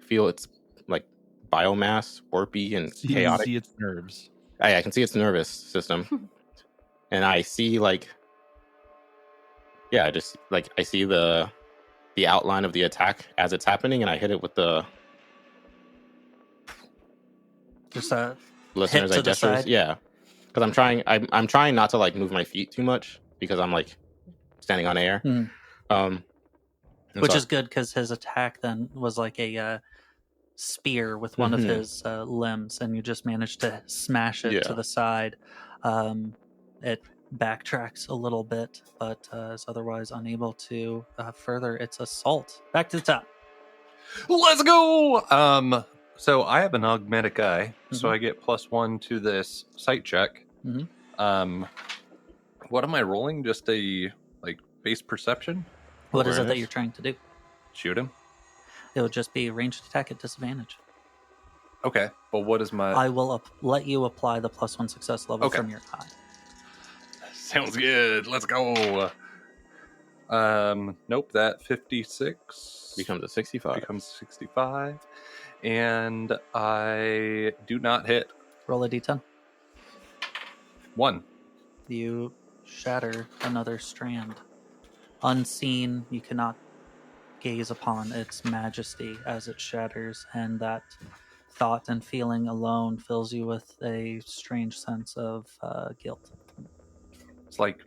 feel its like biomass warpy and So you can chaotic. see its nerves. I can see its nervous system, and I see like I just like I see the outline of the attack as it's happening, and I hit it with the Just listeners to I the gestures. side? Yeah, because I'm trying not to like move my feet too much because I'm like standing on air. Mhm. And which so- is good because his attack then was like a spear with one of his limbs, and you just manage to smash it to the side. It backtracks a little bit, but is otherwise unable to further its assault. Back to the top. Let's go. So I have an augmented eye, so I get +1 to this sight check. What am I rolling? Just a base perception? What is it that you're trying to do? Shoot him. It would just be a ranged attack at disadvantage. Okay, but what is my? I will let you apply the +1 success level from your eye. Sounds good. Let's go. Nope. That 56 becomes a 65. Becomes 65, and I do not hit. Roll a d10. 1. You shatter another strand. Unseen, you cannot gaze upon its majesty as it shatters, and that thought and feeling alone fills you with a strange sense of guilt. It's like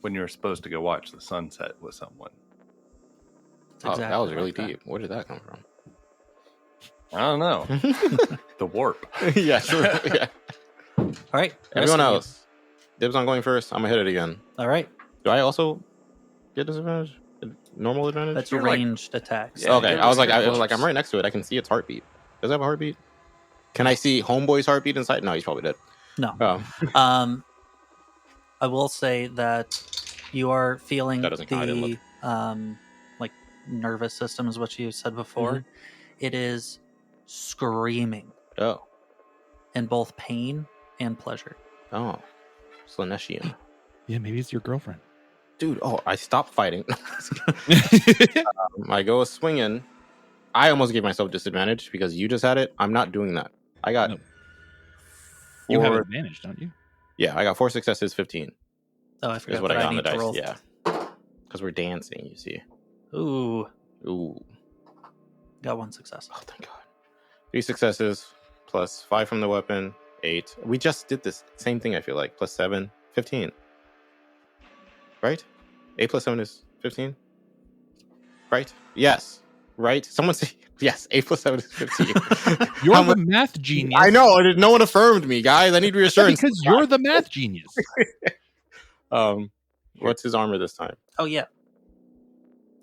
when you're supposed to go watch the sunset with someone. Exactly that was really like that. deep. Where did that come from? I don't know. The warp. Yeah, sure. Yeah. All right. Everyone else. Dibs on going first. I'm going to hit it again. All right. Do I also get disadvantage? Normal advantage? That's ranged attacks. Yeah, okay. I was like, I'm right next to it. I can see its heartbeat. Does it have a heartbeat? Can I see Homeboy's heartbeat inside? No, he's probably dead. No. Oh. I will say that you are feeling That doesn't count. I didn't the nervous system is what you said before. It is screaming. Oh. In both pain and pleasure. Oh. Slaneshian. Yeah, maybe it's your girlfriend. Dude, I stopped fighting. I go swinging. I almost gave myself disadvantage because you just had it. I'm not doing that. I got... You have advantage, don't you? Yeah, I got 4 successes, 15. Oh, I forgot is what that I got I on the need to dice. roll. Yeah. Because we're dancing, you see. Ooh. Ooh. Got 1 success. Oh, thank God. 3 successes, plus 5 from the weapon, 8. We just did this same thing, I feel like. Plus 7, 15. Right? 8 plus 7 is 15? Right? Yes. Right? Someone say yes. 8 plus 7 is 15. You're the math genius. I know. No one affirmed me, guys. I need reassurance. Because you're the math genius. What's his armor this time? Oh, yeah.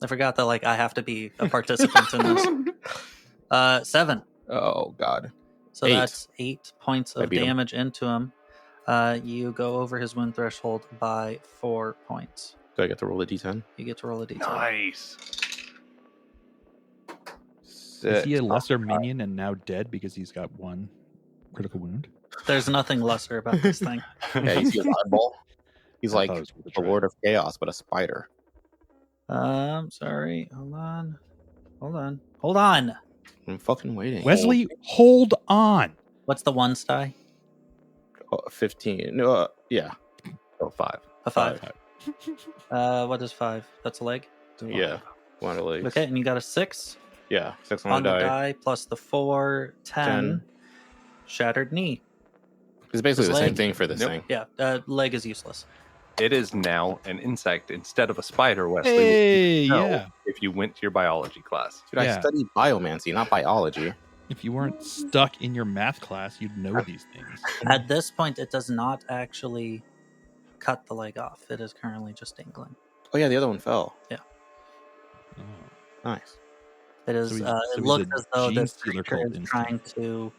I forgot that I have to be a participant in this. 7. Oh, God. So 8. that's 8 points of damage into him. You go over his wound threshold by 4 points. Do I get to roll a d10? You get to roll a d10. Nice. 6. Is he a lesser minion and now dead because he's got 1 critical wound? There's nothing lesser about this thing. Yeah, you see his eyeball? He's like the Lord of Chaos, but a spider. Sorry. Hold on. I'm fucking waiting. Wesley, hold on. What's the 1 die? 15. No, yeah. Oh, 5. A 5. What is 5? That's a leg? Yeah. 1 of the legs. Okay, and you got a 6? Yeah, 6 on the the die. die plus the 4, 10. Shattered knee. It's basically His the leg. same thing for this thing. Yeah, leg is useless. It is now an insect instead of a spider, Wesley. Hey, yeah. If you went to your biology class. Dude, I studied biomancy, not biology. If you weren't stuck in your math class, you'd know these things. At this point, it does not actually cut the leg off. It is currently just dangling. Oh, yeah, the other one fell. Yeah. Oh. Nice. It is. It looks as though this creature is trying to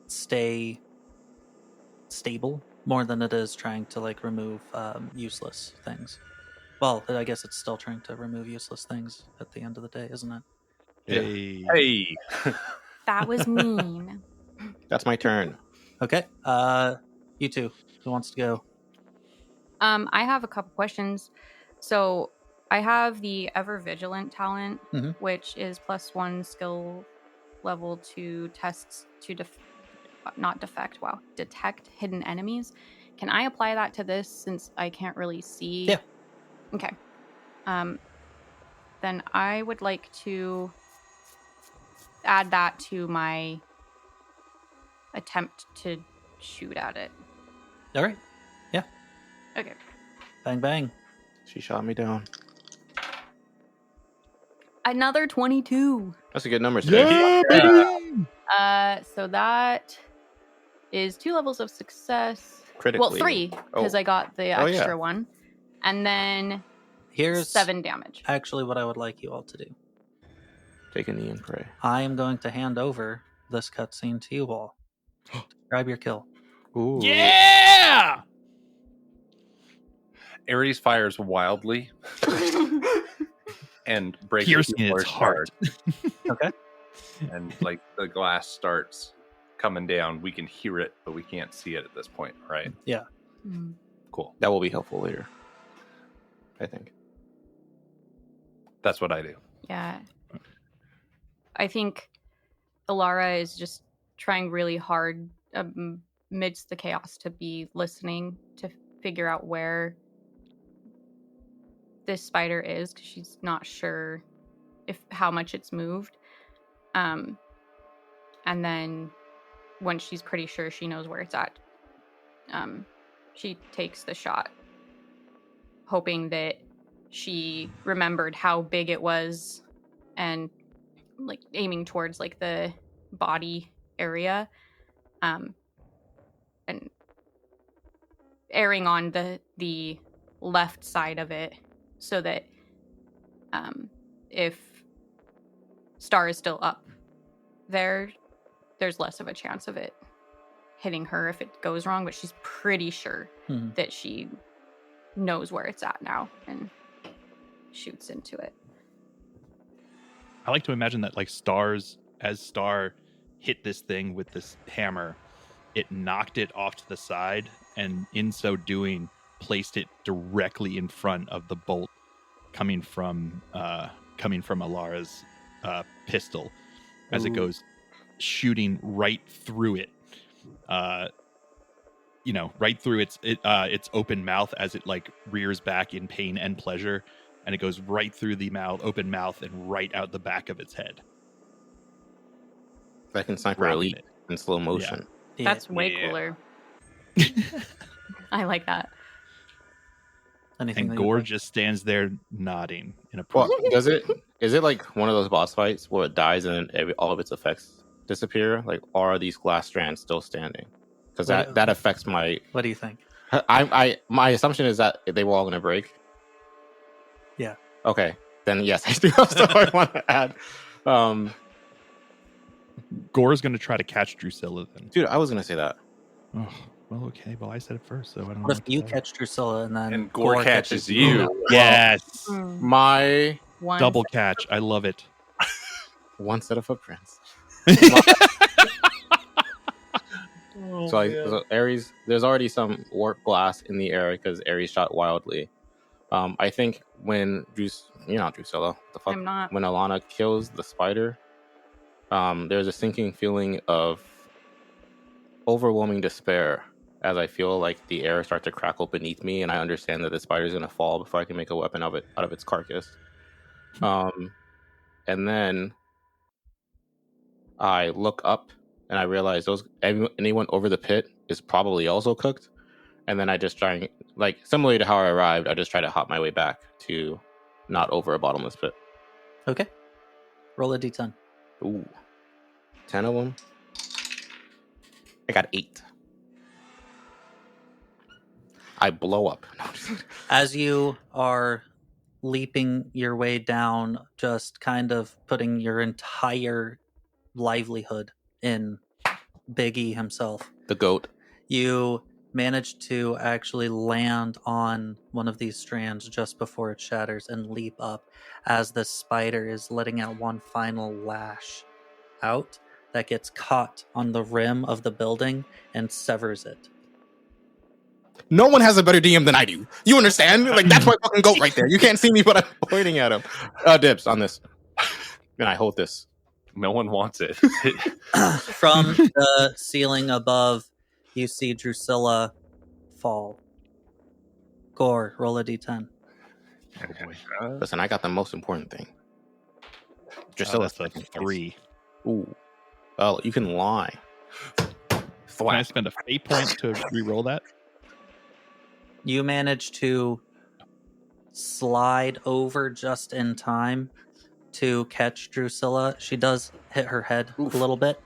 stay stable more than it is trying to remove useless things. Well, I guess it's still trying to remove useless things at the end of the day, isn't it? Hey. That was mean. That's my turn. Okay. You two. Who wants to go? I have a couple questions. So I have the Ever Vigilant talent, which is +1 skill level to tests to detect hidden enemies. Can I apply that to this since I can't really see? Yeah. Okay. Then I would like to add that to my attempt to shoot at it. All right. Yeah. Okay. Bang, bang. She shot me down. Another 22. That's a good number today. Yeah, baby! So that is 2 levels of success. Critically. Well, 3 because Oh. I got the Oh, yeah. extra one, and then Here's 7 damage. actually what I would like you all to do. Take a knee and pray. I am going to hand over this cutscene to you all. Describe your kill. Ooh. Yeah! Ares fires wildly and breaks Piercing the its heart. Okay. And like the glass starts coming down. We can hear it, but we can't see it at this point, right? Mm. Cool. That will be helpful later, I think. That's what I do. Yeah. I think Elara is just trying really hard amidst the chaos to be listening to figure out where this spider is, because she's not sure how much it's moved. And then once she's pretty sure she knows where it's at, she takes the shot, hoping that she remembered how big it was and like aiming towards like the body area, and erring on the left side of it, so that if Star is still up there's less of a chance of it hitting her if it goes wrong. But she's pretty sure that she knows where it's at now and shoots into it. I like to imagine that, like, Star hit this thing with this hammer, it knocked it off to the side, and in so doing, placed it directly in front of the bolt coming from Elara's pistol, as it goes shooting right through it. Right through its open mouth as it like rears back in pain and pleasure, and it goes right through the open mouth and right out the back of its head. That can Sniper Wrapping Elite it. in slow motion. Yeah. That's way cooler. I like that. Anything And that you Gore like? just stands there nodding in a Well, is it like one of those boss fights where it dies and then all of its effects disappear? Like, or are these glass strands still standing? Because that affects my. What do you think? My assumption is that they were all going to break. Yeah. Okay, then yes, I do have stuff I want to add. Gore's going to try to catch Drusilla then. Dude, I was going to say that. Oh, well, okay. Well, I said it first, so I don't know. What if what to you say. catch Drusilla and then And Gore catches you. Yes. My One Double catch. I love it. one set of footprints. Oh, So Ares, there's already some warped glass in the air because Ares shot wildly. I think when you're not Drusilla, the fuck? I'm not. When Alana kills the spider, there's a sinking feeling of overwhelming despair as I feel like the air starts to crackle beneath me, and I understand that the spider's gonna fall before I can make a weapon of it out of its carcass. And then I look up and I realize anyone over the pit is probably also cooked. And then I just try, like, similarly to how I arrived, I just try to hop my way back to not over a bottomless pit. Okay. Roll a d10. Ooh. 10 of them. I got 8. I blow up. No, I'm just kidding. As you are leaping your way down, just kind of putting your entire livelihood in Big E himself, The goat. you manage to actually land on one of these strands just before it shatters and leap up as the spider is letting out one final lash out that gets caught on the rim of the building and severs it. No one has a better DM than I do. You understand? Like, that's my fucking goat right there. You can't see me, but I'm pointing at him. Dibs on this. And I hold this. No one wants it. From the ceiling above, you see Drusilla fall. Gore, roll a d10. Oh boy. Listen, I got the most important thing. Oh, Drusilla's that's a second place. 3. Ooh. Oh, you can lie. Can I spend a fate point to re-roll that? You manage to slide over just in time to catch Drusilla. She does hit her head Oof. a little bit,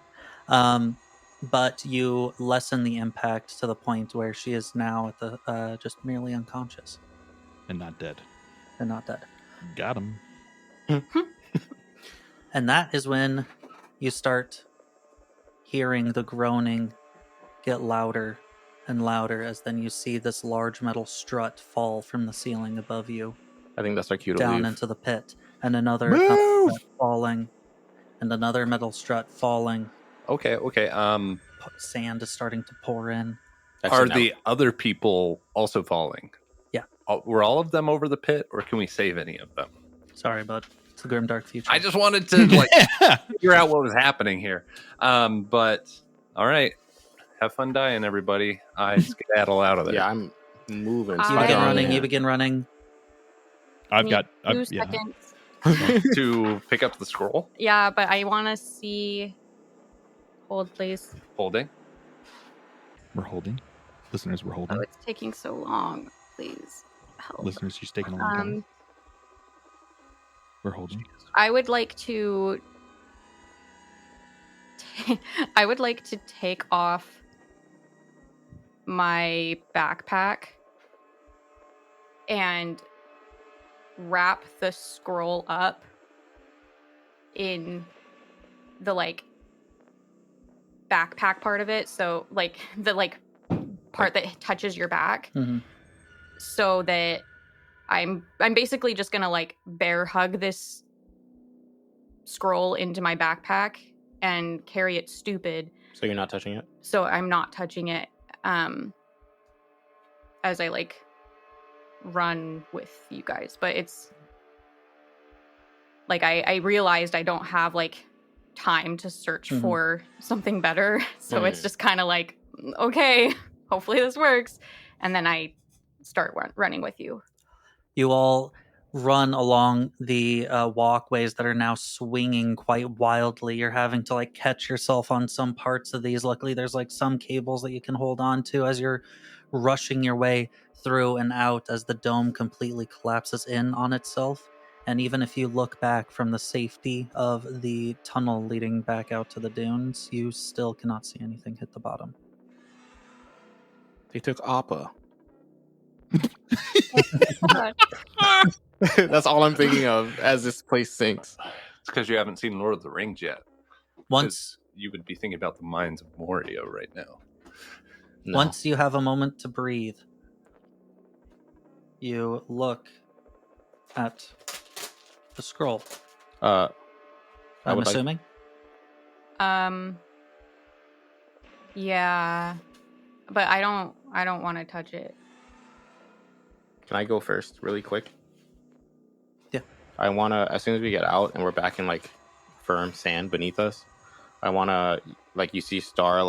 but you lessen the impact to the point where she is now at the just merely unconscious And not dead. and not dead. Got him. And that is when you start hearing the groaning get louder and louder as then you see this large metal strut fall from the ceiling above you I think that's our cue to down leave. into the pit, and another metal strut falling, and another metal strut falling. Okay. Sand is starting to pour in. Actually, Are no. the other people also falling? Yeah. Were all of them over the pit, or can we save any of them? Sorry, but it's a grim dark future. I just wanted to figure out what was happening here. But all right, have fun dying, everybody. I skedaddle out of there. Yeah, I'm moving. You you begin begin on running. in. You begin running. I've got 2 yeah. seconds. To pick up the scroll. Yeah, but I want to see. Hold, please. Holding. We're holding. Listeners, we're holding. Oh, it's taking so long. Please help. Listeners, she's taking a long time. We're holding. I would like to. I would like to take off my backpack and wrap the scroll up in the backpack part of it, so the part that touches your back, Mhm. so that I'm basically just gonna bear hug this scroll into my backpack and carry it stupid, So you're not touching it? so I'm not touching it as I run with you guys. But it's I realized I don't have time to search Mhm. for something better, so it's just kind of okay, hopefully this works, and then I start running with you. You all run along the walkways that are now swinging quite wildly. You're having to catch yourself on some parts of these. Luckily, there's some cables that you can hold on to as you're rushing your way through and out as the dome completely collapses in on itself. And even if you look back from the safety of the tunnel leading back out to the dunes, you still cannot see anything hit the bottom. They took Appa. That's all I'm thinking of as this place sinks. It's because you haven't seen Lord of the Rings yet. Once You would be thinking about the mines of Moria right now. No. Once you have a moment to breathe, you look at the scroll. I I'm would like- assuming. Yeah, but I don't want to touch it. Can I go first, really quick? Yeah. I want to, as soon as we get out and we're back in firm sand beneath us, I want to, you see Star,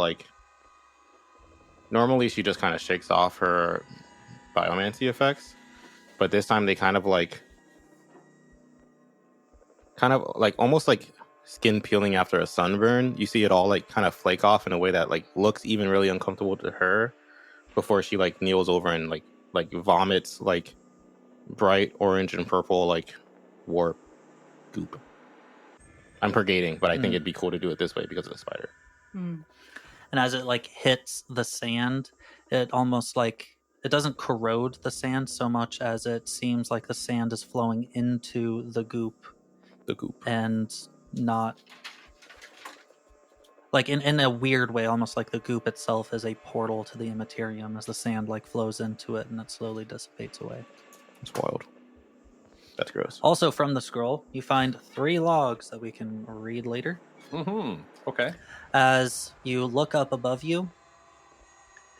normally she just kind of shakes off her biomancy effects, but this time they kind of almost like skin peeling after a sunburn. You see it all kind of flake off in a way that looks even really uncomfortable to her before she kneels over and vomits bright orange and purple warp goop. I'm purgating, but I think it'd be cool to do it this way because of the spider. Hmm. And as it hits the sand, it almost it doesn't corrode the sand so much as it seems like the sand is flowing into the goop. The goop. And not in a weird way, almost like the goop itself is a portal to the Imperium as the sand flows into it and it slowly dissipates away. It's wild. That's gross. Also from the scroll, you find 3 logs that we can read later. Mm-hmm. Okay. As you look up above you,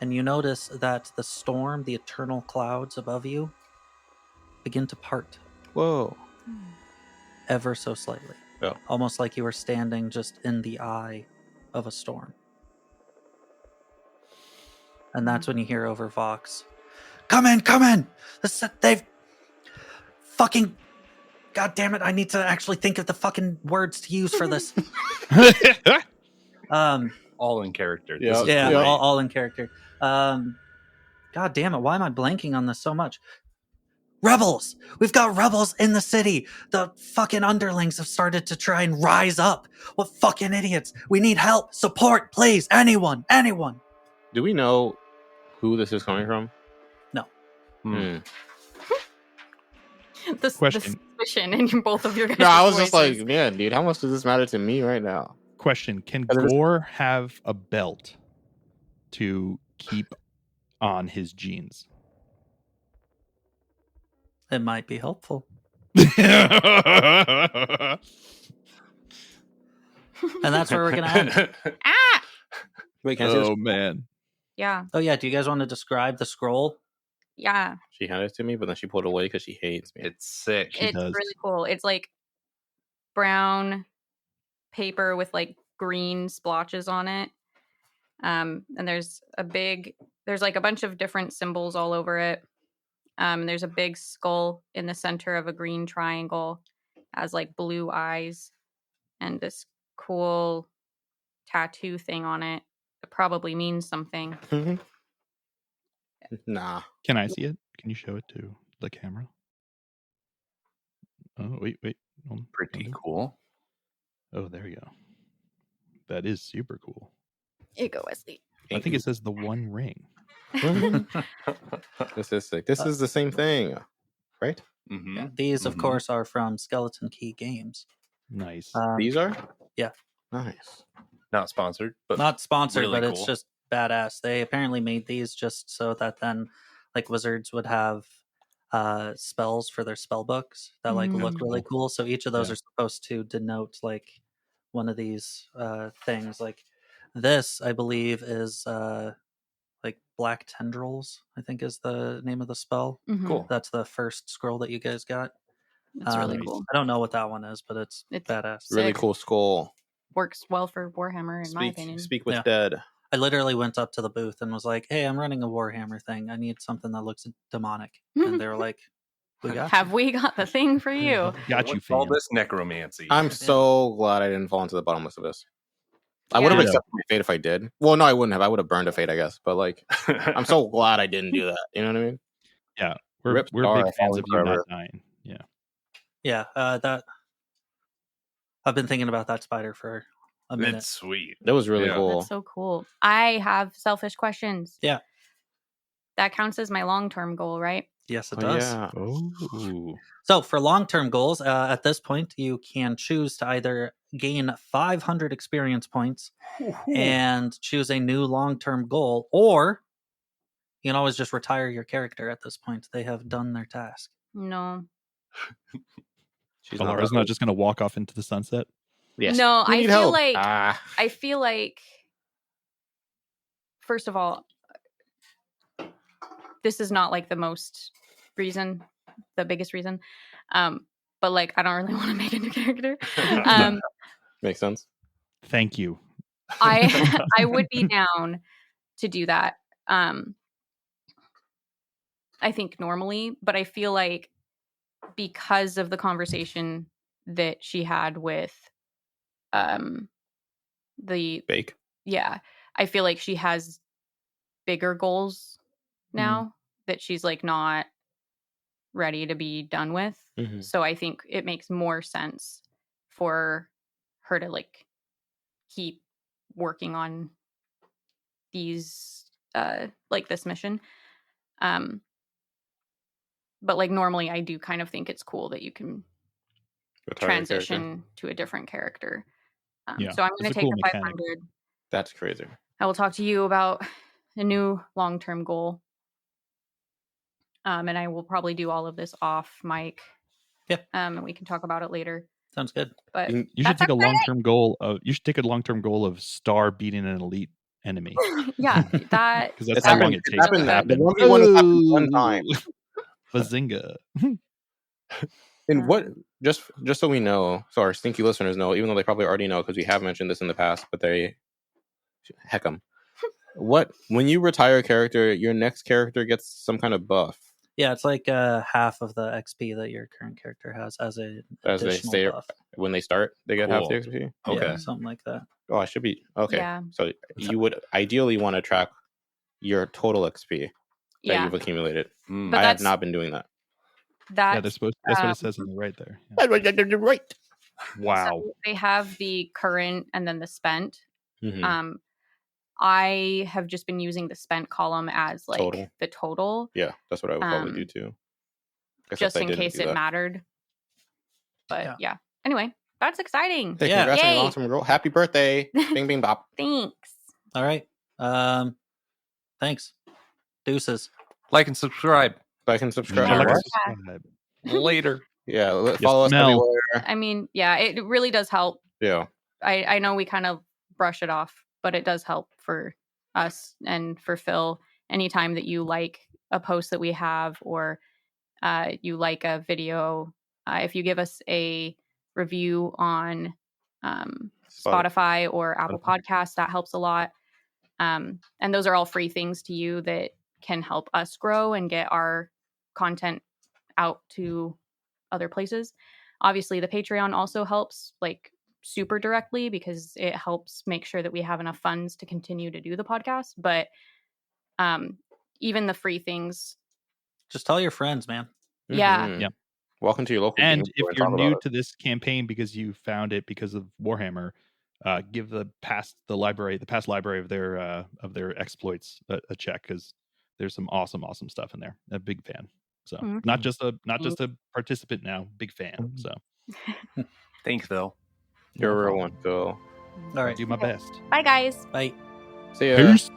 and you notice that the storm, the eternal clouds above you, begin to part Whoa. ever so slightly. Yeah. Almost like you were standing just in the eye of a storm. And that's when you hear over Vox, "Come in, come in! They've fucking... God damn it, I need to actually think of the fucking words to use for this." All in character. Yeah. This is Yeah, great. all in character. God damn it, why am I blanking on this so much? Rebels! We've got rebels in the city! The fucking underlings have started to try and rise up! What fucking idiots! We need help! Support, please! Anyone! Anyone! Do we know who this is coming from? No. The Question. suspicion in both of your guys' No, I was just like, voices. man, dude, how much does this matter to me right now? Question: Can Because it is- Gore have a belt to keep on his jeans? It might be helpful. And that's where we're gonna end. Ah! Wait, can I see this? Oh man. Yeah. Oh yeah, do you guys want to describe the scroll? Yeah. She handed it to me, but then she pulled it away because she hates me. It's sick. She It's does. really cool. It's like brown paper with like green splotches on it. And there's like a bunch of different symbols all over it. There's a big skull in the center of a green triangle, has like blue eyes, and this cool tattoo thing on it. It probably means something. Nah. Can I see it? Can you show it to the camera? Oh wait. Hold on. Pretty cool. Oh, there you go. That is super cool. Here you go, Wesley. I think it says the One Ring. This is sick. This is the same thing, right? Mm-hmm. Yeah, these, of Mhm. course, are from Skeleton Key Games. Nice. These are? Yeah. Nice. Not sponsored, but Not sponsored, really but it's cool. just badass. They apparently made these just so that then, like, wizards would have spells for their spell books that like Mm. look really cool. So each of those Yeah. are supposed to denote like one of these things. Like this, I believe, is like black tendrils. I think is the name of the spell. Mhm. cool. That's the first scroll that you guys got. It's really Nice. cool. I don't know what that one is, but it's It's badass. Really Sick. cool skull. Works well for Warhammer, in my opinion. Speak with Yeah. dead. I literally went up to the booth and was like, "Hey, I'm running a Warhammer thing. I need something that looks demonic." And they were like, "We got Have we got the thing for you? Got you, What's all fam. this necromancy. I'm so glad I didn't fall into the bottomless abyss. I Yeah. would have Ditto. accepted my fate if I did. Well, no, I wouldn't have. I would have burned a fate, I guess. But like, I'm so glad I didn't do that. You know what I mean? We're Rip we're Star big fans falling of you forever. not dying. Yeah. Yeah, that I've been thinking about that spider for a minute. It's sweet. That was really Yeah. cool. That's so cool. I have selfish questions. Yeah. That counts as my long-term goal, right? Yes, it Oh, does. yeah. Oh. So for long-term goals, at this point, you can choose to either gain 500 experience points and choose a new long-term goal, or you can always just retire your character at this point. They have done their task. No. She's Alara's not just going to walk off into the sunset. Yes. No, You I need feel help. like Ah. I feel like first of all, this is not like the biggest reason. But like I don't really want to make a new character. Makes sense. Thank you. I would be down to do that. I think normally, but I feel like because of the conversation that she had with the Bake. yeah, I feel like she has bigger goals now that she's like not ready to be done with. Mhm. So I think it makes more sense for her to like keep working on these like this mission. But like normally I do kind of think it's cool that you can Retire your character. transition to a different character. Yeah, So I'm it's going a to take cool the mechanic. 500. That's crazy. I will talk to you about a new long-term goal. And I will probably do all of this off mic. Yep. And we can talk about it later. Sounds good. But You You should That's take a okay. long-term goal of. You should take a long-term goal of Star beating an elite enemy yeah, that because that's It's how happened- long it it's takes. happened- to happen. the 1v1 has happened one time. Bazinga! And what just so we know, so our stinky listeners know, even though they probably already know because we have mentioned this in the past, but they heck 'em. What when you retire a character, your next character gets some kind of buff Yeah, it's like half of the XP that your current character has as a as they additional stay buff. when they start. They get half Cool. the XP. Yeah, Okay. something like that. Oh, I should be okay. Yeah. So you would ideally want to track your total XP that yeah. you've accumulated. Mm. But I have that's- not been doing that. Yeah, That's that's what it says on the right there. Yeah. Right. Wow. so they have the current and then the spent. Mhm. I have just been using the spent column as like Total. the total, Yeah, that's what I would probably do too. Except just I in didn't case do it that. mattered. But Yeah. yeah. Anyway, that's exciting. Hey, Yeah. congrats on your Yay. awesome roll. Happy birthday. Bing, bing, bop. Thanks. All right. Thanks. Deuces. Like and subscribe. Like and subscribe. Like Yeah. and What? subscribe. Later. Yeah, follow us smell. everywhere. I mean, yeah, it really does help. Yeah. I know we kind of brush it off, but it does help for us and for Phil. Anytime that you like a post that we have or you like a video, if you give us a review on Spotify or Apple Podcasts, that helps a lot. And those are all free things to you that can help us grow and get our content out to other places. Obviously, the Patreon also helps, like super directly, because it helps make sure that we have enough funds to continue to do the podcast. But even the free things, Just tell your friends, man. yeah. Mhm. Yeah. Welcome to your local And game store if you're talk new about to this campaign because you found it because of Warhammer, give the past library of their exploits a check, because there's some awesome stuff in there. A big fan. So Mhm. not just a participant now, big fan. So Thanks, Phil. it. You're a No real problem. one, Phil. All right. do my Okay. best. Bye, guys. Bye. See ya. Peace.